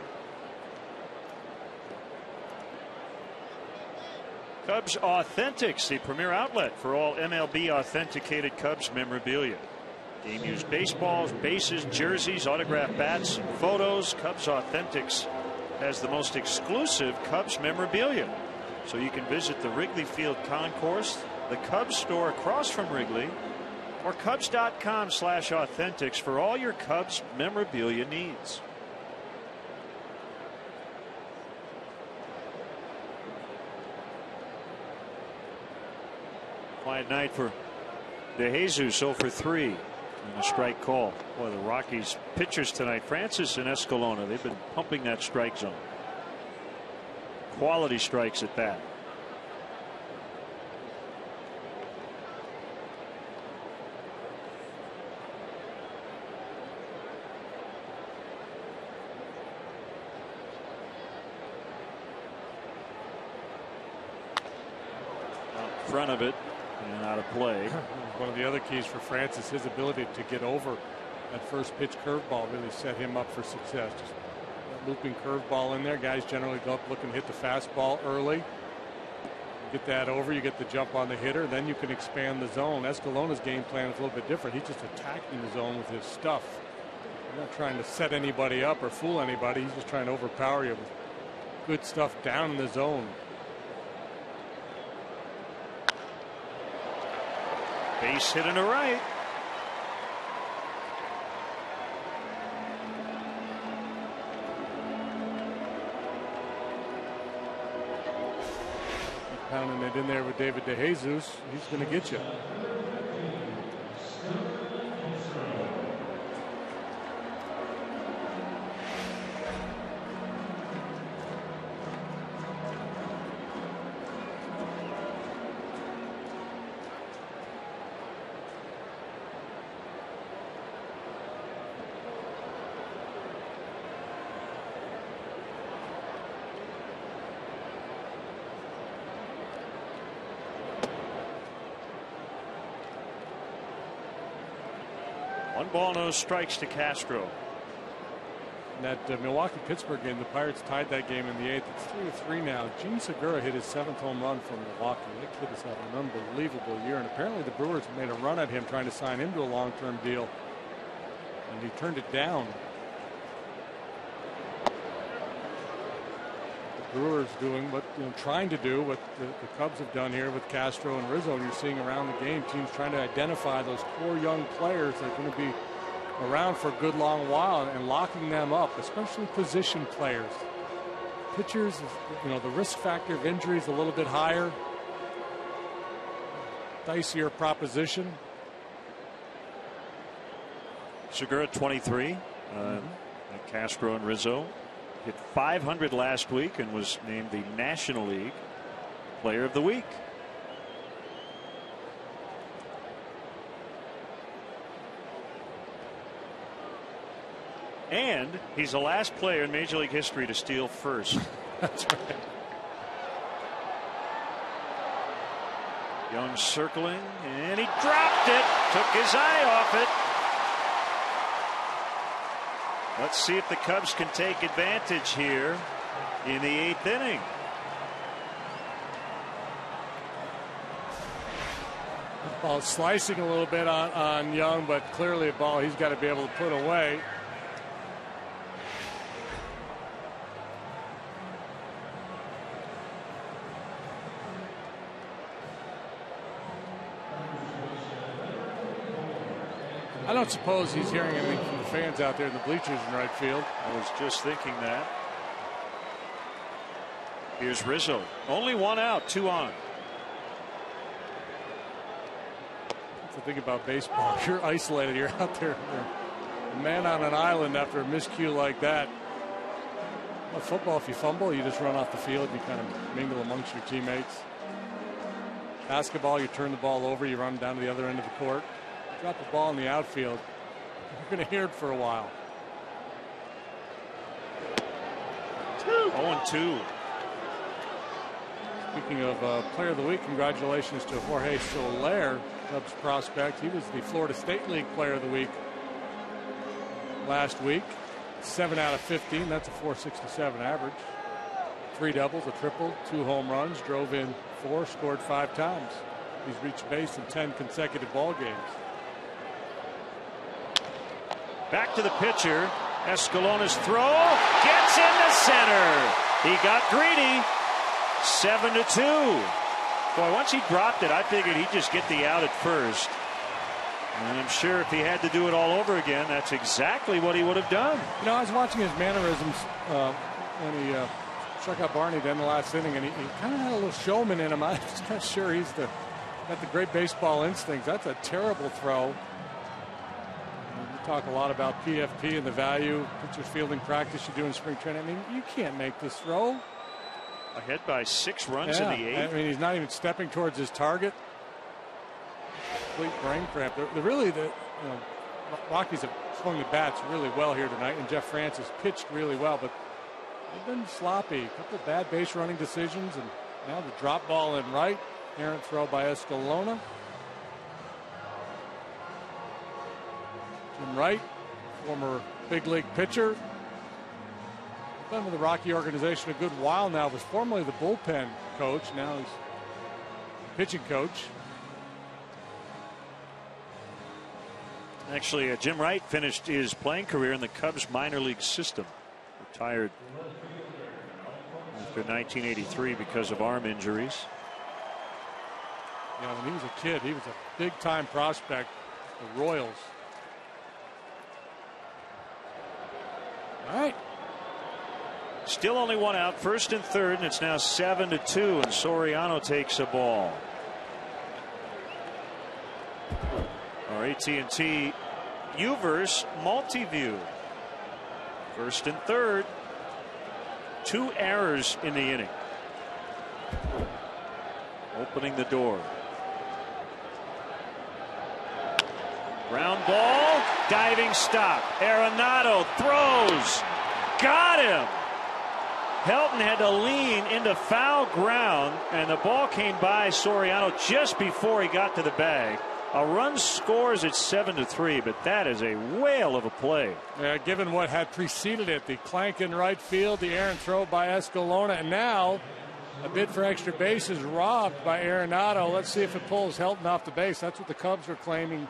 Speaker 1: Cubs Authentics, the premier outlet for all MLB authenticated Cubs memorabilia. Game used baseballs, bases, jerseys, autographed bats, and photos. Cubs Authentics has the most exclusive Cubs memorabilia. So you can visit the Wrigley Field Concourse, the Cubs store across from Wrigley, or Cubs.com/authentics for all your Cubs memorabilia needs. Quiet night for DeJesus, 0 for 3 in a strike call. Boy, the Rockies pitchers tonight, Francis and Escalona, they've been pumping that strike zone. Quality strikes at that. Out front of it and out of play.
Speaker 2: One of the other keys for Francis, his ability to get over that first pitch curveball really set him up for success. Just looping curveball in there. Guys generally go up looking to hit the fastball early. Get that over, you get the jump on the hitter, then you can expand the zone. Escalona's game plan is a little bit different. He's just attacking the zone with his stuff. He's not trying to set anybody up or fool anybody. He's just trying to overpower you with good stuff down in the zone.
Speaker 1: Base hit and a right.
Speaker 2: Pounding it in there with David DeJesus, he's going to get you.
Speaker 1: One ball, no strikes to Castro.
Speaker 2: In that Milwaukee-Pittsburgh game, the Pirates tied that game in the 8th. It's 3-3 now. Gene Segura hit his 7th home run from Milwaukee. That kid has had an unbelievable year, and apparently the Brewers made a run at him trying to sign him to a long-term deal, and he turned it down. The Brewers doing what, trying to do what the Cubs have done here with Castro and Rizzo. You're seeing around the game teams trying to identify those core young players that are going to be around for a good long while and locking them up, especially position players. Pitchers, the risk factor of injury is a little bit higher. Dicier proposition.
Speaker 1: Segura 23. Castro and Rizzo hit .500 last week and was named the National League Player of the Week. And he's the last player in Major League history to steal first.
Speaker 2: That's right.
Speaker 1: Young circling, and he dropped it. Took his eye off it. Let's see if the Cubs can take advantage here in the 8th inning.
Speaker 2: Ball slicing a little bit on Young, but clearly a ball he's got to be able to put away. I don't suppose he's hearing anything from the fans out there in the bleachers in right field.
Speaker 1: I was just thinking that. Here's Rizzo. Only one out, 2 on.
Speaker 2: That's the thing about baseball. You're isolated. You're out there. You're a man on an island after a miscue like that. Well, football, if you fumble, you just run off the field. You kind of mingle amongst your teammates. Basketball, you turn the ball over. You run down to the other end of the court. Drop the ball in the outfield, you're going to hear it for a while.
Speaker 1: 0-2.
Speaker 2: Speaking of Player of the Week, congratulations to Jorge Soler, Cubs prospect. He was the Florida State League Player of the Week last week. 7 out of 15. That's a .467 average. 3 doubles, a triple, 2 home runs, drove in 4, scored 5 times. He's reached base in 10 consecutive ball games.
Speaker 1: Back to the pitcher. Escalona's throw gets into center. He got greedy. 7-2. Boy, once he dropped it, I figured he'd just get the out at first. And I'm sure if he had to do it all over again, that's exactly what he would have done.
Speaker 2: You know, I was watching his mannerisms when he struck out Barney in the last inning, and he kind of had a little showman in him. I'm just not sure he's got the great baseball instincts. That's a terrible throw. We talk a lot about PFP and the value pitcher's fielding practice you do in spring training. I mean, you can't make this throw.
Speaker 1: Ahead by 6 runs in the 8th.
Speaker 2: I mean, he's not even stepping towards his target. Complete brain cramp. Rockies have swung the bats really well here tonight, and Jeff Francis pitched really well, but they've been sloppy. A couple of bad base running decisions, and now the drop ball in right. Errant throw by Escalona. Jim Wright, former big league pitcher. Been with the Rocky organization a good while now. Was formerly the bullpen coach. Now he's pitching coach.
Speaker 1: Actually, Jim Wright finished his playing career in the Cubs minor league system. Retired after 1983 because of arm injuries.
Speaker 2: Yeah, when he was a kid, he was a big-time prospect. The Royals. All right.
Speaker 1: Still only 1 out, 1st and 3rd, and it's now 7-2, and Soriano takes a ball. Our AT&T Uverse multi-view. 1st and 3rd. 2 errors in the inning. Opening the door. Ground ball, diving stop. Arenado throws. Got him. Helton had to lean into foul ground, and the ball came by Soriano just before he got to the bag. A run scores at 7-3, but that is a whale of a play.
Speaker 2: Yeah, given what had preceded it, the clank in right field, the errant throw by Escalona, and now a bid for extra bases robbed by Arenado. Let's see if it pulls Helton off the base. That's what the Cubs are claiming.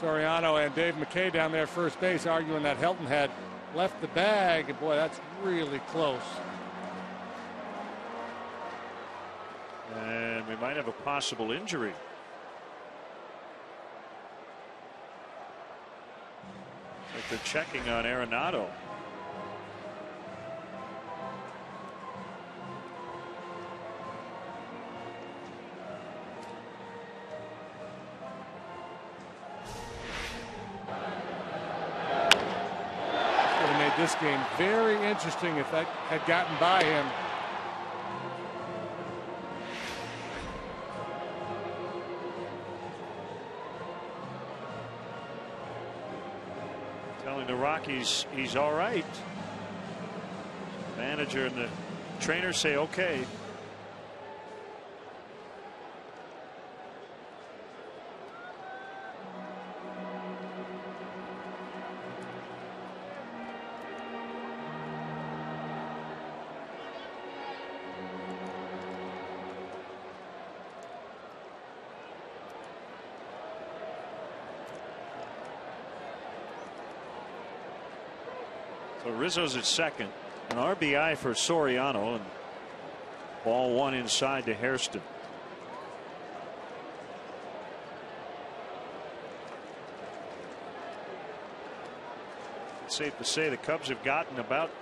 Speaker 2: Soriano and Dave McKay down there first base arguing that Helton had left the bag, and boy, that's really close.
Speaker 1: And we might have a possible injury. Like they're checking on Arenado.
Speaker 2: Would have made this game very interesting if that had gotten by him.
Speaker 1: Telling the Rockies he's all right. The manager and the trainer say okay. So Rizzo's at second. An RBI for Soriano, and ball one inside to Hairston. It's safe to say the Cubs have gotten about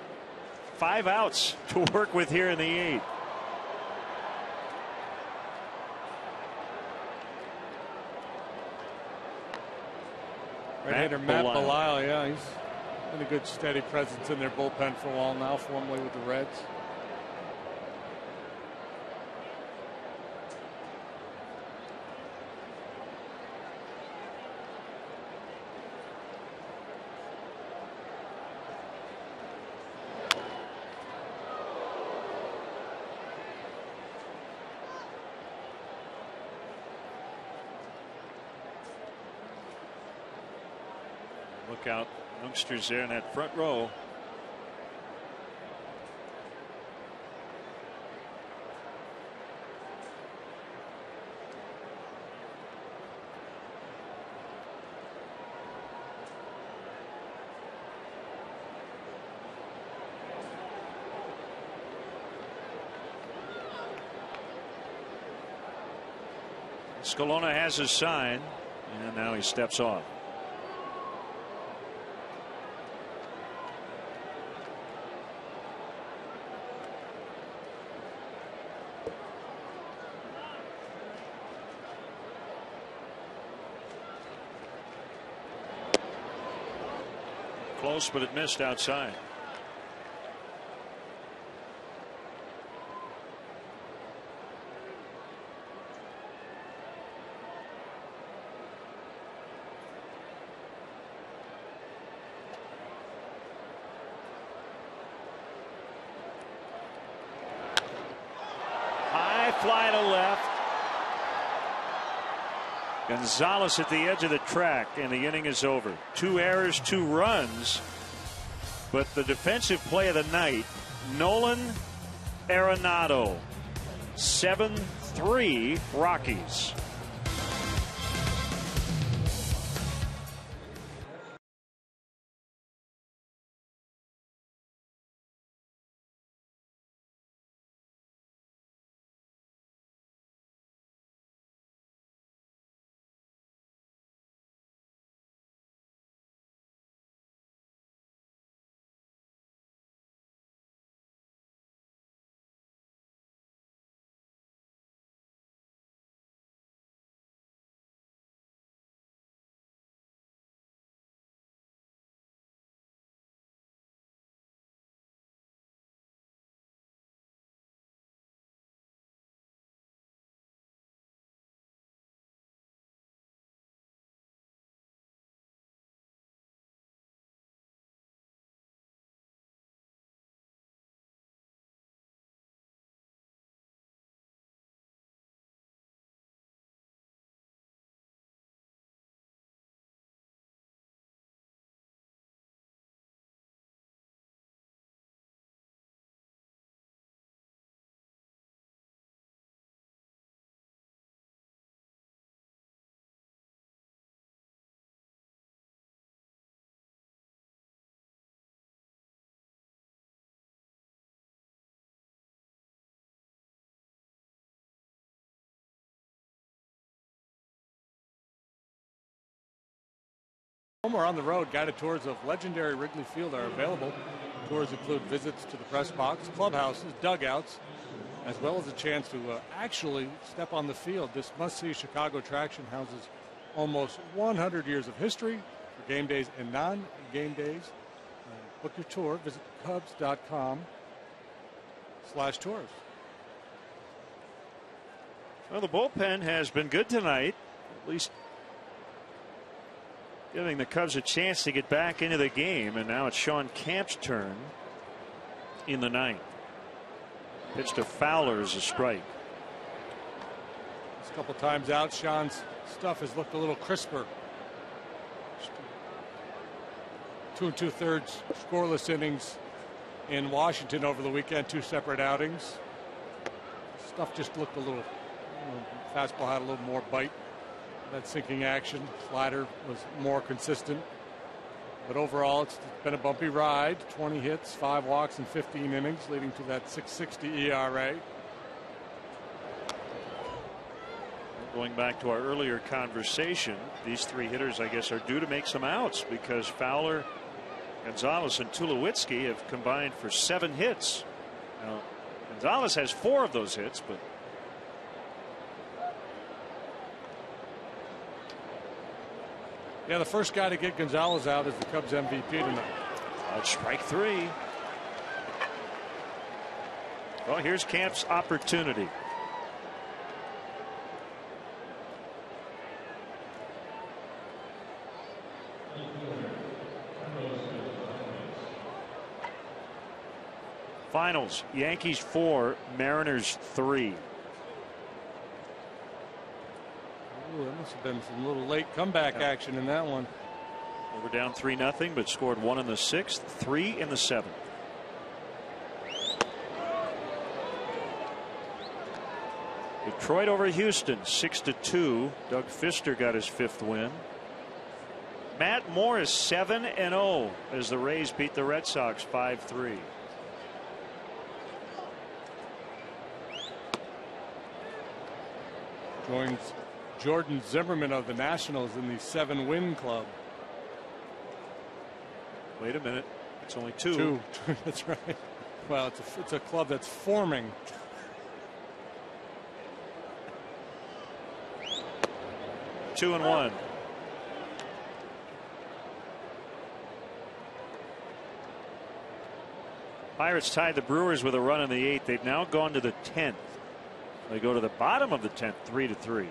Speaker 1: 5 outs to work with here in the 8th.
Speaker 2: Right-hander Matt Belisle, yeah, he's been a good steady presence in their bullpen for a while now, formerly with the Reds.
Speaker 1: Look out, youngsters there in that front row. Scalona has his sign, and now he steps off. Close, but it missed outside. High fly to left. Gonzalez at the edge of the track, and the inning is over. 2 errors, 2 runs. But the defensive play of the night, Nolan Arenado. 7-3 Rockies.
Speaker 2: Home or on the road, guided tours of legendary Wrigley Field are available. Tours include visits to the press box, clubhouses, dugouts, as well as a chance to actually step on the field. This must-see Chicago attraction houses almost 100 years of history for game days and non-game days. Book your tour. Visit Cubs.com/tours.
Speaker 1: Well, the bullpen has been good tonight, at least giving the Cubs a chance to get back into the game. And now it's Sean Camp's turn in the 9th. Pitch to Fowler is a strike.
Speaker 2: A couple times out, Sean's stuff has looked a little crisper. 2 2/3 scoreless innings in Washington over the weekend, 2 separate outings. Stuff just looked a little, fastball had a little more bite. That sinking action, slider was more consistent. But overall, it's been a bumpy ride. 20 hits, 5 walks, and 15 innings, leading to that 6.60 ERA.
Speaker 1: Going back to our earlier conversation, these 3 hitters, I guess, are due to make some outs because Fowler, Gonzalez, and Tulowitzki have combined for 7 hits. Now, Gonzalez has 4 of those hits, but
Speaker 2: yeah, the first guy to get Gonzalez out is the Cubs MVP tonight.
Speaker 1: That's strike 3. Well, here's Camp's opportunity. Finals, Yankees 4, Mariners 3.
Speaker 2: Ooh, that must have been some little late comeback action in that one.
Speaker 1: They were down 3-0, but scored 1 in the 6th, 3 in the 7th. Detroit over Houston, 6-2. Doug Fister got his 5th win. Matt Moore is 7-0 as the Rays beat the Red Sox 5-3.
Speaker 2: Joins Jordan Zimmerman of the Nationals in the 7-win club.
Speaker 1: Wait a minute. It's only 2.
Speaker 2: 2. That's right. Well, it's a club that's forming.
Speaker 1: Two and 1. Pirates tied the Brewers with a run in the 8th. They've now gone to the 10th. They go to the bottom of the 10th, 3-3.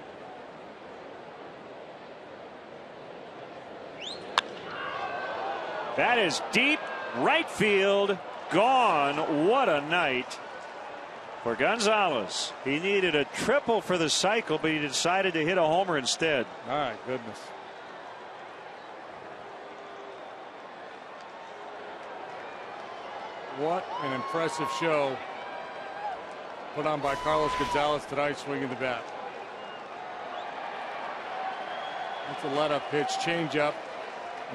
Speaker 1: That is deep right field, gone. What a night for Gonzalez. He needed a triple for the cycle, but he decided to hit a homer instead.
Speaker 2: My goodness. What an impressive show put on by Carlos Gonzalez tonight, swinging the bat. That's a let-up pitch, change up.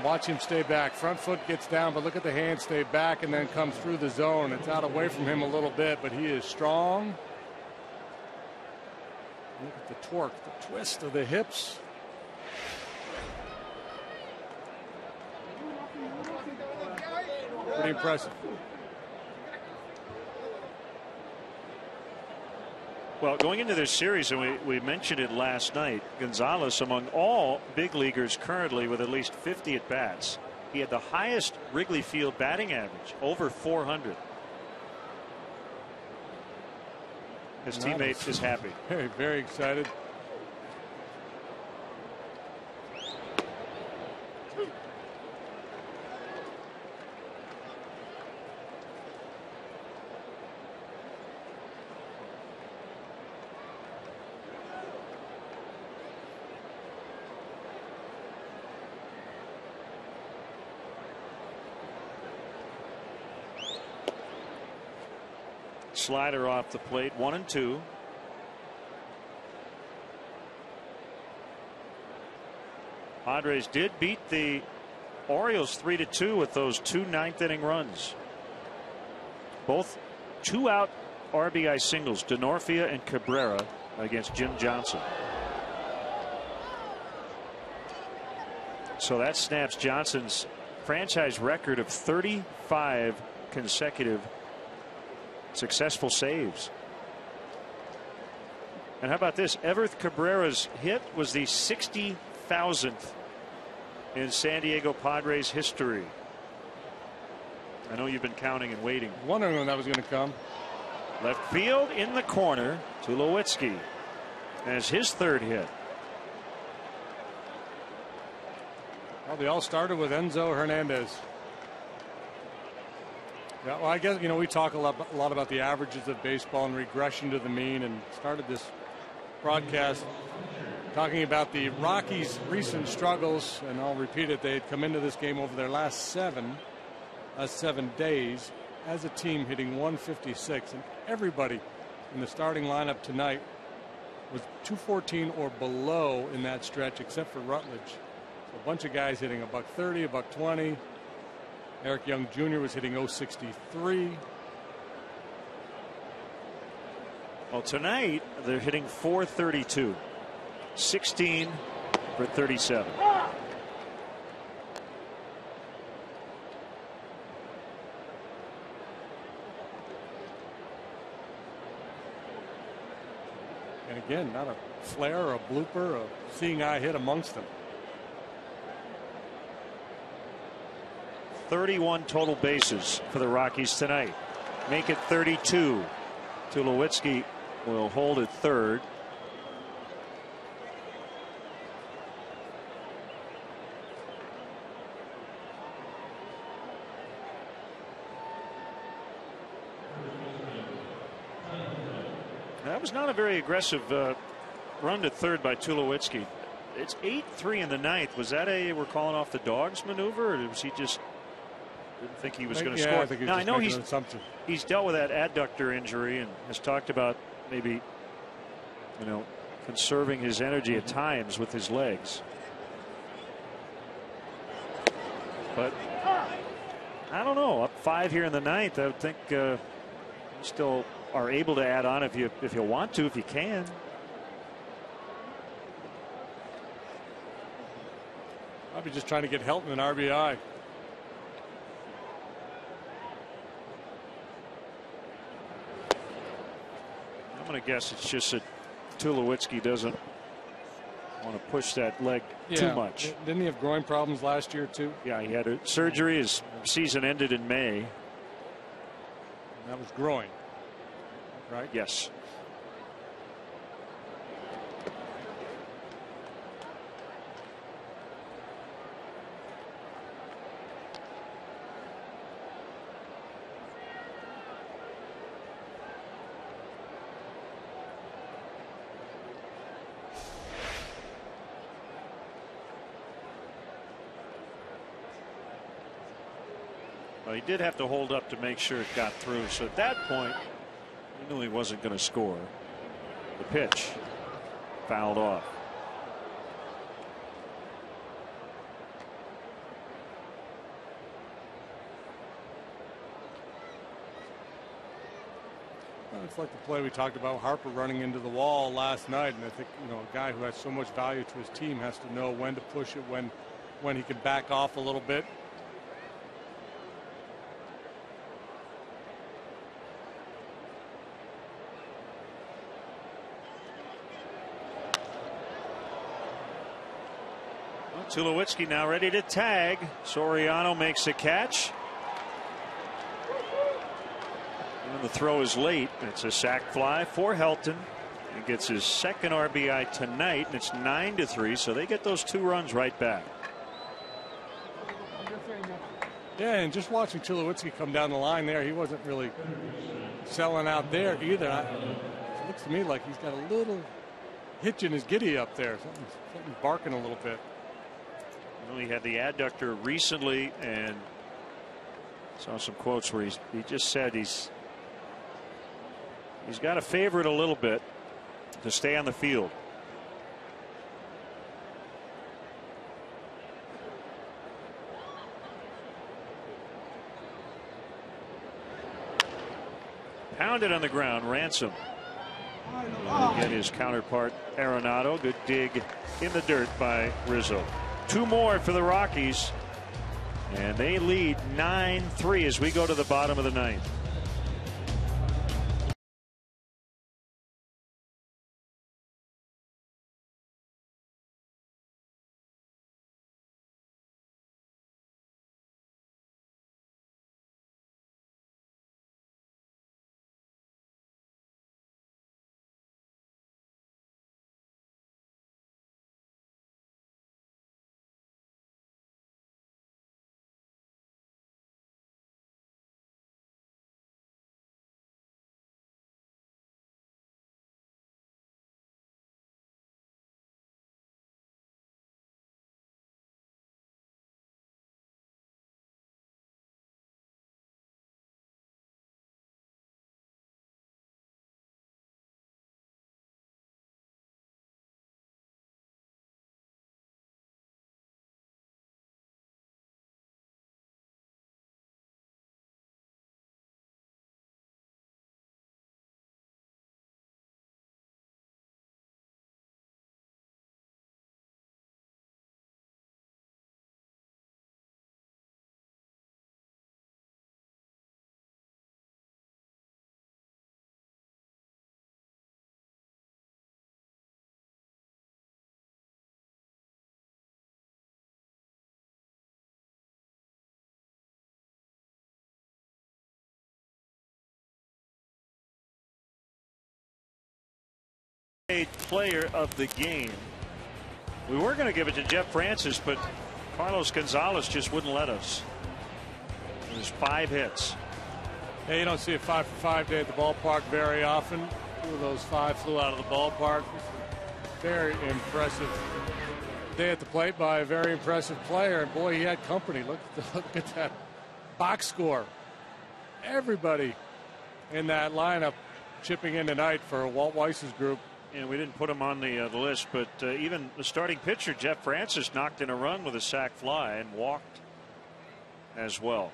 Speaker 2: Watch him stay back. Front foot gets down, but look at the hand stay back and then come through the zone. It's out away from him a little bit, but he is strong. Look at the torque, the twist of the hips. Pretty impressive.
Speaker 1: Well, going into this series, and we mentioned it last night, Gonzalez among all big leaguers currently with at least 50 at bats. He had the highest Wrigley Field batting average, over 400. His teammate is happy.
Speaker 2: Very, very excited.
Speaker 1: Slider off the plate, 1-2. Padres did beat the Orioles 3-2 with those 2 ninth-inning runs. Both 2-out RBI singles, Denorfia and Cabrera against Jim Johnson. So that snaps Johnson's franchise record of 35 consecutive successful saves. And how about this? Everth Cabrera's hit was the 60,000th in San Diego Padres history. I know you've been counting and waiting.
Speaker 2: Wondering when that was going to come.
Speaker 1: Left field in the corner. Tulowitzki as his 3rd hit.
Speaker 2: Well, they all started with Enzo Hernandez. Yeah, well, I guess, we talk a lot about the averages of baseball and regression to the mean, and started this broadcast talking about the Rockies' recent struggles, and I'll repeat it. They had come into this game over their last 7 days as a team hitting 156, and everybody in the starting lineup tonight was 214 or below in that stretch, except for Rutledge. So A bunch of guys hitting $130, $120. Eric Young Jr. was hitting .063.
Speaker 1: Well, tonight they're hitting .432, 16 for 37.
Speaker 2: And again, not a flare or a blooper, a seeing eye hit amongst them.
Speaker 1: 31 total bases for the Rockies tonight. Make it 32. Tulowitzki will hold at third. That was not a very aggressive run to third by Tulowitzki. It's 8-3 in the ninth. Was that we're calling off the dogs maneuver, or was he just didn't think he was going to score?
Speaker 2: Now I know
Speaker 1: he's dealt with that adductor injury and has talked about maybe, conserving his energy at times with his legs. But I don't know. Up 5 here in the ninth. I would think you still are able to add on if you want to, if you can.
Speaker 2: I'll be just trying to get Helton an RBI.
Speaker 1: I'm going to guess it's just that Tulowitzki doesn't want to push that leg too much.
Speaker 2: Didn't he have groin problems last year too?
Speaker 1: Yeah, he had a surgery. His season ended in May.
Speaker 2: And that was groin, right?
Speaker 1: Yes. Well, he did have to hold up to make sure it got through. So at that point, he knew he wasn't going to score. The pitch fouled off.
Speaker 2: Well, it's like the play we talked about, Harper running into the wall last night, and I think a guy who has so much value to his team has to know when to push it, when he can back off a little bit.
Speaker 1: Tulowitzki now ready to tag. Soriano makes a catch. And the throw is late. It's a sac fly for Helton. He gets his second RBI tonight, and it's 9-3. So they get those 2 runs right back.
Speaker 2: Yeah, and just watching Tulowitzki come down the line there, he wasn't really selling out there either. It looks to me like he's got a little hitch in his giddy up there. Something's barking a little bit.
Speaker 1: Well, he had the adductor recently, and saw some quotes where he just said he's got to favor it a little bit to stay on the field. Pounded on the ground. Ransom will get his counterpart Arenado. Good dig in the dirt by Rizzo. 2 more for the Rockies, and they lead 9-3 as we go to the bottom of the ninth. Player of the game. We were going to give it to Jeff Francis, but Carlos Gonzalez just wouldn't let us. There's 5 hits.
Speaker 2: Yeah, you don't see a 5-for-5 day at the ballpark very often. 2 of those 5 flew out of the ballpark. Very impressive day at the plate by a very impressive player. And boy, he had company. Look at that box score. Everybody in that lineup chipping in tonight for Walt Weiss's group.
Speaker 1: And we didn't put him on the list, but even the starting pitcher, Jeff Francis, knocked in a run with a sac fly and walked as well.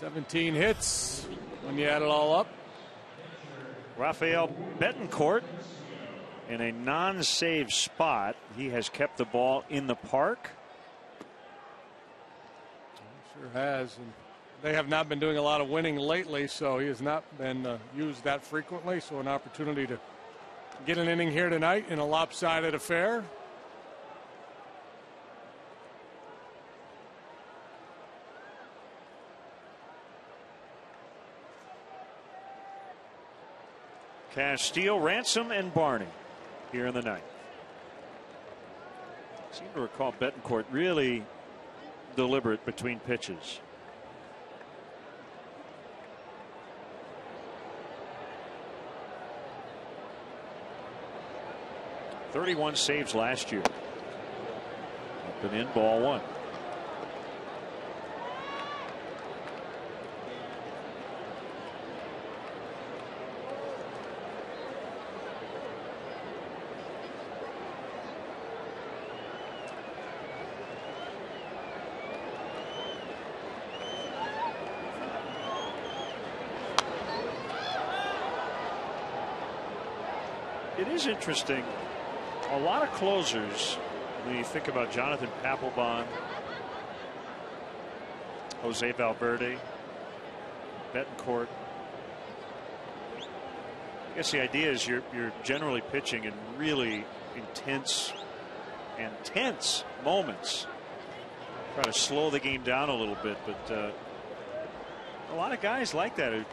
Speaker 2: 17 hits when you add it all up.
Speaker 1: Rafael Betancourt in a non-save spot. He has kept the ball in the park.
Speaker 2: Sure has. And they have not been doing a lot of winning lately, so he has not been used that frequently. So an opportunity to get an inning here tonight in a lopsided affair.
Speaker 1: Castillo, Ransom, and Barney here in the ninth. I seem to recall Betancourt really deliberate between pitches. '31 saves last year. Up and in, ball 1. It is interesting. A lot of closers, when you think about Jonathan Papelbon, Jose Valverde, Betancourt. I guess the idea is you're generally pitching in really intense and tense moments. Try to slow the game down a little bit, but a lot of guys like that.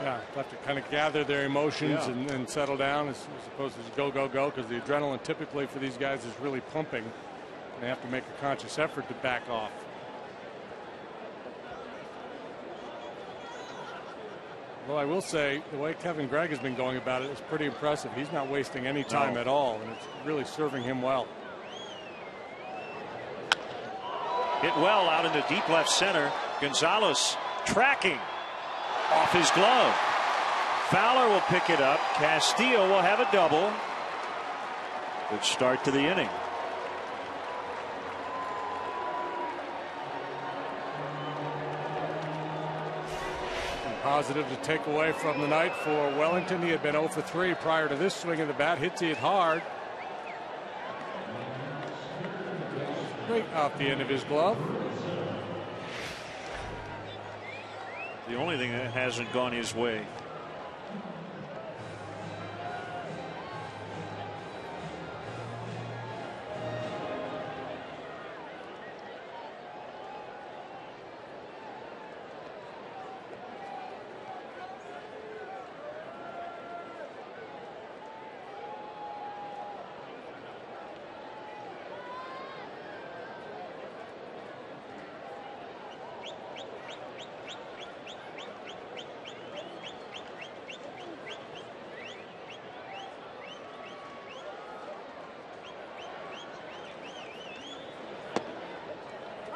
Speaker 2: Yeah, have to kind of gather their emotions and settle down as opposed to just go, because the adrenaline typically for these guys is really pumping. They have to make a conscious effort to back off. Well, I will say the way Kevin Gregg has been going about it is pretty impressive. He's not wasting any time at all, and it's really serving him well.
Speaker 1: Hit well out into deep left center. Gonzalez tracking off his glove. Fowler will pick it up. Castillo will have a double. Good start to the inning.
Speaker 2: And positive to take away from the night for Wellington. He had been 0 for 3 prior to this swing of the bat. Hits it hard. Right off the end of his glove.
Speaker 1: The only thing that hasn't gone his way.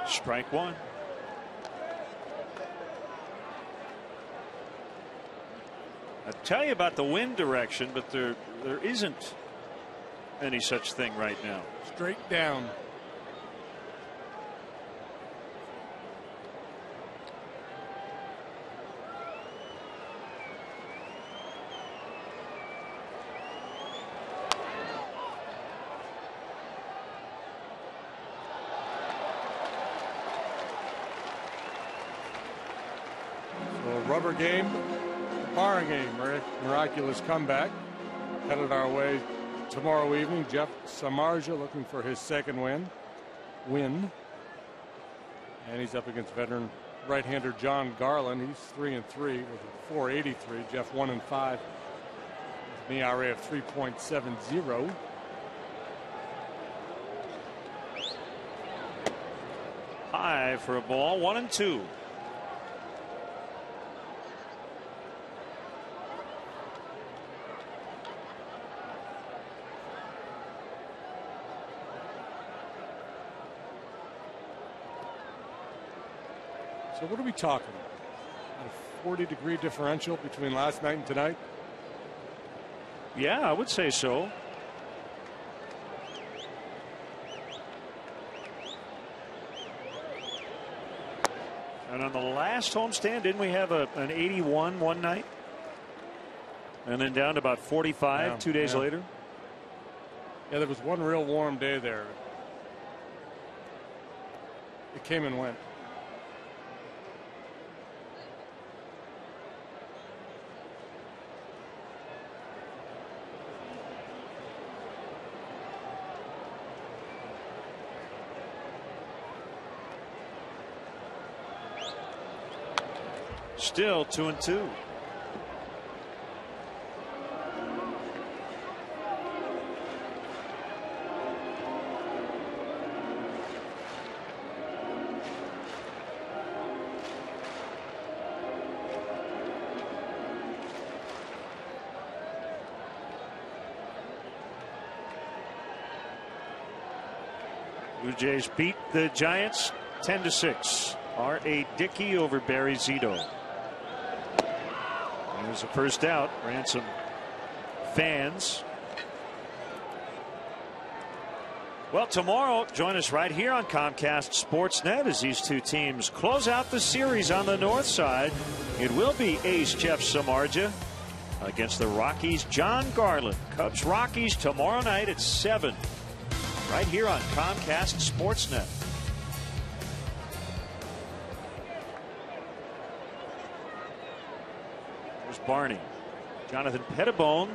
Speaker 1: Strike 1. I tell you about the wind direction, but there isn't any such thing right now.
Speaker 2: Straight down. Rubber game, bar game, miraculous comeback. Headed our way tomorrow evening. Jeff Samardzija looking for his second win. And he's up against veteran right-hander John Garland. He's 3-3 with a .483. Jeff 1-5 An ERA of 3.70.
Speaker 1: High for a ball, 1-2.
Speaker 2: So what are we talking about? A 40-degree differential between last night and tonight?
Speaker 1: Yeah, I would say so. And on the last homestand, didn't we have an 81 one night? And then down to about 45 2 days later?
Speaker 2: Yeah, there was one real warm day there. It came and went.
Speaker 1: Still 2-2. Blue Jays beat the Giants 10-6. R.A. Dickey over Barry Zito. There's a first out. Ran some fans. Well, tomorrow, join us right here on Comcast Sportsnet as these two teams close out the series on the north side. It will be ace Jeff Samardzija against the Rockies' John Garland. Cubs Rockies tomorrow night at 7. Right here on Comcast Sportsnet. Barney. Jonathan Pettibone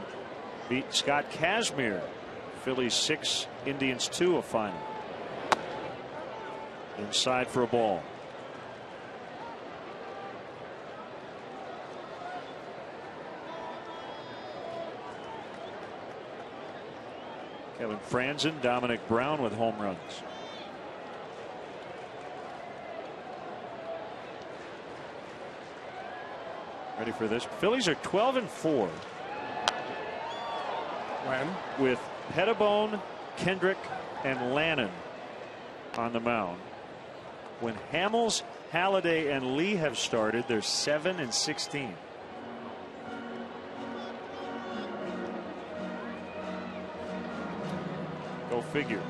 Speaker 1: beat Scott Kazmir. Phillies 6, Indians 2, a final. Inside for a ball. Kevin Franzen, Dominic Brown with home runs. Ready for this? Phillies are 12-4.
Speaker 2: When?
Speaker 1: With Pettibone, Kendrick, and Lannon on the mound. When Hamels, Halladay, and Lee have started, they're 7-16. Go figure.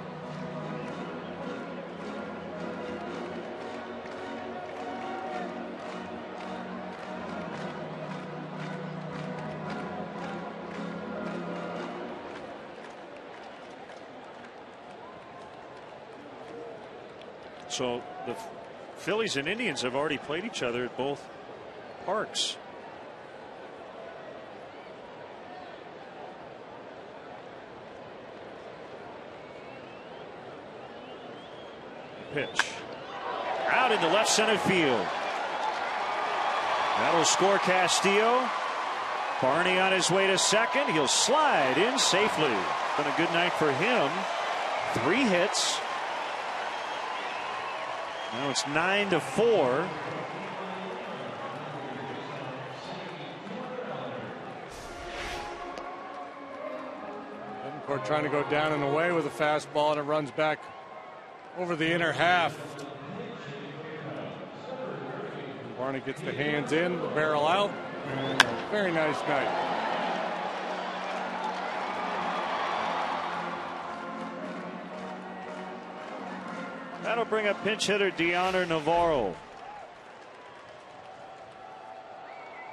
Speaker 1: So the Phillies and Indians have already played each other at both parks. Pitch. Out into left center field. That'll score Castillo. Barney on his way to second. He'll slide in safely. Been a good night for him. 3 hits. Now it's 9-4.
Speaker 2: Betancourt trying to go down and away with a fastball, and it runs back over the inner half. And Barney gets the hands in, the barrel out, and a very nice night.
Speaker 1: That'll bring up pinch hitter Dioner Navarro.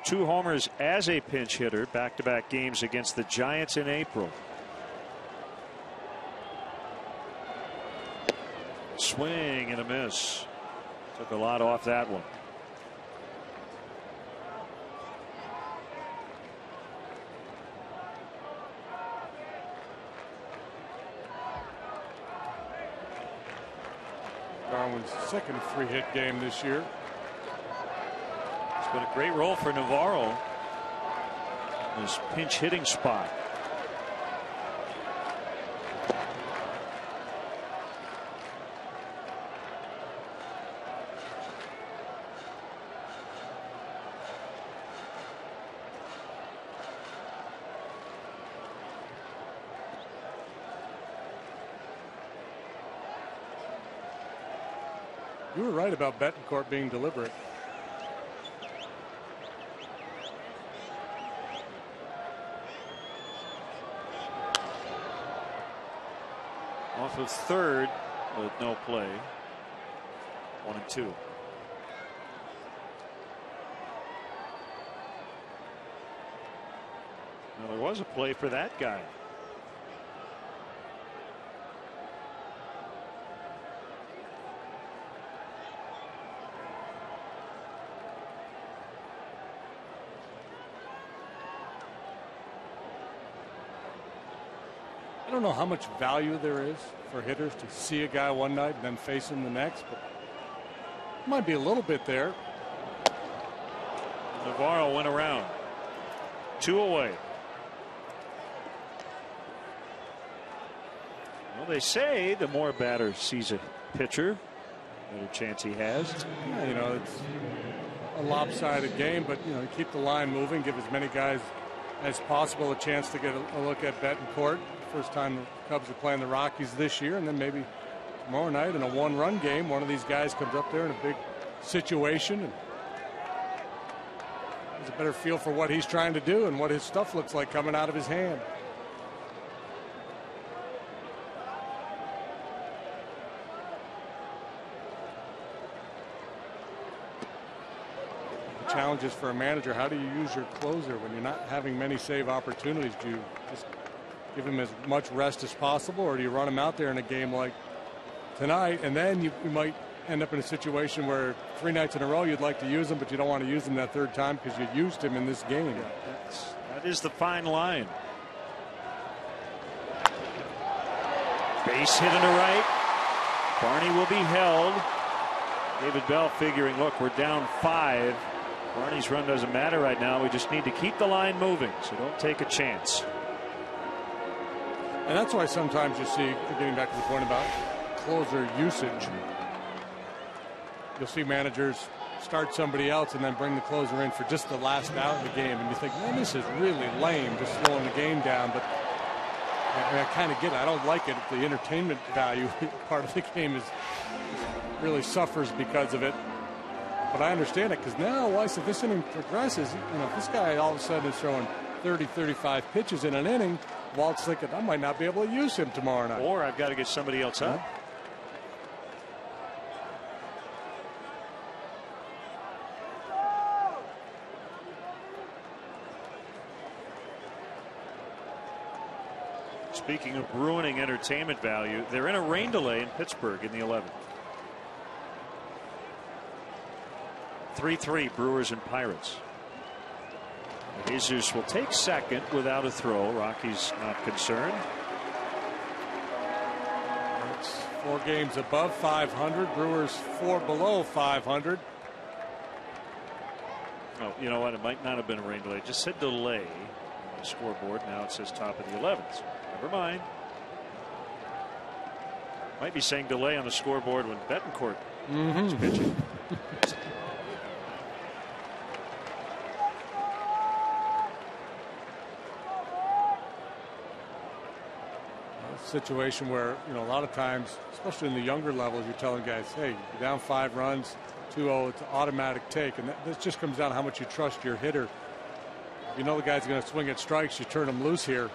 Speaker 1: 2 homers as a pinch hitter, back-to-back games against the Giants in April. Swing and a miss. Took a lot off that one.
Speaker 2: Darwin's second 3-hit game this year.
Speaker 1: It's been a great role for Navarro. This pinch hitting spot.
Speaker 2: You were right about Betancourt being deliberate.
Speaker 1: Off of third with no play. 1 and 2. Now there was a play for that guy.
Speaker 2: I don't know how much value there is for hitters to see a guy one night and then face him the next, but might be a little bit there.
Speaker 1: Navarro went around. 2 away. Well, they say the more a batter sees a pitcher, the better chance he has.
Speaker 2: Yeah, you know, it's a lopsided game, but you know, you keep the line moving, give as many guys as possible a chance to get a look at Betancourt. First time the Cubs are playing the Rockies this year, and then maybe tomorrow night in a 1-run game, one of these guys comes up there in a big situation and has a better feel for what he's trying to do and what his stuff looks like coming out of his hand. The challenge is for a manager, how do you use your closer when you're not having many save opportunities? Do you just give him as much rest as possible, or do you run him out there in a game like tonight, and then you might end up in a situation where 3 nights in a row you'd like to use him, but you don't want to use him that third time because you used him in this game.
Speaker 1: That is the fine line. Base hit into right. Barney will be held. David Bell figuring, look, we're down 5. Barney's run doesn't matter right now. We just need to keep the line moving, so don't take a chance.
Speaker 2: And that's why sometimes you see, getting back to the point about closer usage, you'll see managers start somebody else and then bring the closer in for just the last out of the game. And you think, man, this is really lame, just slowing the game down. But I kind of get it. I don't like it. The entertainment value part of the game is really suffers because of it. But I understand it, because now, if this inning progresses, you know, if this guy all of a sudden is throwing 30, 35 pitches in an inning, Walt's thinking, I might not be able to use him tomorrow night.
Speaker 1: Or I've got to get somebody else up. Speaking of ruining entertainment value, they're in a rain delay in Pittsburgh in the 11th. 3-3 Brewers and Pirates. Jesus will take second without a throw. Rockies not concerned.
Speaker 2: It's 4 games above 500. Brewers 4 below 500.
Speaker 1: Oh, you know what? It might not have been a rain delay. It just said delay on the scoreboard. Now it says top of the 11th. Never mind. Might be saying delay on the scoreboard when Betancourt is pitching.
Speaker 2: Situation where, you know, a lot of times, especially in the younger levels, you're telling guys, hey, you're down 5 runs, 2-0, it's an automatic take. And this just comes down to how much you trust your hitter. If you know the guy's going to swing at strikes, you turn him loose here.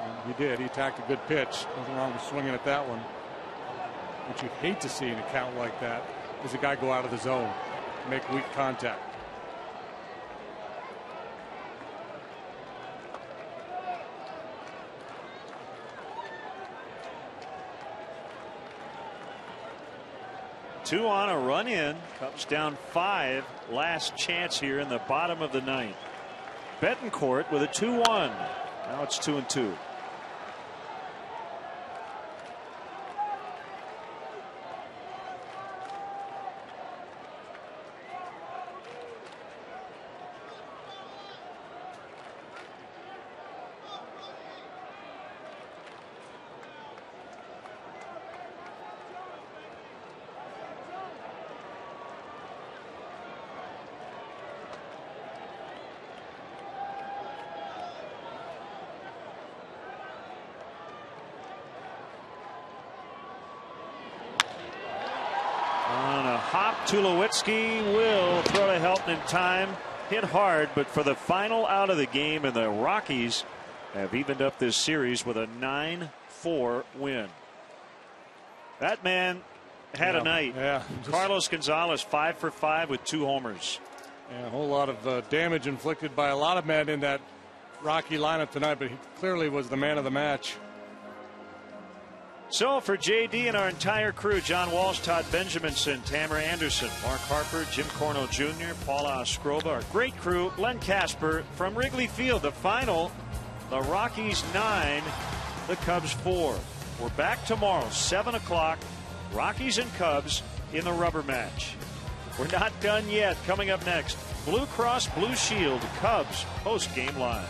Speaker 2: And he did. He attacked a good pitch. Nothing wrong with swinging at that one. What you hate to see in a count like that is a guy go out of the zone, make weak contact.
Speaker 1: Two on, a run in. Cubs down 5. Last chance here in the bottom of the 9th. Betancourt with a 2-1. Now it's 2-2. Tulowitzki will throw to Helton in time. Hit hard, but for the final out of the game, and the Rockies have evened up this series with a 9-4 win. That man had a night.
Speaker 2: Yeah,
Speaker 1: Carlos Gonzalez 5 for 5 with 2 homers.
Speaker 2: Yeah, a whole lot of damage inflicted by a lot of men in that Rocky lineup tonight, but he clearly was the man of the match.
Speaker 1: So for JD and our entire crew, John Walsh, Todd Benjaminson, Tamara Anderson, Mark Harper, Jim Corno Jr., Paula Oscroba, our great crew, Len Casper from Wrigley Field. The final, the Rockies 9, the Cubs 4. We're back tomorrow, 7 o'clock. Rockies and Cubs in the rubber match. We're not done yet. Coming up next, Blue Cross Blue Shield Cubs post-game live.